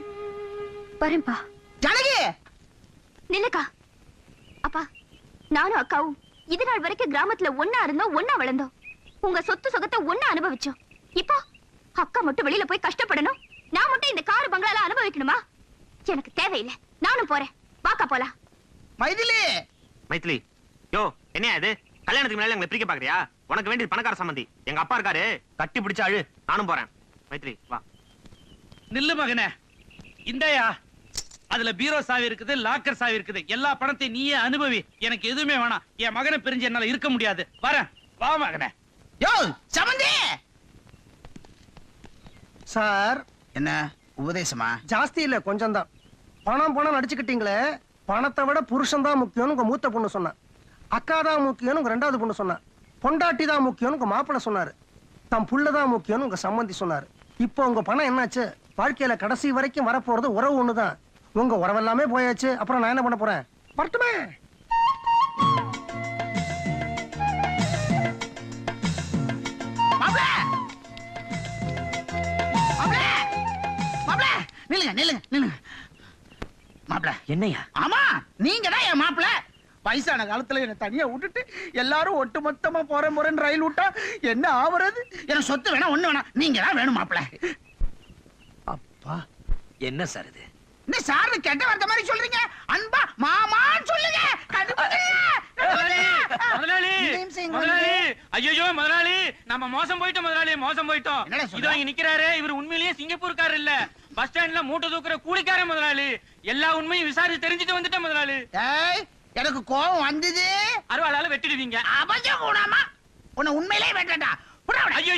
வரேன்பா. ஜானகி நில்லுக்கா. அப்பா, நானும் அக்காவும் இது நாள் வரைக்கும் கிராமத்துல ஒண்ணா இருந்தோம், ஒண்ணா வளர்ந்தோம். உங்க சொத்து சுகத்தை ஒண்ணா அனுபவிச்சோம். இப்போ அக்கா மட்டும் வெளியில போய் கஷ்டப்படணும், நான் மட்டும் இந்த காரு பங்களால அனுபவிக்கணுமா? எனக்கு தேவையில்லை. நானும் போறேன். வாக்கா போலாம். மைதிலி. மைதிலி, யோ என்ன இது? கல்யாணத்துக்கு முன்னாடி எங்களை பிரிக்க பாக்குறியா? உனக்கு வேண்டியது பணக்கார சம்பந்தி. எங்க அப்பா இருக்காரு, கட்டி பிடிச்ச அழு. நானும் போறேன். மைதிலி வா. நில்லு மகனே. இந்தயா, அதுல பீரோ சாவி இருக்குது, லாக்கர் சாவி இருக்குது. எல்லா பணத்தையும் நீயே அனுபவி. எனக்கு எதுவுமே வேணாம். என் மகனை பிரிஞ்சு என்னால இருக்க முடியாது. வரேன். வா மகனே. யோ சம்பந்தி. சார், என்ன உபதேசமா? ஜாஸ்தி இல்ல, கொஞ்சம் தான். பணம் பணம் நடிச்சுக்கிட்டீங்களே, பணத்தை விட புருஷன் தான் முக்கியம்னு உங்க மூத்த பொண்ணு சொன்னா. அக்கா தான் முக்கியம்னு உங்க ரெண்டாவது பொண்ணு சொன்னா. பொண்டாட்டி தான் முக்கியம்னு உங்க மாப்பிள்ளை சொன்னாரு. தம் புள்ளதான் முக்கியம்னு உங்க சம்பந்தி சொன்னாரு. இப்போ உங்க பணம் என்னாச்சு? வாழ்க்கையில கடைசி வரைக்கும் வரப்போறது உறவு ஒண்ணுதான். உங்க உறவெல்லாமே போயாச்சு. அப்புறம் நான் என்ன பண்ண போறேன்? வரட்டுமே. என்னையா? ஆமா, நீங்க தான் என் மாப்பிள்ள. வயசான காலத்துல என்ன தனியா விட்டுட்டு எல்லாரும் ஒட்டு மொத்தமா போறேன்னு ரயில் விட்டா என்ன ஆவறது? எனக்கு சொத்து வேணா ஒண்ணு வேணா, நீங்க தான் வேணும் மாப்பிள்ள. அப்பா என்ன சார் இது? என்ன சார் கெட்ட வார்த்தை மாதிரி சொல்றீங்க? அன்பா மாமான்னு சொல்லுங்க. முதலாளி முதலாளி, ஐயோ முதலாளி, நம்ம மோசம் போயிட்டோம் முதலாளி, மோசம் போயிட்டோம். என்னடா சொல்ற? இதோ இங்க நிக்கிறாரு, இவர் உண்மையிலேயே சிங்கப்பூர்காரர் இல்ல, பஸ் ஸ்டாண்ட்ல மூட்டை தூக்குற கூலிக்காரன் முதலாளி. எல்லா உண்மையும் விசாரிச்சு தெரிஞ்சுட்டு வந்துட்டேன் முதலாளி. ஏய், எனக்கு கோபம் வந்தது. அருவாளால வெட்டிடுவீங்க. அபஜ கூடாமா, உன்னை உண்மையிலேயே வெட்டடா. ஐயோ